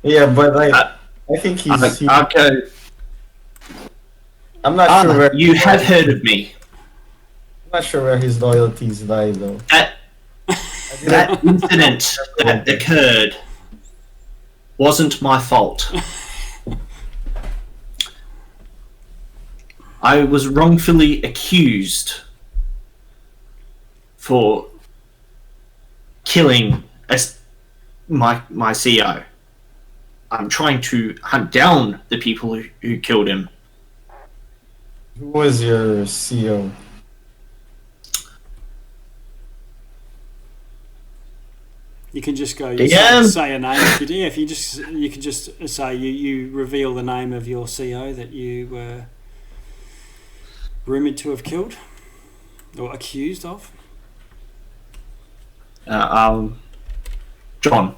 Yeah, but I think he's... Okay. I'm not sure where... You have heard of me. I'm not sure where his loyalties lie, though. That incident that occurred wasn't my fault. I was wrongfully accused for killing my CEO. I'm trying to hunt down the people who killed him. Who was your CEO? You can just go say a name. If you can just say you reveal the name of your CO that you were rumoured to have killed or accused of. John.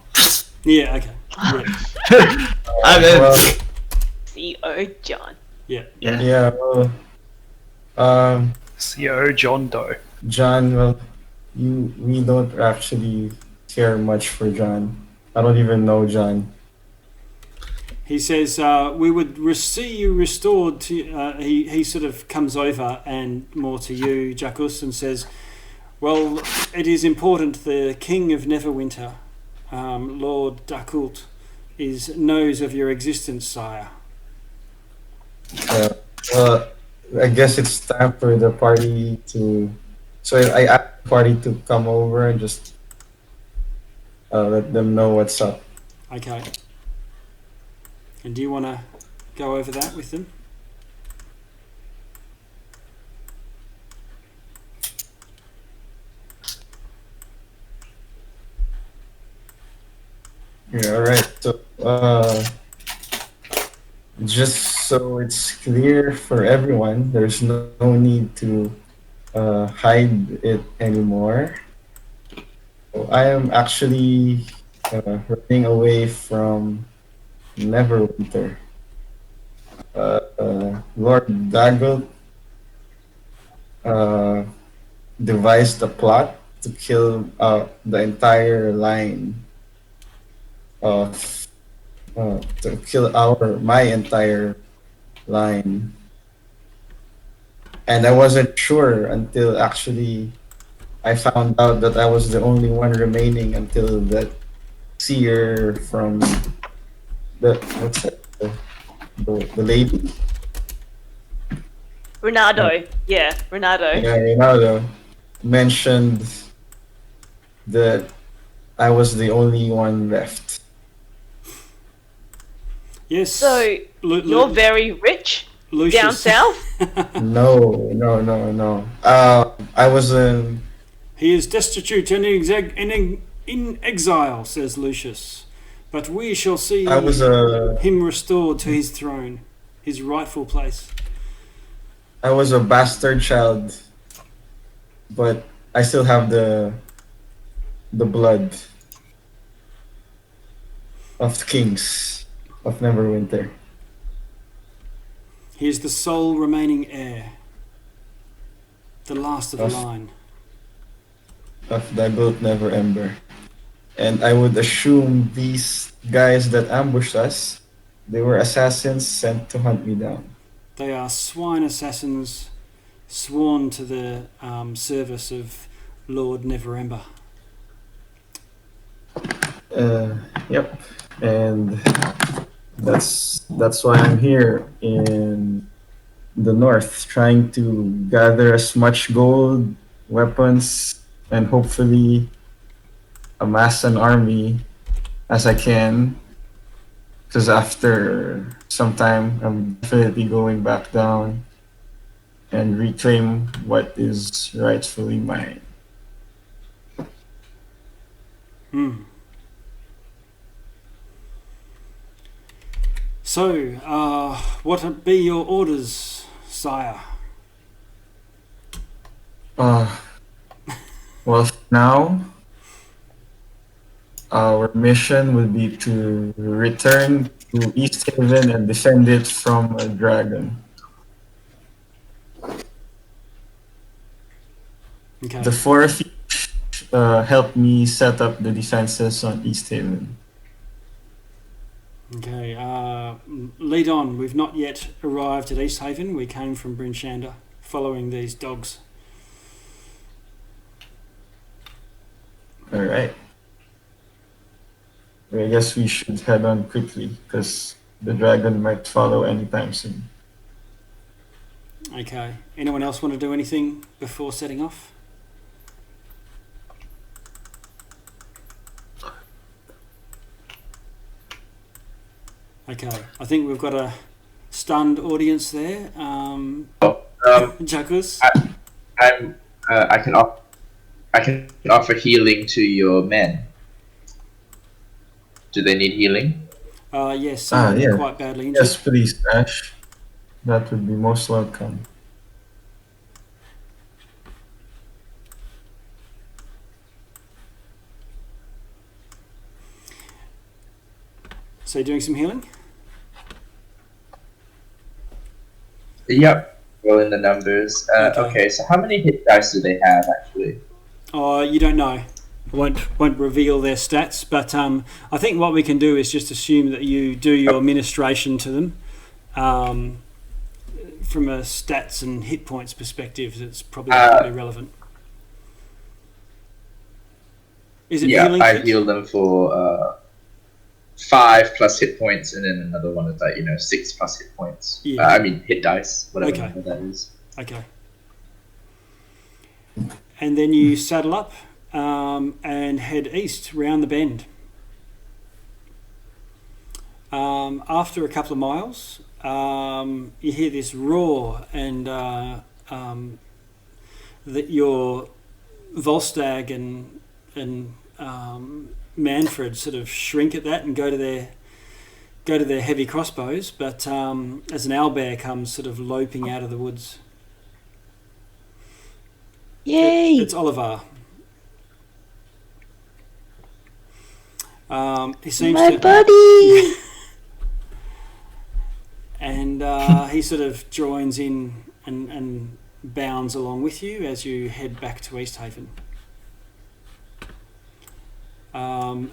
Yeah. Okay. Yeah. Well, CO John. Yeah. Yeah. yeah, well, um, CO John Doe. John, well, we don't actually care much for John. I don't even know John. He says, we would see you restored to... he sort of comes over and more to you, Jakkus, and says, well, it is important the King of Neverwinter, Lord Dakult, knows of your existence, sire. Well, I guess it's time for the party to. So I asked the party to come over and just let them know what's up. Okay. And do you want to go over that with them? Yeah, all right. So, just so it's clear for everyone, there's no need to hide it anymore. So I am actually running away from Neverwinter. Lord Daggett devised a plot to kill the entire line of to kill my entire line, and I wasn't sure until actually I found out that I was the only one remaining until that seer from the what's that the lady. Ronaldo. Yeah, Ronaldo. Yeah, Ronaldo mentioned that I was the only one left. Yes. So you're very rich Lucius. down south. No. I was in. He is destitute and in exile, says Lucius. But we shall see I was him restored to his throne, his rightful place. I was a bastard child, but I still have the blood of the kings of Neverwinter. He is the sole remaining heir, the last of the line. Of the goat never ember. And I would assume these guys that ambushed us, they were assassins sent to hunt me down. They are swine assassins sworn to the service of Lord Neverember. Yep. And that's why I'm here in the north, trying to gather as much gold, weapons, and hopefully amass an army as I can. Because after some time, I'm definitely going back down and reclaim what is rightfully mine. So, what be your orders, sire? Well, now our mission would be to return to East Haven and defend it from a dragon. Okay. The four of you helped me set up the defenses on East Haven. Okay. Lead on. We've not yet arrived at East Haven. We came from Bryn Shander, following these dogs. All right. I guess we should head on quickly because the dragon might follow anytime soon. Okay. Anyone else want to do anything before setting off? Okay. I think we've got a stunned audience there. Jakkus? I can offer healing to your men. Do they need healing? Yes, they're quite badly injured. Yes, please, Ash. That would be most welcome. So So you're doing some healing? Yep. Rolling the numbers. Okay, so how many hit dice do they have actually? You don't know. I won't reveal their stats, but I think what we can do is just assume that you do your ministration to them. From a stats and hit points perspective, it's probably relevant. Is it healing? I heal them for 5 plus hit points, and then another one is 6 plus hit points. Yeah. I mean hit dice, whatever number that is. Okay. And then you saddle up and head east round the bend. After a couple of miles, you hear this roar, and that your Volstagg and Manfred sort of shrink at that and go to their heavy crossbows, but as an owlbear comes sort of loping out of the woods. Yay! It's Oliver. He seems My to, buddy! and he sort of joins in and bounds along with you as you head back to East Haven.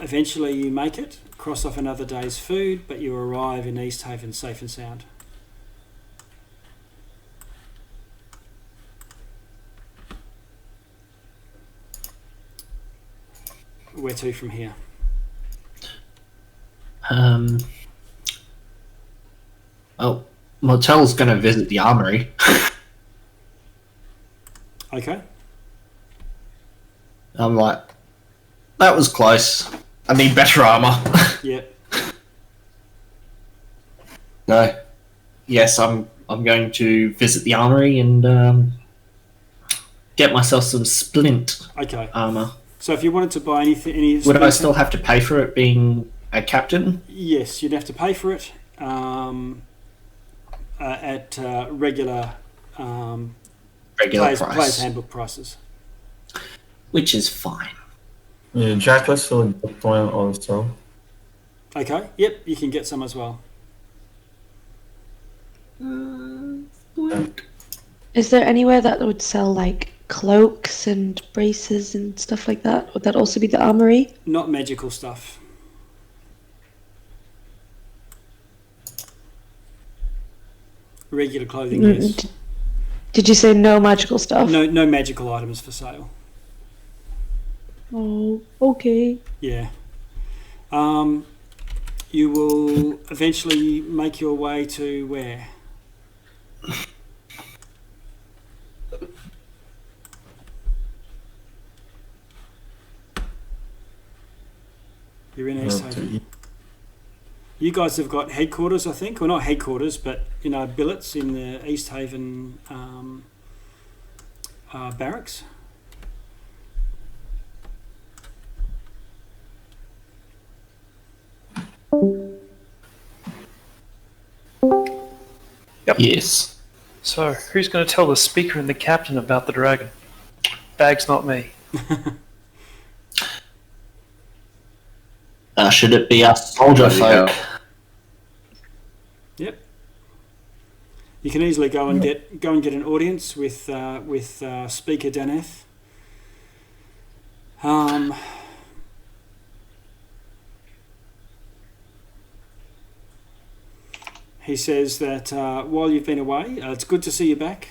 Eventually you make it, cross off another day's food, but you arrive in East Haven safe and sound. Where to from here? Well, Motel's going to visit the armory. Okay. I'm like, that was close. I need better armor. Yep. No. Yes, I'm going to visit the armory and get myself some splint armor. So if you wanted to buy any would I still have to pay for it being a captain? Yes, you'd have to pay for it at regular players handbook prices. Which is fine. Yeah, Jakkus will get one also. Okay, yep, you can get some as well. Is there anywhere that would sell like cloaks and braces and stuff like that? Would that also be the armory? Not magical stuff. Regular clothing, yes. Did you say no magical stuff? No magical items for sale. Oh, okay. Yeah. You will eventually make your way to where? You're in East Haven. You guys have got headquarters, I think, or not headquarters, but billets in the East Haven barracks. Yep. Yes. So, who's going to tell the speaker and the captain about the dragon? Bag's not me. Should it be us soldier folk? Yep. You can easily go and get an audience with Speaker Daneth. He says that while you've been away, it's good to see you back.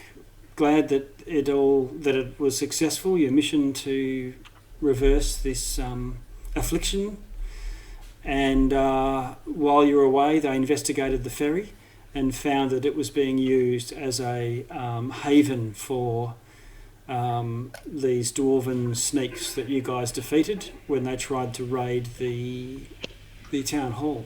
Glad that it was successful. Your mission to reverse this affliction. And while you were away, they investigated the ferry and found that it was being used as a haven for these dwarven sneaks that you guys defeated when they tried to raid the town hall.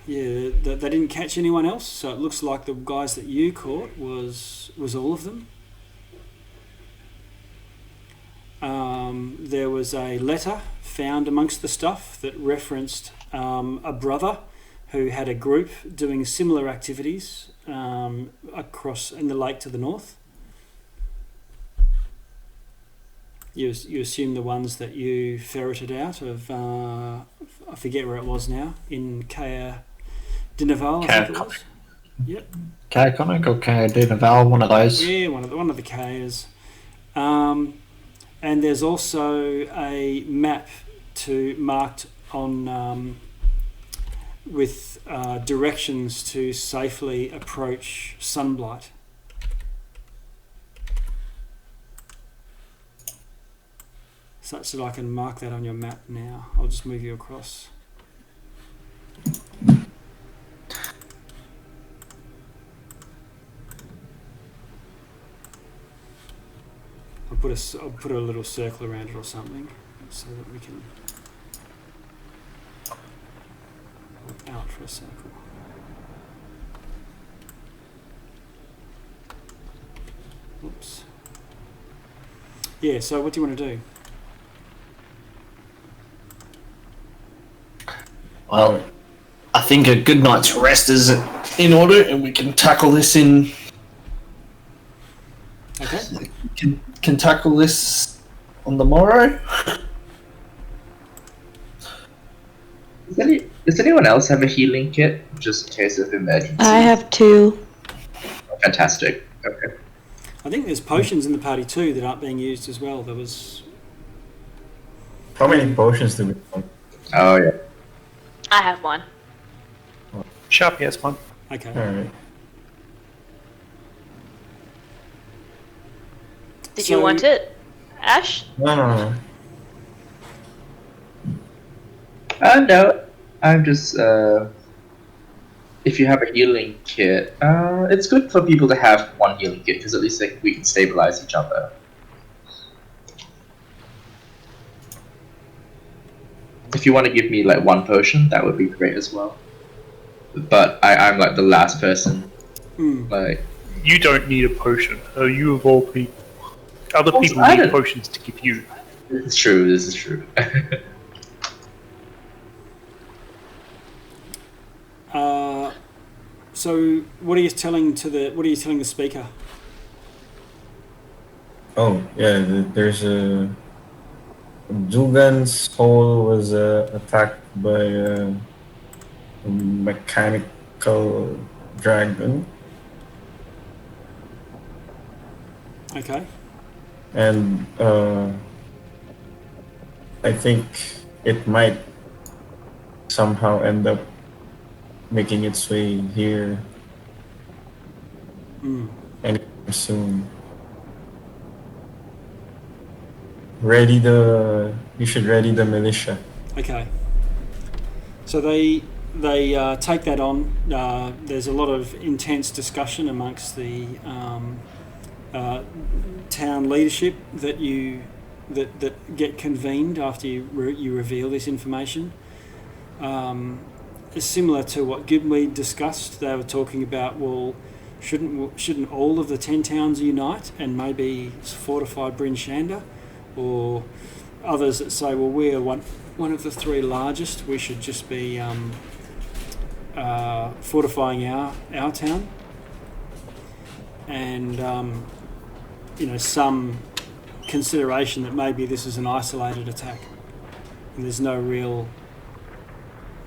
Yeah, they didn't catch anyone else, so it looks like the guys that you caught was all of them. There was a letter found amongst the stuff that referenced a brother who had a group doing similar activities across in the lake to the north. You assume the ones that you ferreted out of, I forget where it was now, in Kea Dinaval, I think it was. Yep. Kaekonic or Kaedinaval, one of those. Yeah, one of the Keas. And there's also a map marked on with directions to safely approach Sunblight. Such that I can mark that on your map now. I'll just move you across. I'll put a little circle around it or something so that we can out for a circle. Oops. Yeah, so what do you want to do? Well, I think a good night's rest is in order, and we can tackle this in. Okay. Can tackle this on the morrow. Does anyone else have a healing kit, just in case of emergency? I have 2. Fantastic. Okay. I think there's potions in the party too that aren't being used as well. There was. How many potions do we have? Oh yeah. I have one. Sharpie has one. Okay. Alright. Did So- you want it, Ash? No. No. I'm just if you have a healing kit, it's good for people to have one healing kit because at least we can stabilize each other. If you want to give me like one potion, that would be great as well. But I'm like the last person. Like You don't need a potion. You of all people. Other Well, people I need don't- potions to give you. this is true. This is true. So what are you telling the speaker? Oh, yeah, there's a. Dugan's hole was attacked by a mechanical dragon, Okay. and I think it might somehow end up making its way here anytime soon. You should ready the militia. Okay. So they take that on. There's a lot of intense discussion amongst the town leadership that get convened after you reveal this information. Similar to what Gibweed discussed, they were talking about, well, shouldn't all of the 10 towns unite and maybe fortify Bryn Shander? Or others that say, well, we're one of the 3 largest, we should just be fortifying our town. And some consideration that maybe this is an isolated attack and there's no real,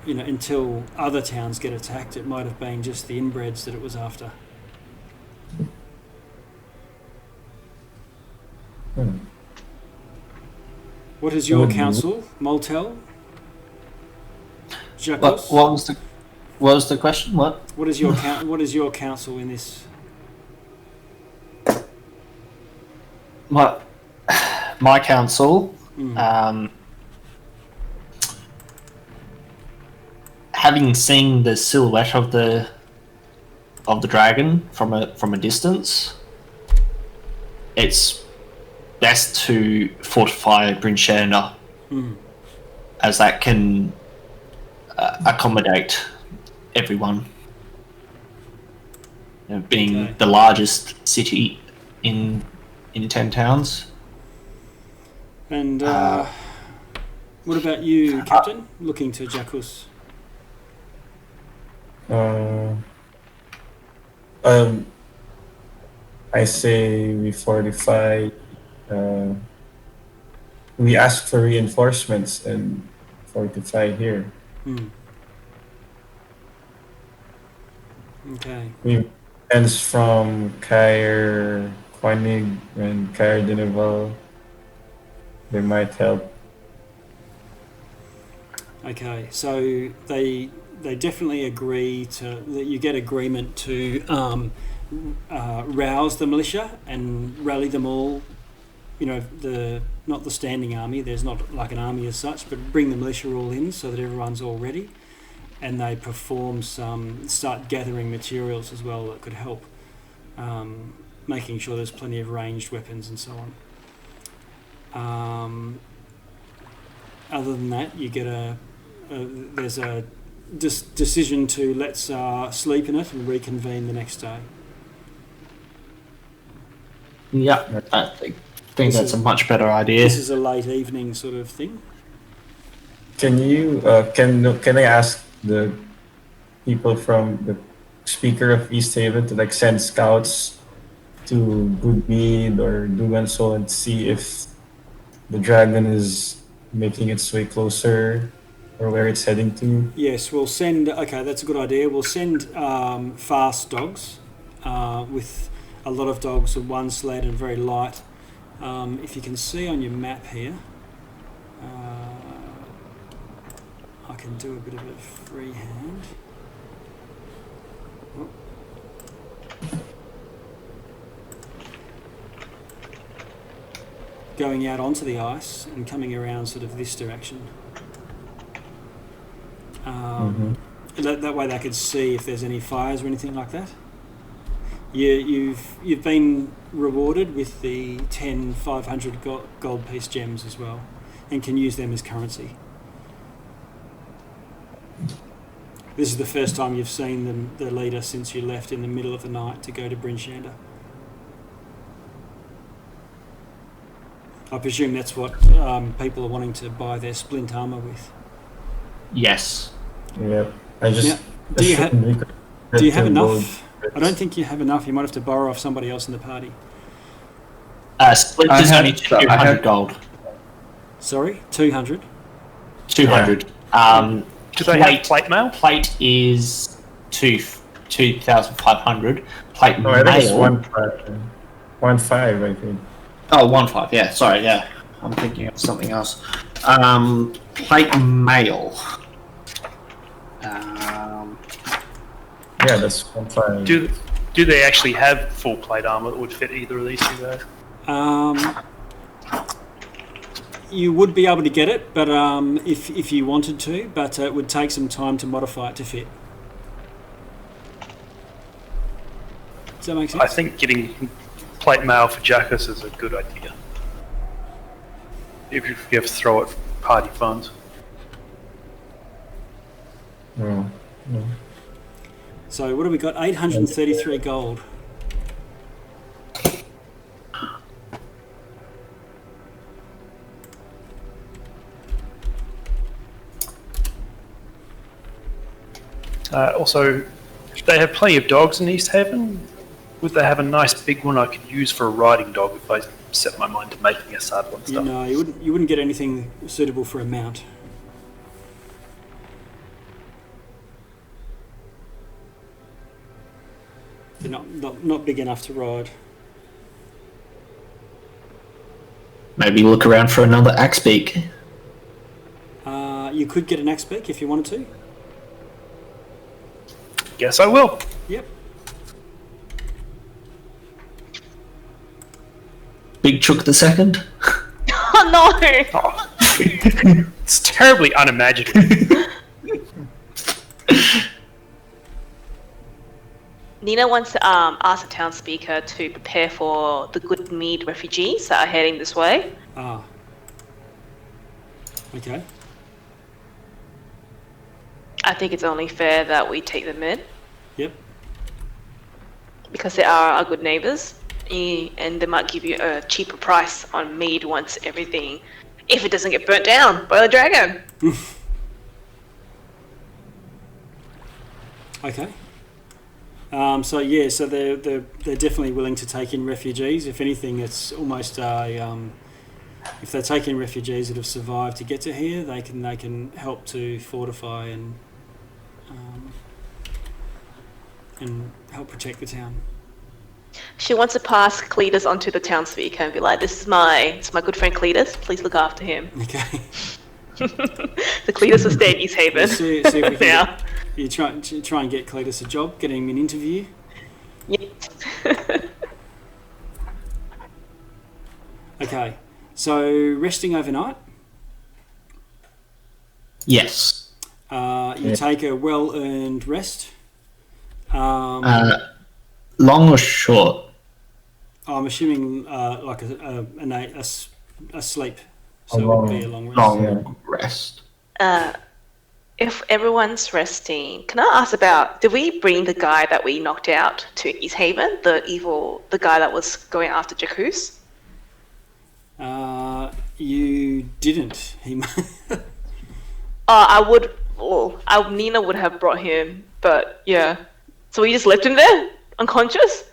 until other towns get attacked, it might have been just the inbreds that it was after. What is your counsel, Moltel? Jakkus? What was the question? What? What is your counsel in this? My counsel, having seen the silhouette of the dragon from a distance, it's best to fortify Bryn Shander, as that can accommodate everyone. Being the largest city in 10 towns. And what about you, Captain? Looking to Jakkus. I say we fortify we ask for reinforcements and fortify here. Okay. We ends from Kair Koenig and Kair Denival. They might help. Okay, so they definitely agree to that. You get agreement to rouse the militia and rally them all. You know, not the standing army. There's not like an army as such, but bring the militia all in so that everyone's all ready, and they start gathering materials as well that could help, making sure there's plenty of ranged weapons and so on. Other than that, you get there's a decision to let's sleep in it and reconvene the next day. Yeah, I think that's a much better idea. This is a late evening sort of thing. Can you can I ask the people from the speaker of East Haven to like send scouts to Goodmead or Duganso and see if the dragon is making its way closer or where it's heading to? Yes, we'll send. Okay, that's a good idea. We'll send fast dogs with a lot of dogs on one sled and very light. If you can see on your map here, I can do a bit of a freehand. Oh. Going out onto the ice and coming around sort of this direction. That way they could see if there's any fires or anything like that. You've been rewarded with the 10 500 gold piece gems as well, and can use them as currency. This is the first time you've seen the leader since you left in the middle of the night to go to Bryn Shander. I presume that's what people are wanting to buy their splint armour with. Yes. Yep. I just. Now, do you have enough? Gold. I don't think you have enough. You might have to borrow off somebody else in the party. Splint is only 200 gold. Sorry, 200. 200. Do they have plate mail? Plate is 2,500. Plate No, I think it's mail. 1.5, I think. Oh, 1.5. Yeah, sorry. Yeah, I'm thinking of something else. Plate mail. Yeah, that's 1.5. Do they actually have full plate armor that would fit either of these two guys? You would be able to get it, but if you wanted to, but it would take some time to modify it to fit. Does that make sense? I think getting plate mail for Jakkus is a good idea. If you have to throw it party funds. No. So what have we got? 833 gold. Also, they have plenty of dogs in East Haven. Would they have a nice big one I could use for a riding dog if I set my mind to making a saddle and stuff? No, you wouldn't get anything suitable for a mount. They're not big enough to ride. Maybe look around for another axe beak. You could get an axe beak if you wanted to. Guess I will. Yep. Big Chook the Second. Oh no! Oh. It's terribly unimaginative. Nina wants to ask the town speaker to prepare for the Goodmead refugees that are heading this way. Ah. Okay. I think it's only fair that we take them in Yep. because they are our good neighbours, and they might give you a cheaper price on mead once everything, if it doesn't get burnt down by the dragon. Okay. So they're definitely willing to take in refugees. If anything, it's almost a if they're taking refugees that have survived to get to here, they can help to fortify and help protect the town. She wants to pass Cletus onto the townspeople and be like, "This is my good friend Cletus. Please look after him." Okay. The Cletus will stay in East Haven. See if we can now. you try and get Cletus a job, get him an interview. Yep. Okay. So resting overnight. Yes. You take a well-earned rest. Long or short? I'm assuming like a sleep, so A it would be a long rest. Long rest. If everyone's resting, can I ask about, did we bring the guy that we knocked out to East Haven? The guy that was going after Jakkus? You didn't. Nina would have brought him, but yeah. So we just left him there, unconscious?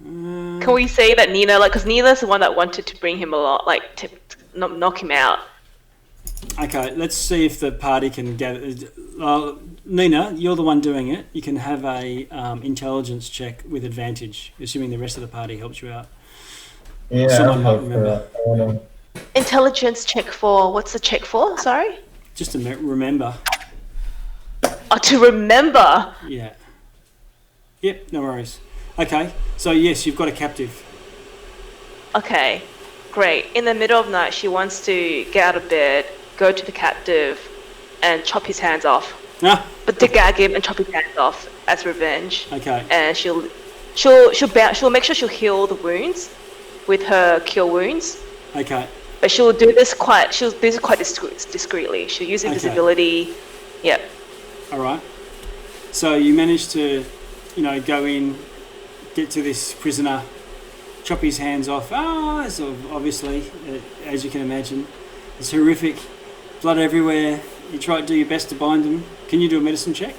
Can we say that Nina, because Nina's the one that wanted to bring him along, to knock him out? Okay, let's see if the party can gather. Nina, you're the one doing it. You can have a intelligence check with advantage, assuming the rest of the party helps you out. Yeah, Someone I'll might remember. remember. Intelligence check for, what's the check for? Sorry? Just to remember. Oh, to remember! Yeah. Yep, no worries. Okay, so yes, you've got a captive. Okay, great. In the middle of the night, she wants to get out of bed, go to the captive, and chop his hands off. Ah, But to gag him and chop his hands off as revenge. okay. And she'll make sure she'll heal the wounds with her cure wounds. Okay. But she'll do this quite discreetly. She'll use invisibility. Yep. All right. So you managed to, go in, get to this prisoner, chop his hands off. So obviously, as you can imagine, it's horrific. Blood everywhere. You try to do your best to bind him. Can you do a medicine check?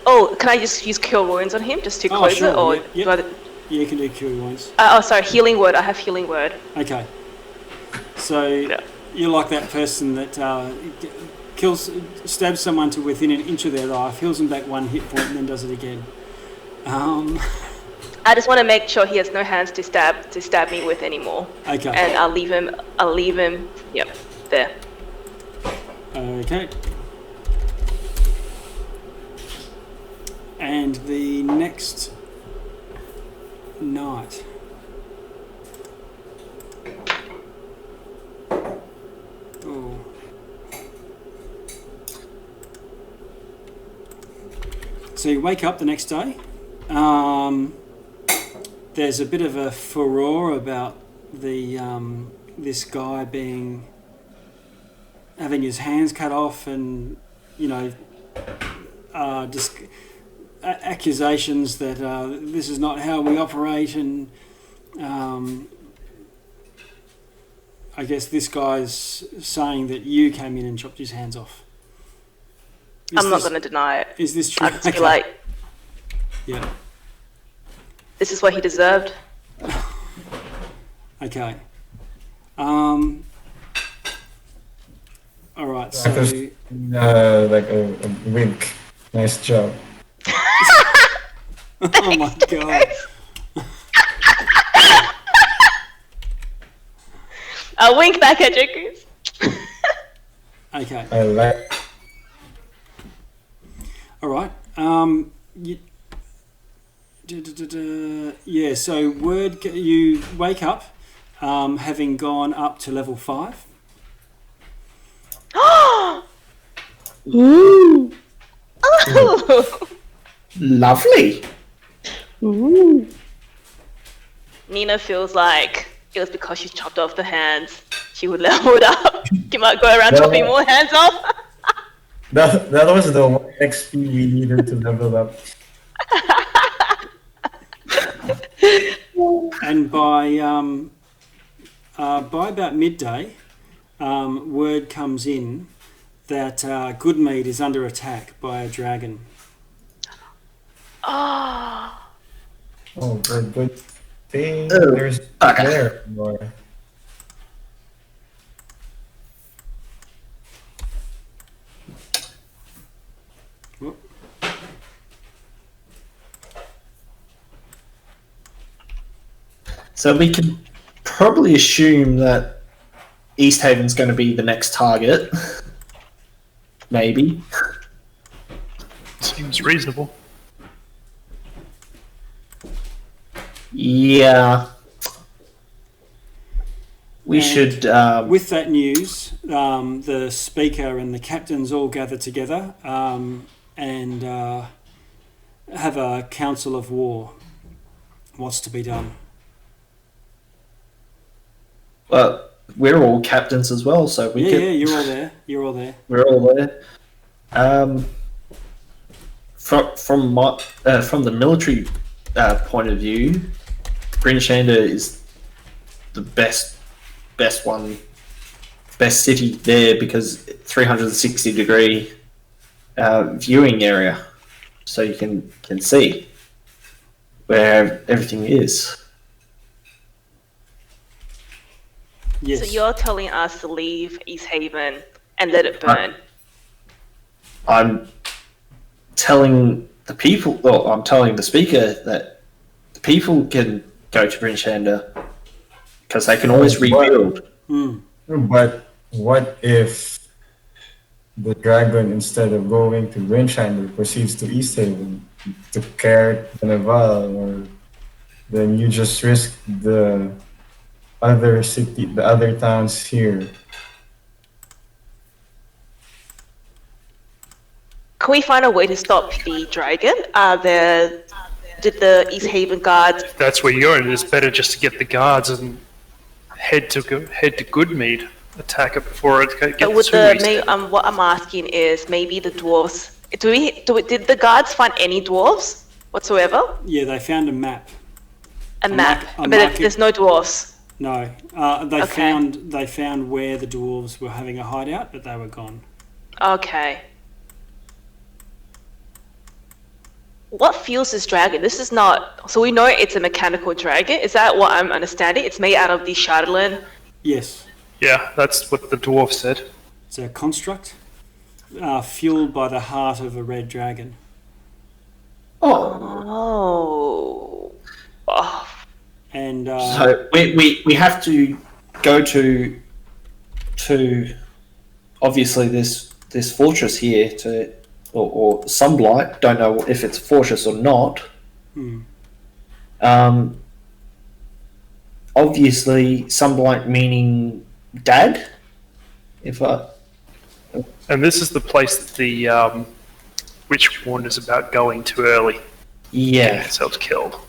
Oh, can I just use cure wounds on him just to close sure. it? Or Yep. do I... Yeah, you can do cure wounds. Sorry, healing word. I have healing word. Okay. So you're like that person that stabs someone to within an inch of their life, heals them back 1 hit point, and then does it again. I just want to make sure he has no hands to stab me with anymore. Okay. And I'll leave him. Yep, there. Okay. And the next night. Oh. So you wake up the next day. There's a bit of a furore about this guy having his hands cut off, and accusations that this is not how we operate, and I guess this guy's saying that you came in and chopped his hands off. I'm not going to deny it. Is this true? I'll just be like, yeah. This is what he deserved. Okay. All right. So. Like a wink. Nice job. Oh my god. I'll wink back at Jakkus. Okay. I like. All right. Yeah. So you wake up, having gone up to level 5. Ooh. Oh. Lovely. Ooh. Nina feels like it was because she chopped off the hands. She would level it up. She might go around chopping more hands off. That was the one XP we needed to level up. And by about midday, word comes in that Goodmead is under attack by a dragon. Oh. Oh, very good. think Oh, there's okay. there more. So we can probably assume that East Haven's going to be the next target. Maybe. Seems reasonable. Yeah. We And should. With that news, the speaker and the captains all gather together and have a council of war. What's to be done? Well, we're all captains as well, so we could. Yeah, you're all there. You're all there. We're all there. From the military point of view, Bryn Shander is the best city there because 360-degree viewing area, so you can see where everything is. Yes. So you're telling us to leave East Haven and let it burn? I'm telling the people, well, I'm telling the speaker that the people can go to Bryn Shander because they can always rebuild. But what if the dragon, instead of going to Grinchander, proceeds to East Haven to Carrot Naval, or then you just risk the other towns here? Can we find a way to stop the dragon? Did the East Haven guards? If that's where you're going, it's better just to get the guards and head to Goodmead, attack it before it gets But with too east. what I'm asking is maybe the dwarves. Did the guards find any dwarves whatsoever? Yeah, they found a map. A map, I'm but marking- there's no dwarves. No, they found where the dwarves were having a hideout, but they were gone. Okay. What fuels this dragon? This is not. So we know it's a mechanical dragon. Is that what I'm understanding? It's made out of the Shardlin. Yes, Yeah, that's what the dwarf said. it's a construct fueled by the heart of a red dragon. Oh. Oh. And So we have to go to obviously this fortress here to or Sunblight. Don't know if it's a fortress or not. Obviously Sunblight meaning Dad. And this is the place that the witch warned us about going too early. Yeah. Getting themselves killed.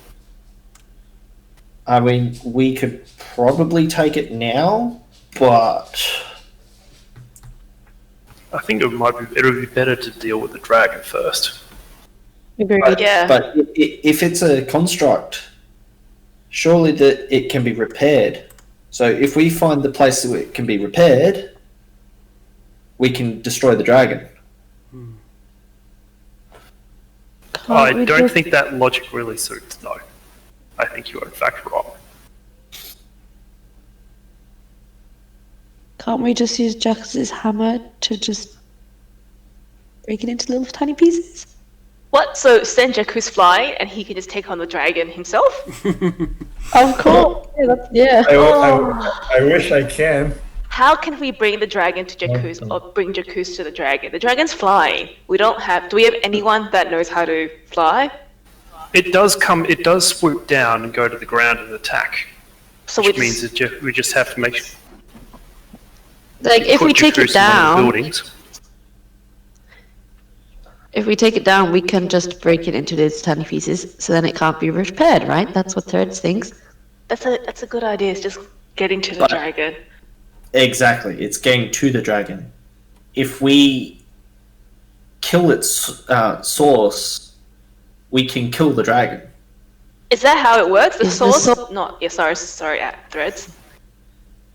I mean, we could probably take it now, but I think it would be better to deal with the dragon first. Yeah. But if it's a construct, surely that it can be repaired. So if we find the place where it can be repaired, we can destroy the dragon. I don't think that logic really suits, though. I think you are in fact wrong. Can't we just use Jakkus's hammer to just break it into little tiny pieces? What? So send Jakkus flying, and he can just take on the dragon himself? Of course. Yeah. I wish I can. How can we bring the dragon to Jakkus, or bring Jakkus to the dragon? The dragon's flying. Do we have anyone that knows how to fly? It does swoop down and go to the ground and attack. So Which means that we just have to make sure. Like, if we take it down, buildings. if we take it down, we can just break it into these tiny pieces, so then it can't be repaired, right? That's what Thirds thinks. That's a good idea. It's just getting to the But- dragon. Exactly, it's getting to the dragon. If we kill its source, we can kill the dragon. Is that how it works? The Is the source? Not. Yeah. Sorry. Threads.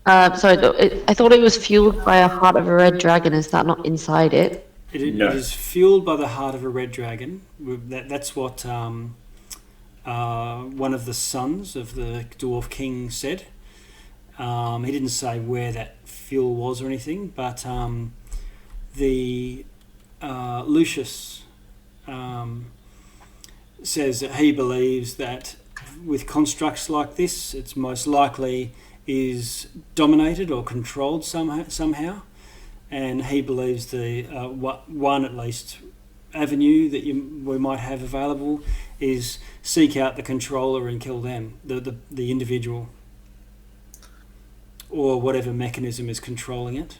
Sorry, no, I thought it was fueled by a heart of a red dragon. Is that not inside it? it No. is fueled by the heart of a red dragon. That's what one of the sons of the Dwarf King said. He didn't say where that fuel was or anything, but the Lucius says that he believes that with constructs like this, it's most likely is dominated or controlled somehow, and he believes the one at least avenue that we might have available is seek out the controller and kill them, the individual, or whatever mechanism is controlling it.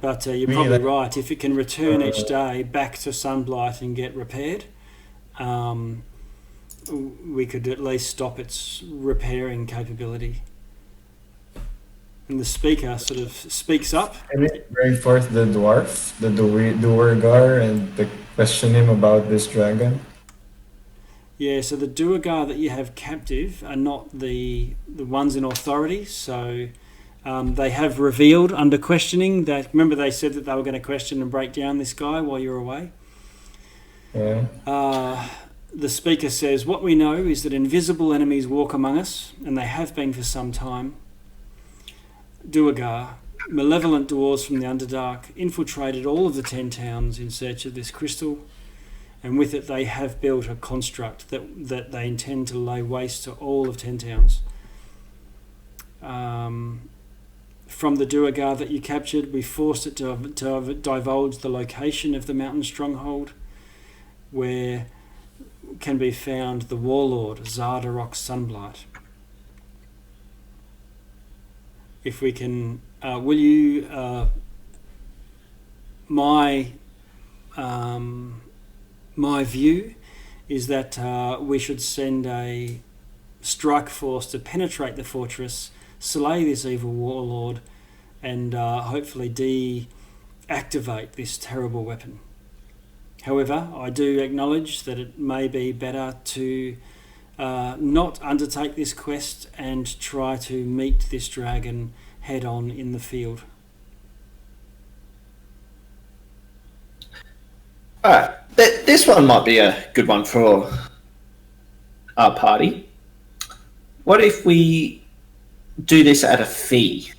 But you're probably right. If it can return each day back to Sunblight and get repaired, we could at least stop its repairing capability. And the speaker sort of speaks up. Can we bring forth the dwarf, the Duergar, and question him about this dragon? Yeah, so the Duergar that you have captive are not the ones in authority, so they have revealed under questioning that, remember they said that they were going to question and break down this guy while you were away? Yeah. The speaker says, what we know is that invisible enemies walk among us, and they have been for some time. Duergar, malevolent dwarves from the Underdark, infiltrated all of the 10 towns in search of this crystal, and with it they have built a construct that they intend to lay waste to all of 10 towns. From the Duergar that you captured, we forced it to divulge the location of the mountain stronghold, where can be found the warlord Zardarok Sunblight. If we can, will you? My view is that we should send a strike force to penetrate the fortress, slay this evil warlord, and hopefully deactivate this terrible weapon. However, I do acknowledge that it may be better to not undertake this quest and try to meet this dragon head on in the field. Alright, this one might be a good one for our party. What if we do this at a fee?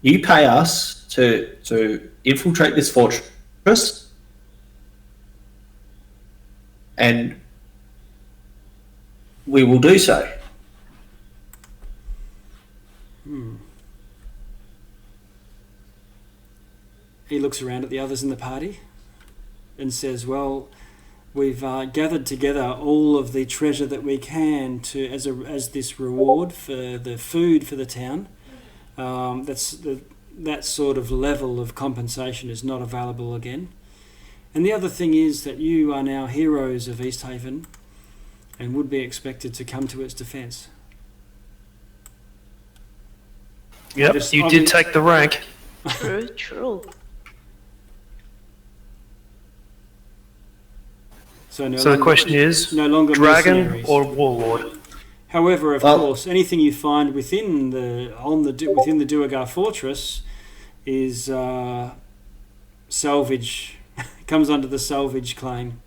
You pay us to infiltrate this fortress, and we will do so. He looks around at the others in the party and says, well, we've gathered together all of the treasure that we can to as this reward for the food for the town. That sort of level of compensation is not available again. And the other thing is that you are now heroes of Easthaven and would be expected to come to its defence. Yep, you did take the rank. True. So The question is, no longer dragon mercenaries. or warlord? However, of course, anything you find within the Duergar fortress is salvage. Comes under the salvage claim.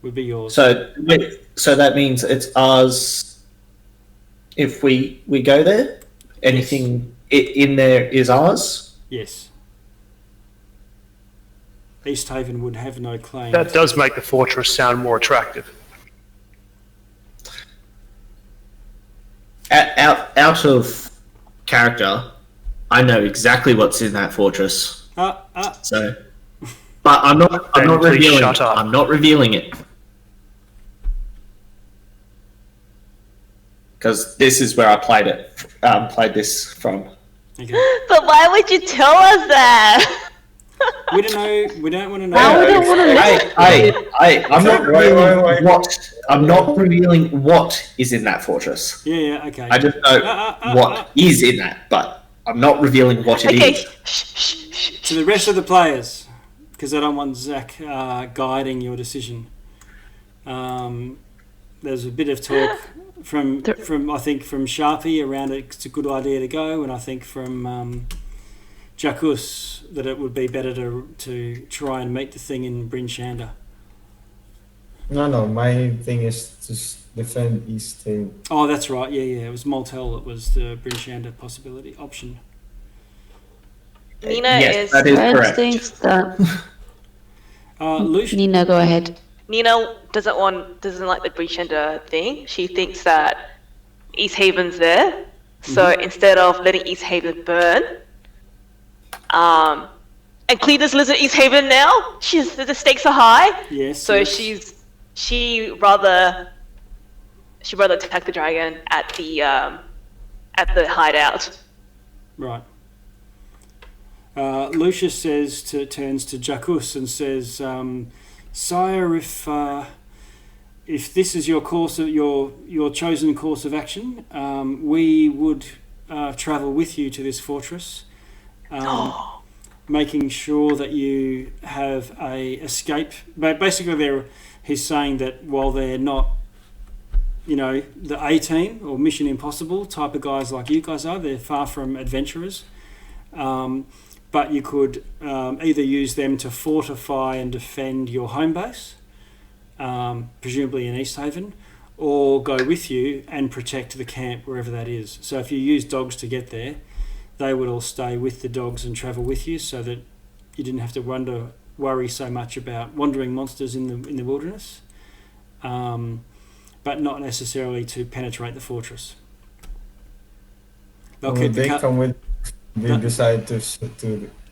Would be yours. So that means it's ours if we go there? Anything in there is ours? Yes. Easthaven would have no claim. That does make the fortress sound more attractive. Out of character, I know exactly what's in that fortress. So, but I'm not revealing. Shut up. I'm not revealing it because this is where I played it. Played this from. Okay. But why would you tell us that? We don't know. We don't want to know. I don't want to I'm not Why? revealing what. I'm not revealing what is in that fortress. Yeah, okay. I just know what is in that, but I'm not revealing what it is. Shh. To the rest of the players, because I don't want Zach guiding your decision. There's a bit of talk from I think from Sharpie around it's a good idea to go, and I think from Jakkus that it would be better to try and meet the thing in Bryn Shander. No, my thing is to defend East Haven. Oh, that's right. Yeah. It was Moltel that was the Brinchander possibility option. Nina Yes, is. that is Red correct. thinks that. Lucian, Nina, go ahead. Nina doesn't like the Breachender thing. She thinks that East Haven's there, so instead of letting East Haven burn, and Cletus lives in East Haven now. The stakes are high. yes. So yes. she rather attack the dragon at the hideout. Right. Lucius turns to Jakkus and says, "Sire, if this is your course of your chosen course of action, we would travel with you to this fortress, making sure that you have a escape." But basically, he's saying that while they're not, the A-team or Mission Impossible type of guys like you guys are, they're far from adventurers. But you could either use them to fortify and defend your home base, presumably in East Haven, or go with you and protect the camp wherever that is. So if you use dogs to get there, they would all stay with the dogs and travel with you, so that you didn't have to worry so much about wandering monsters in the wilderness, but not necessarily to penetrate the fortress. They'll keep They come with. They No. decide to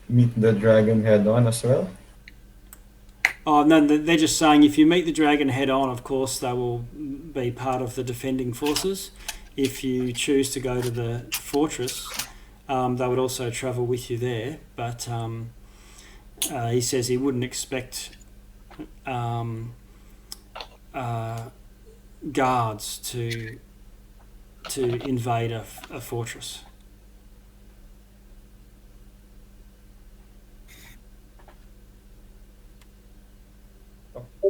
meet the dragon head on as well. Oh no, they're just saying if you meet the dragon head on, of course they will be part of the defending forces. If you choose to go to the fortress, they would also travel with you there. But he says he wouldn't expect guards to invade a fortress.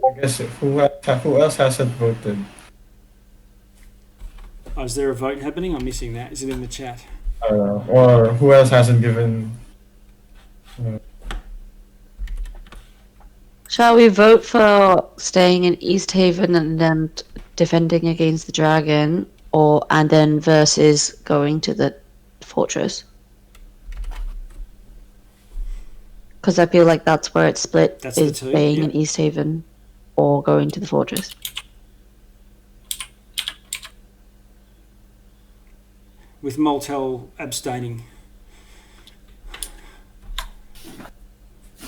I guess who else hasn't voted? Oh, is there a vote happening? I'm missing that. Is it in the chat? Or who else hasn't given? Shall we vote for staying in East Haven and then defending against the dragon, and then versus going to the fortress? Because I feel like that's where it's split. That's the is two, staying yeah. in East Haven or going to the fortress. With Moltel abstaining.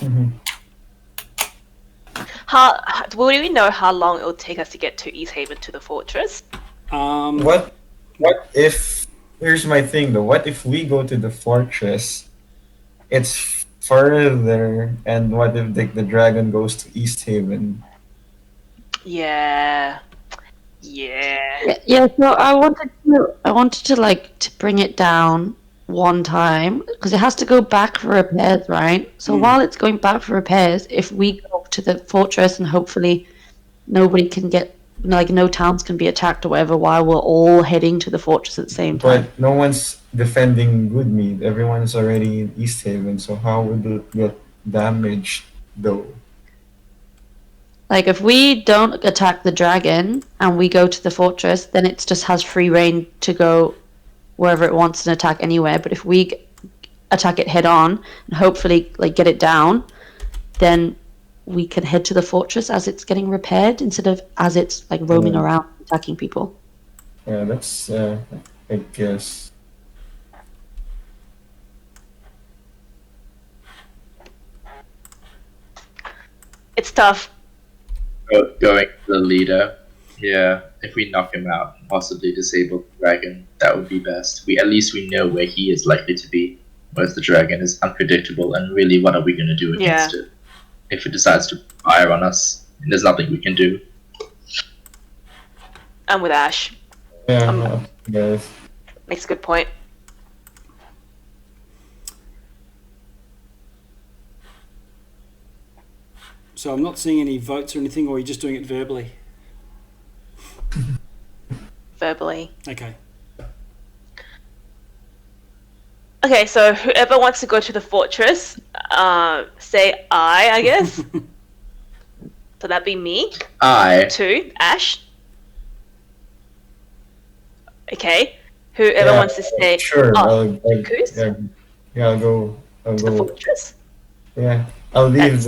Will we know how long it will take us to get to East Haven to the fortress? What if? Here's my thing though. What if we go to the fortress? It's further, and what if the dragon goes to East Haven? Yeah. Yeah. So I wanted to bring it down one time because it has to go back for repairs, right? So while it's going back for repairs, if we go to the fortress and hopefully nobody can get, no towns can be attacked or whatever, while we're all heading to the fortress at the same time. But no one's defending Goodmead. Everyone's already in East Haven, so how would it get damaged though? Like if we don't attack the dragon and we go to the fortress, then it just has free reign to go wherever it wants and attack anywhere. But if we attack it head on and hopefully get it down, then we can head to the fortress as it's getting repaired instead of as it's roaming around attacking people. Yeah, that's I guess. It's tough. Going to the leader. Yeah, if we knock him out and possibly disable the dragon, that would be best. At least we know where he is likely to be. Whereas the dragon is unpredictable, and really, what are we going to do against it? If it decides to fire on us, there's nothing we can do. I'm with Ash. Yeah, guys. Makes a good point. So I'm not seeing any votes or anything, or are you just doing it verbally? Verbally. Okay. Okay, so whoever wants to go to the fortress, say I guess. So that'd be me. I 2, Ash. Okay. Whoever Yeah, wants to stay. Sure. Oh, I'll, Jakkus? yeah, I'll go. I'll To the go. fortress? Yeah, I'll leave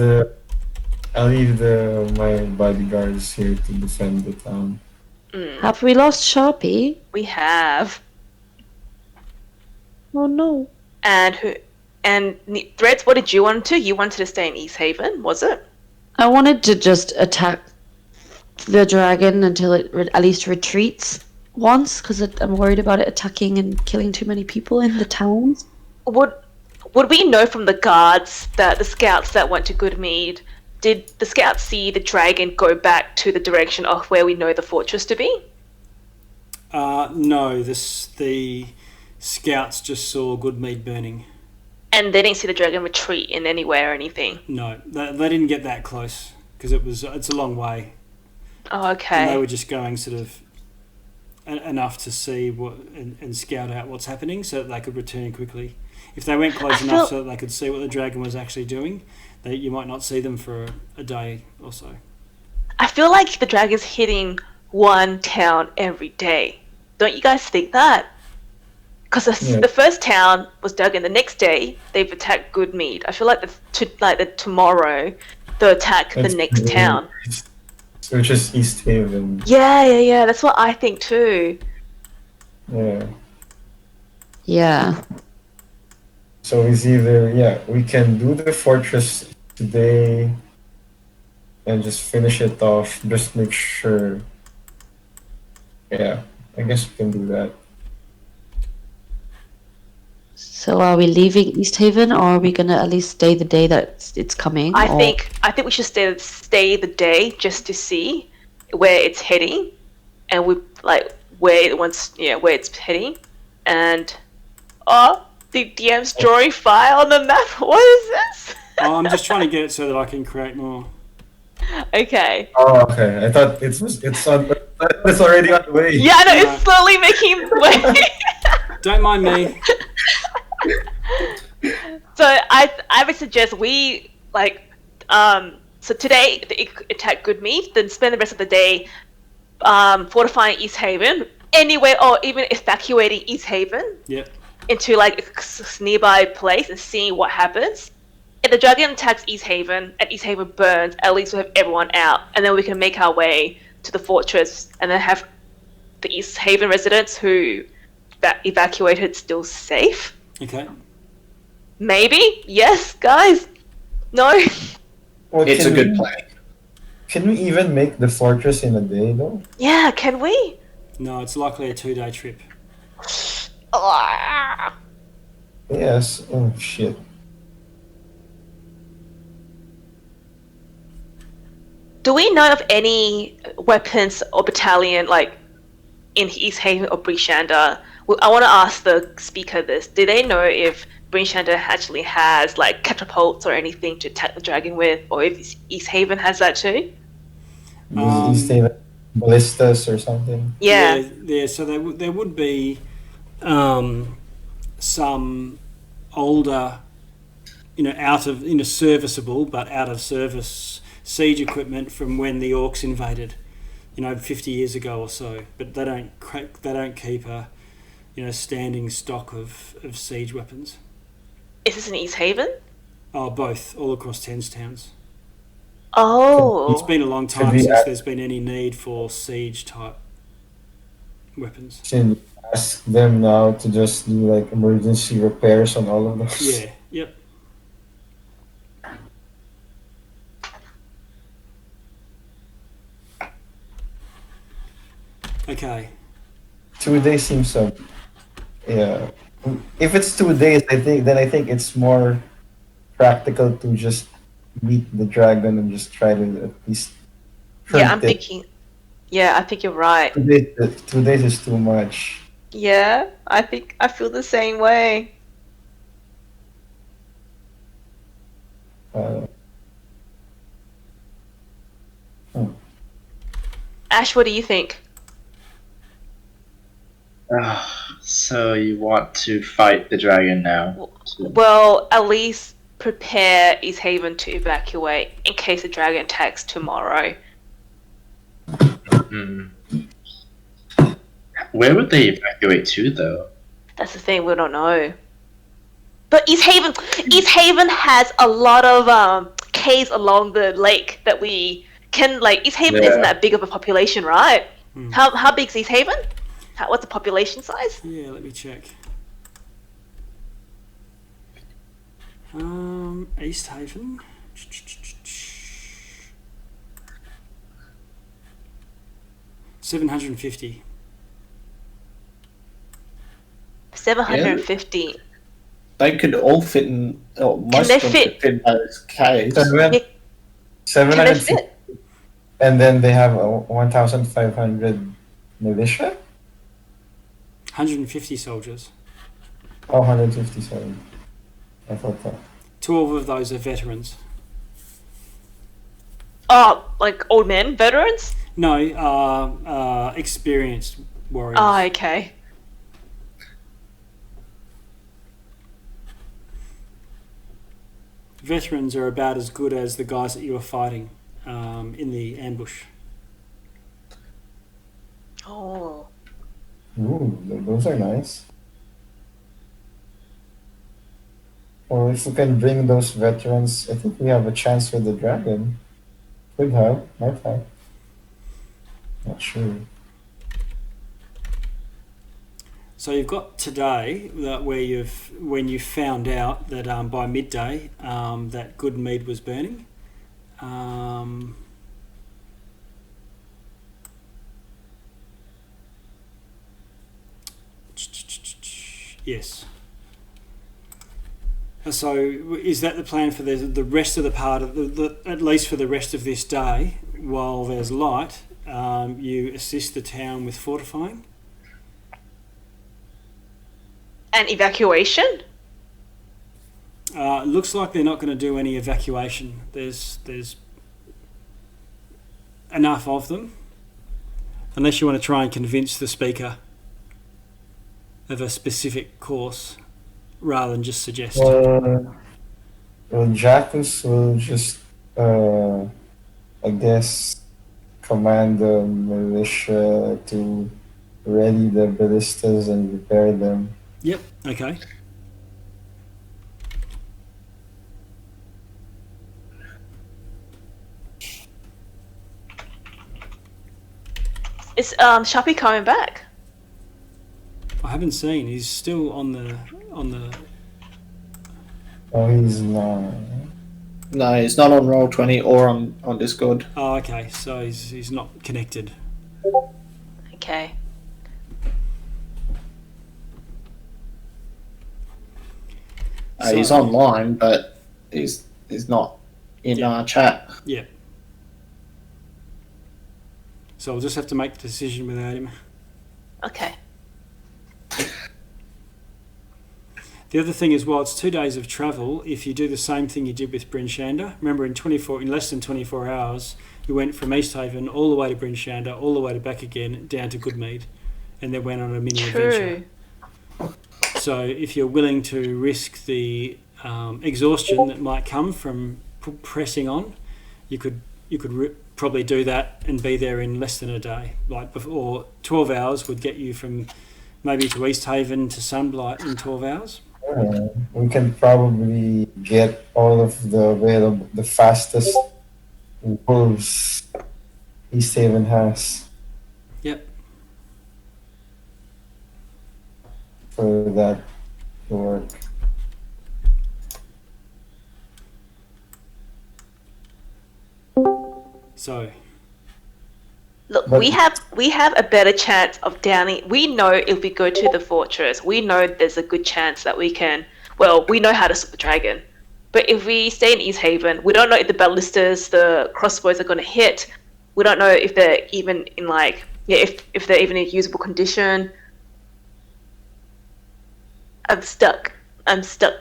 my bodyguards here to defend the town. Have we lost Sharpie? We have. Oh no. And Threads, what did you want to? You wanted to stay in East Haven, was it? I wanted to just attack the dragon until it at least retreats once, because I'm worried about it attacking and killing too many people in the towns. Would we know from the guards that the scouts that went to Goodmead, did the scouts see the dragon go back to the direction of where we know the fortress to be? No, the scouts just saw Goodmead burning. And they didn't see the dragon retreat in anywhere or anything? No, they didn't get that close because it's a long way. Oh, okay. And they were just going sort of enough to see what and scout out what's happening so that they could return quickly. If they went close enough so that they could see what the dragon was actually doing, you might not see them for a day or so. I feel like the dragon's hitting one town every day. Don't you guys think that? Because the first town was dug in. The next day, they've attacked Goodmead. I feel like the tomorrow, they'll attack the next town. Which is East Haven. Yeah. That's what I think too. Yeah. So it's either we can do the fortress today and just finish it off. Just make sure. Yeah, I guess we can do that. So are we leaving East Haven, or are we gonna at least stay the day that it's coming? I think we should stay the day just to see where it's heading, and where it's heading, and the DM's drawing fire on the map. What is this? I'm just trying to get it so that I can create more. Okay. Oh, okay. I thought it's already on the way. Yeah, no, it's slowly making way. Don't mind me. So I would suggest we so today they attack Goodmead, then spend the rest of the day fortifying East Haven, anywhere, or even evacuating East Haven. Yep. Into a nearby place and seeing what happens. If the dragon attacks East Haven and East Haven burns, at least we'll have everyone out, and then we can make our way to the fortress and then have the East Haven residents who evacuated still safe. Okay. Maybe? Yes, guys? No? Well, it's a good plan. Can we even make the fortress in a day, though? Yeah, can we? No, it's likely a 2-day trip. Yes. Oh, shit. Do we know of any weapons or battalion in East Haven or Brishanda? Well, I want to ask the speaker this. Do they know if Brishanda actually has catapults or anything to attack the dragon with, or if East Haven has that too? East Haven ballistas or something? Yeah. So there would be some older, serviceable but out of service siege equipment from when the orcs invaded, 50 years ago or so. But they don't keep a standing stock of siege weapons. Is this in East Haven? Oh, both, all across Tens towns. Oh. It's been a long time since there's been any need for siege type weapons. Can ask them now to just do emergency repairs on all of those? Yeah. Yep. Okay. 2 days seems yeah. If it's 2 days, I think it's more practical to just meet the dragon and just try to at least. Yeah, I think you're right. 2 days is too much. Yeah, I feel the same way. Ash, what do you think? So you want to fight the dragon now? Well, at least prepare East Haven to evacuate in case the dragon attacks tomorrow. Where would they evacuate to, though? That's the thing, we don't know. But East Haven has a lot of caves along the lake that we can East Haven isn't that big of a population, right? How big is East Haven? What's the population size? Yeah, let me check. East Haven. 750. 750. They could all fit in. Oh, most they of them could fit in those caves. 750. fit? And then they have 1,500 militia? 150 soldiers. Oh, 157. I thought that. 12 of those are veterans. Oh, like old men, veterans? No, experienced warriors. Oh, okay. Veterans are about as good as the guys that you were fighting in the ambush. Oh. Ooh, those are nice. Or if we can bring those veterans, I think we have a chance with the dragon. Could have, might have. Not sure. So you've got today that when you found out that by midday that good mead was burning. Yes. So is that the plan for the rest of the part of at least for the rest of this day, while there's light, you assist the town with fortifying? And evacuation? Looks like they're not going to do any evacuation. There's enough of them, unless you want to try and convince the speaker of a specific course rather than just suggest. Well, Jakkus will just, I guess, command the militia to ready the ballistas and repair them. Yep. Okay. Is Sharpie coming back? I haven't seen. He's still on the. Oh, he's not. No, it's not on Roll20 or on Discord. Oh, okay. So he's not connected. Okay. He's online, but he's not in our chat. Yeah. So I'll just have to make the decision without him. Okay. The other thing is, while it's 2 days of travel, if you do the same thing you did with Bryn Shander, remember in less than 24 hours, you went from East Haven all the way to Bryn Shander, all the way to back again, down to Goodmead, and then went on a mini adventure. So if you're willing to risk the exhaustion that might come from pressing on, you could probably do that and be there in less than a day. Like before, 12 hours would get you from maybe to East Haven to Sunblight in 12 hours. We can probably get all of the fastest wolves East Haven has. Yep. For that to work. So Look, But- we have a better chance of downing. We know if we go to the fortress, we know there's a good chance that we can. Well, we know how to stop the dragon. But if we stay in East Haven, we don't know if the ballistas, the crossbows are going to hit. We don't know if they're even in if they're even in usable condition. I'm stuck,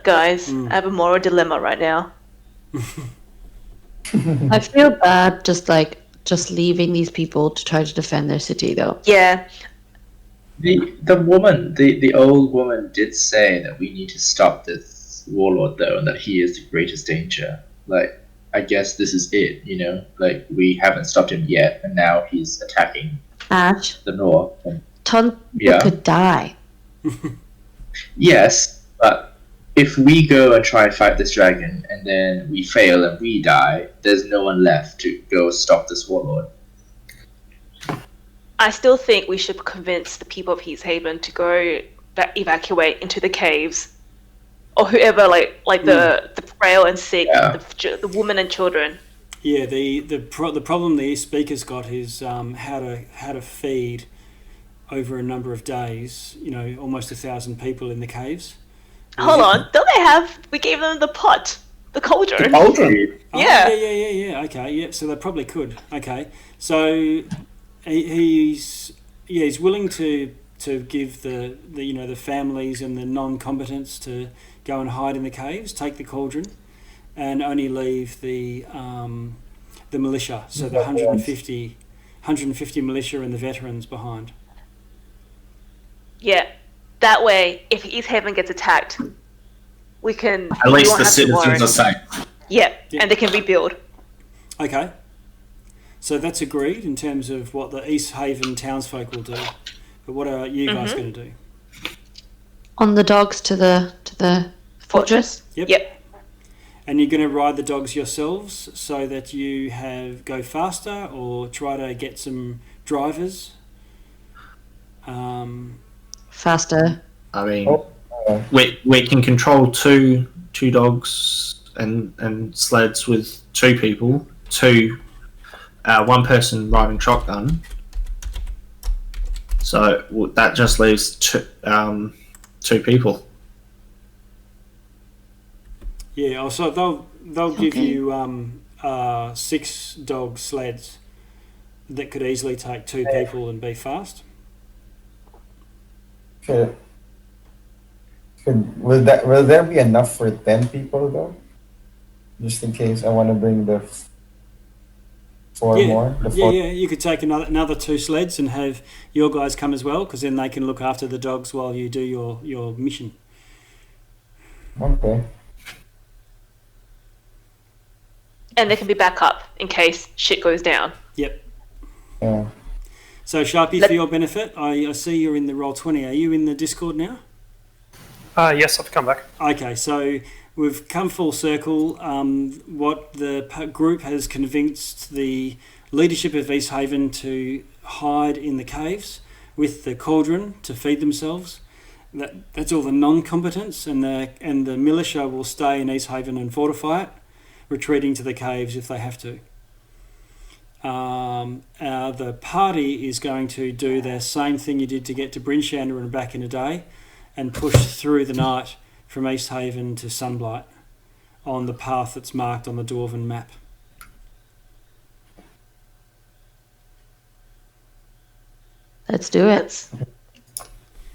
guys. I have a moral dilemma right now. I feel bad just leaving these people to try to defend their city, though. Yeah, The woman, the old woman did say that we need to stop this warlord though, and that he is the greatest danger. Like, I guess this is it, you know? Like, we haven't stopped him yet, and now he's attacking Ash, the north. And, ton Yeah. could die. yes, but if we go and try and fight this dragon, and then we fail and we die, there's no one left to go stop this warlord. I still think we should convince the people of East Haven to go evacuate into the caves, or whoever, like the frail and sick, Yeah. the women and children. Yeah, the problem the East Speaker's got is how to feed over a number of days. You know, almost 1,000 people in the caves. Hold on, don't they have? We gave them the pot, the cauldron. The cauldron. Oh, Yeah. yeah. Okay, yeah. So they probably could. Okay, so he's willing to give the families and the non-combatants to go and hide in the caves, take the cauldron, and only leave the militia. So the 150 militia and the veterans behind. Yeah, that way, if East Haven gets attacked, we can. At we least won't the have to worry. citizens are safe. Yeah, Yeah. and they can rebuild. Okay. So that's agreed in terms of what the East Haven townsfolk will do. But what are you guys going to do? On the dogs to the fortress. Yep. And you're going to ride the dogs yourselves so that you go faster, or try to get some drivers? Faster. I mean, we can control two dogs and sleds with 2 people. One person riding shotgun. So that just leaves 2 people. Yeah. Also, they'll give you 6 dog sleds that could easily take 2 people and be fast. Will there be enough for 10 people though? Just in case I want to bring the 4 more. The 4. Yeah. You could take another 2 sleds and have your guys come as well, because then they can look after the dogs while you do your mission. Okay. And they can be back up in case shit goes down. Yep. Yeah. So Sharpie, for your benefit, I see you're in the Roll20. Are you in the Discord now? Yes, I've come back. Okay, so we've come full circle. What the group has convinced the leadership of East Haven to hide in the caves with the cauldron to feed themselves. That's all the non-combatants, and the militia will stay in East Haven and fortify it, retreating to the caves if they have to. The party is going to do the same thing you did to get to Brinshander and back in a day, and push through the night from East Haven to Sunblight on the path that's marked on the Dwarven map. Let's do it.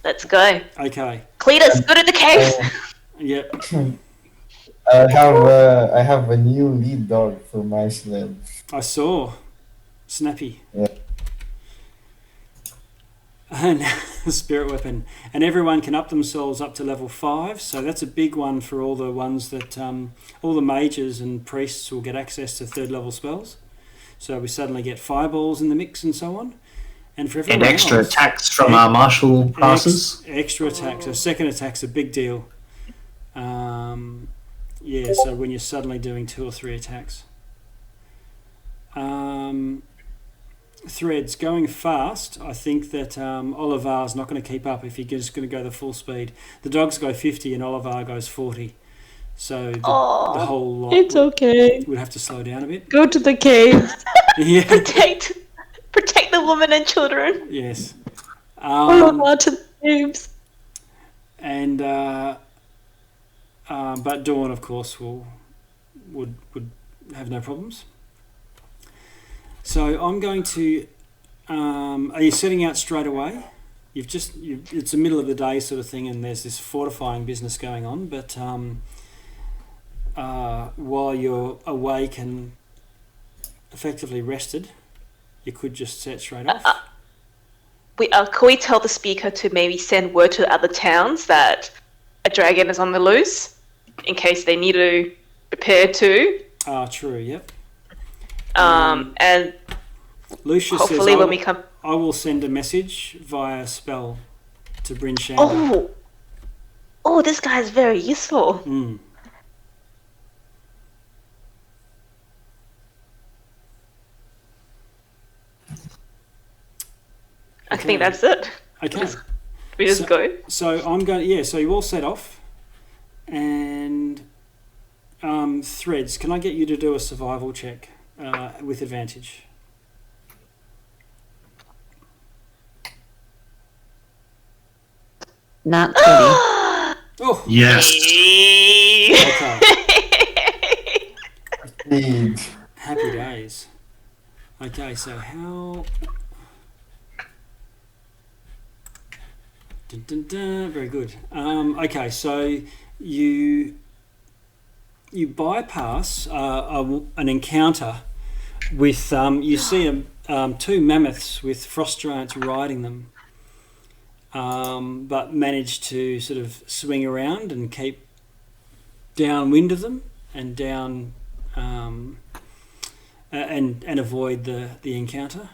Let's go. Okay. Cletus, go to the caves. Yep. I have a new lead dog for my sled. I saw. Snappy. Yeah. And spirit weapon. And everyone can up themselves up to level 5. So that's a big one for all the ones that all the mages and priests will get access to 3rd level spells. So we suddenly get fireballs in the mix and so on. And for everyone And extra else, attacks from our martial classes. Extra attacks. So second attack's a big deal. Yeah, so when you're suddenly doing 2 or 3 attacks. Threads going fast. I think that Olivar's not going to keep up if you're just going to go the full speed. The dogs go 50 and Olivar goes 40. So the whole lot It's okay. would have to slow down a bit. Go to the caves. Yeah. Protect the women and children. Yes. Go to the caves. And but Dawn, of course, would have no problems. So I'm going to. Are you setting out straight away? It's the middle of the day sort of thing, and there's this fortifying business going on. But while you're awake and effectively rested, you could just set straight off. Can we tell the speaker to maybe send word to other towns that a dragon is on the loose? in case they need to prepare too. True, yep. And Lucia hopefully says, when we come... I will send a message via spell to Bryn Shander. Oh, this guy is very useful. Mm. I think that's it. Okay. We just go. So I'm going. Yeah. So you all set off, and Threads. Can I get you to do a survival check with advantage? Not 20. Oh. Yes. Okay. Happy days. Okay. So how? Dun, dun, dun. Very good. Okay. So you bypass an encounter with you see two mammoths with frost giants riding them, but manage to sort of swing around and keep downwind of them and down and avoid the encounter.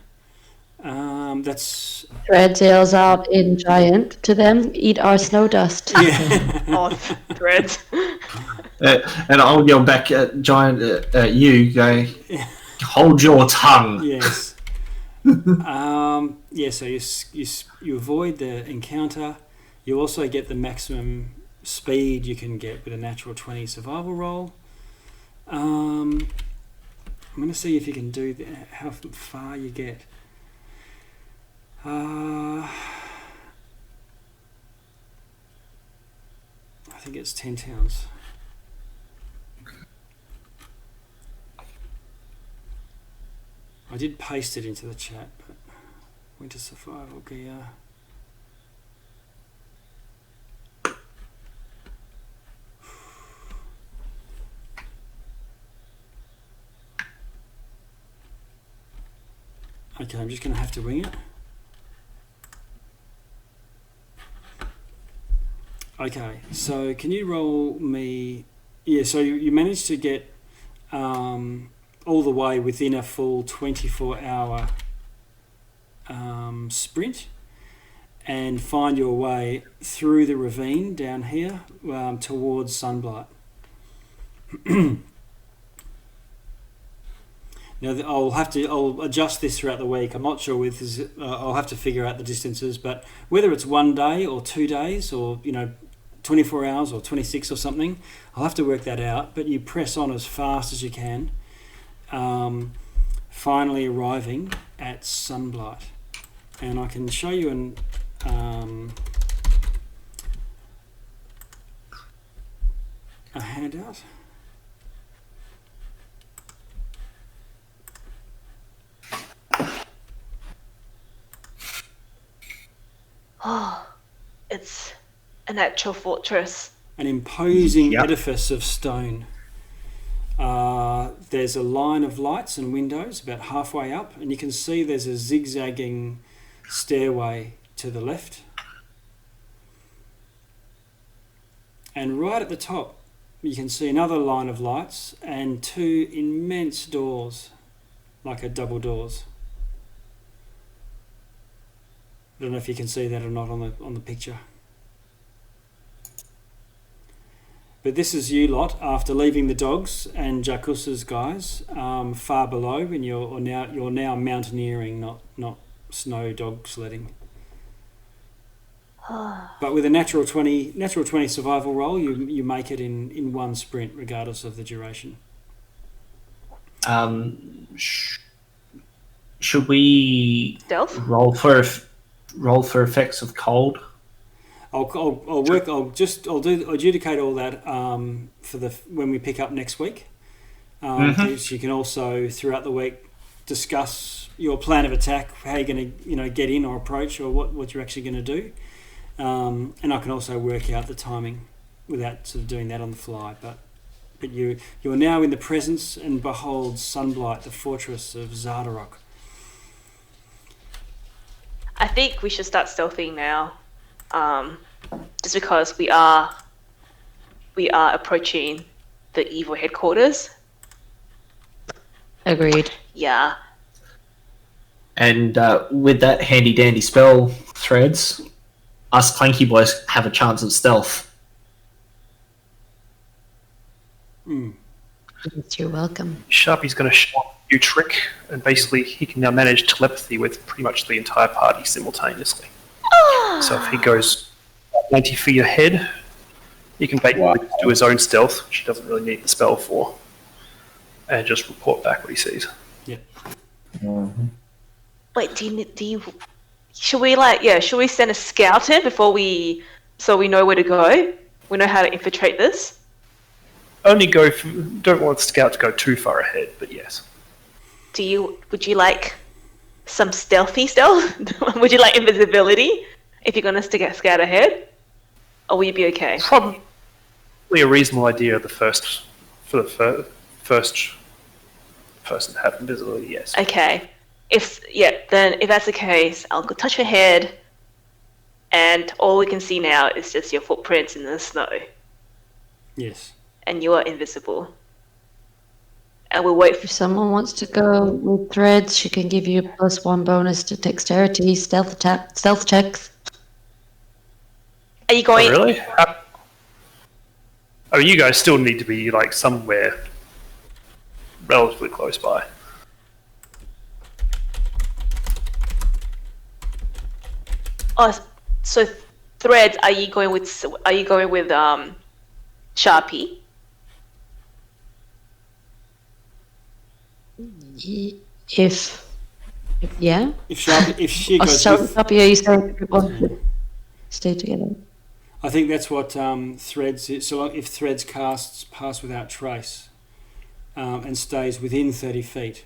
That's Thread sails out in giant to them, eat our snow dust. yeah. Oh, Threads. And I'll yell back at Giant at you, go, hold your tongue. Yes. Yeah. So you avoid the encounter. You also get the maximum speed you can get with a natural 20 survival roll. I'm going to see if you can do how far you get. I think it's 10 towns. I did paste it into the chat, but winter survival gear. Okay, I'm just going to have to wing it. Okay, so can you roll me... Yeah, so you managed to get all the way within a full 24-hour sprint and find your way through the ravine down here towards Sunblight. Now I'll adjust this throughout the week. I'm not sure with this. I'll have to figure out the distances, but whether it's 1 day or 2 days or 24 hours or 26 or something, I'll have to work that out. But you press on as fast as you can, finally arriving at Sunblight, and I can show you a handout. Oh, it's an actual fortress. An imposing edifice of stone. There's a line of lights and windows about halfway up, and you can see there's a zigzagging stairway to the left. And right at the top, you can see another line of lights and 2 immense doors, like a double doors. I don't know if you can see that or not on the picture. But this is you lot after leaving the dogs and Jakkus's guys far below, and you're now mountaineering, not snow dog sledding. But with a natural 20 survival roll, you make it in one sprint, regardless of the duration. Should we Stealth? roll for effects of cold? I'll adjudicate all that for when we pick up next week. So you can also throughout the week discuss your plan of attack, how you're going to get in or approach, or what you're actually going to do. And I can also work out the timing without sort of doing that on the fly. But you're now in the presence and behold Sunblight, the fortress of Zardarok. I think we should start stealthing now. Just because we are we are approaching the evil headquarters. Agreed. Yeah. And with that handy dandy spell, Threads, us Clanky Boys have a chance of stealth. You're welcome. Sharpie's going to show off a new trick, and basically he can now manage telepathy with pretty much the entire party simultaneously. So if he goes 90 feet ahead, he can basically do his own stealth, which he doesn't really need the spell for, and just report back what he sees. Yeah. Wait, do you should we send a scout in so we know where to go? We know how to infiltrate this? Only don't want the scout to go too far ahead, but yes. Would you like some stealthy stealth? Would you like invisibility if you're gonna scout ahead? Or will you be okay? Probably a reasonable idea for the first person to have invisibility, yes. Okay. Then if that's the case, I'll go touch your head, and all we can see now is just your footprints in the snow, Yes. and you are invisible. And we'll wait for. If someone wants to go with Threads, she can give you a +1 bonus to dexterity, stealth checks. Are you going? Oh, really? You guys still need to be like somewhere relatively close by. Oh, so Threads, are you going with Sharpie? If yeah. If she goes with, Sharpie, are you saying everyone should stay together? I think that's what Threads is. So if Threads casts Pass Without Trace and stays within 30 feet,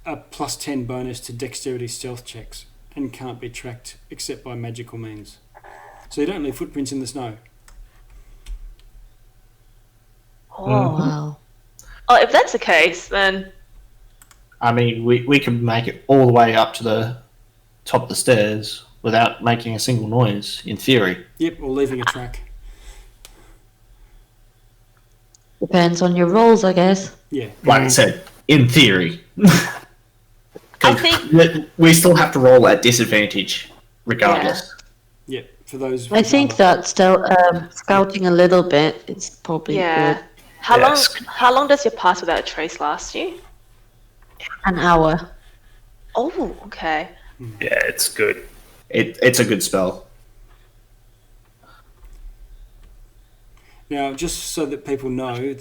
a +10 bonus to dexterity stealth checks and can't be tracked except by magical means. So you don't leave footprints in the snow. Oh, Wow. Oh, if that's the case, then I mean, we can make it all the way up to the top of the stairs without making a single noise, in theory. Yep, or leaving a track. Depends on your rolls, I guess. Yeah. Like I said, in theory. I think We still have to roll at disadvantage, regardless. Yep, for those. I think that scouting a little bit is probably good. How long does your Pass Without Trace last you? An hour. Oh, okay. Yeah, it's good. It's a good spell. Now, just so that people know,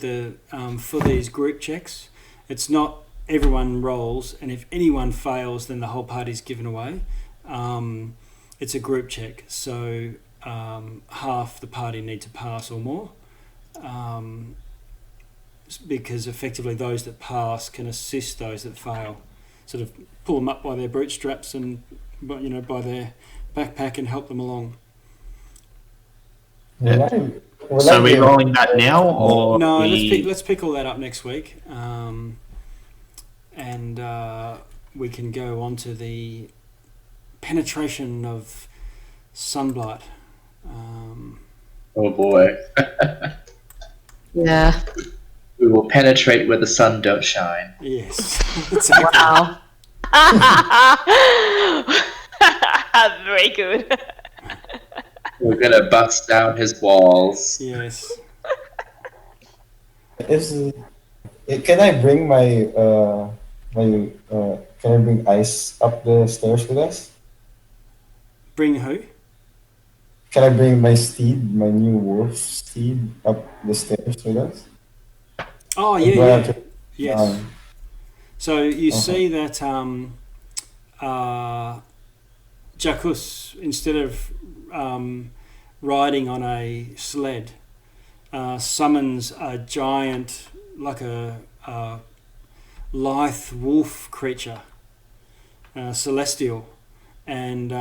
for these group checks, it's not everyone rolls, and if anyone fails, then the whole party's given away. It's a group check, so half the party need to pass or more, because effectively those that pass can assist those that fail, sort of pull them up by their bootstraps and by their backpack and help them along. So we're rolling that now, or no? Let's pick all that up next week, and we can go on to the penetration of sunblight. Oh boy. Yeah. We will penetrate where the sun don't shine. Yes. Exactly. Wow. Very good. We're gonna bust down his walls. Yes. Can I bring can I bring Ice up the stairs with us? Bring who? Can I bring my steed, my new wolf steed, up the stairs with us? Oh Or do I have to- yes. So you Okay. see that Jakkus, instead of riding on a sled, summons a giant, like a lithe wolf creature, celestial, and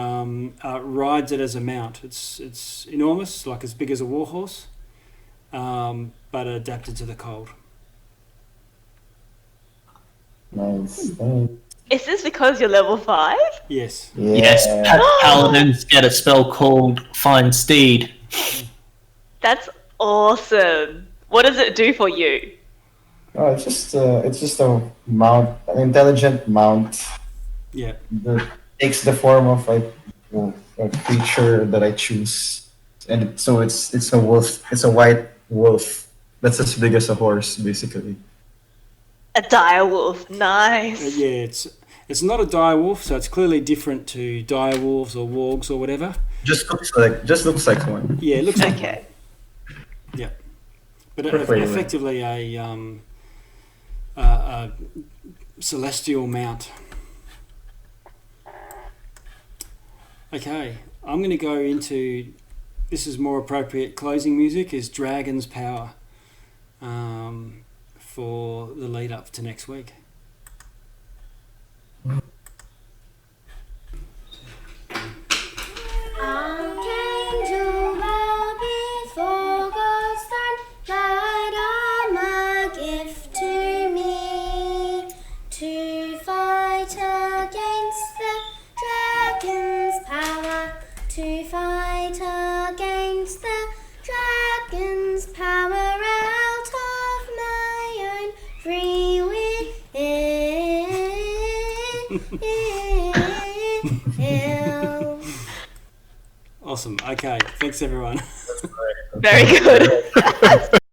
rides it as a mount. It's enormous, like as big as a warhorse, but adapted to the cold. Nice. Is this because you're level 5? Yes. Yes, paladins get a spell called Find Steed. That's awesome. What does it do for you? Oh, it's just a mount, an intelligent mount Yeah. that takes the form of a creature that I choose, and it's a wolf. It's a white wolf that's as big as a horse, basically. A direwolf. Nice. Yeah, it's not a direwolf, so it's clearly different to direwolves or wargs or whatever. Just looks like one. Yeah, it looks like Okay. yeah, but For flavor. effectively a celestial mount. Okay, I'm going to go into, this is more appropriate closing music, is Dragon's Power for the lead up to next week. Archangel bow before God's throne, glad armor give to me, to fight against the dragon's power, to fight against the dragon's power out of my own free will. Awesome. Okay, thanks everyone. Very good.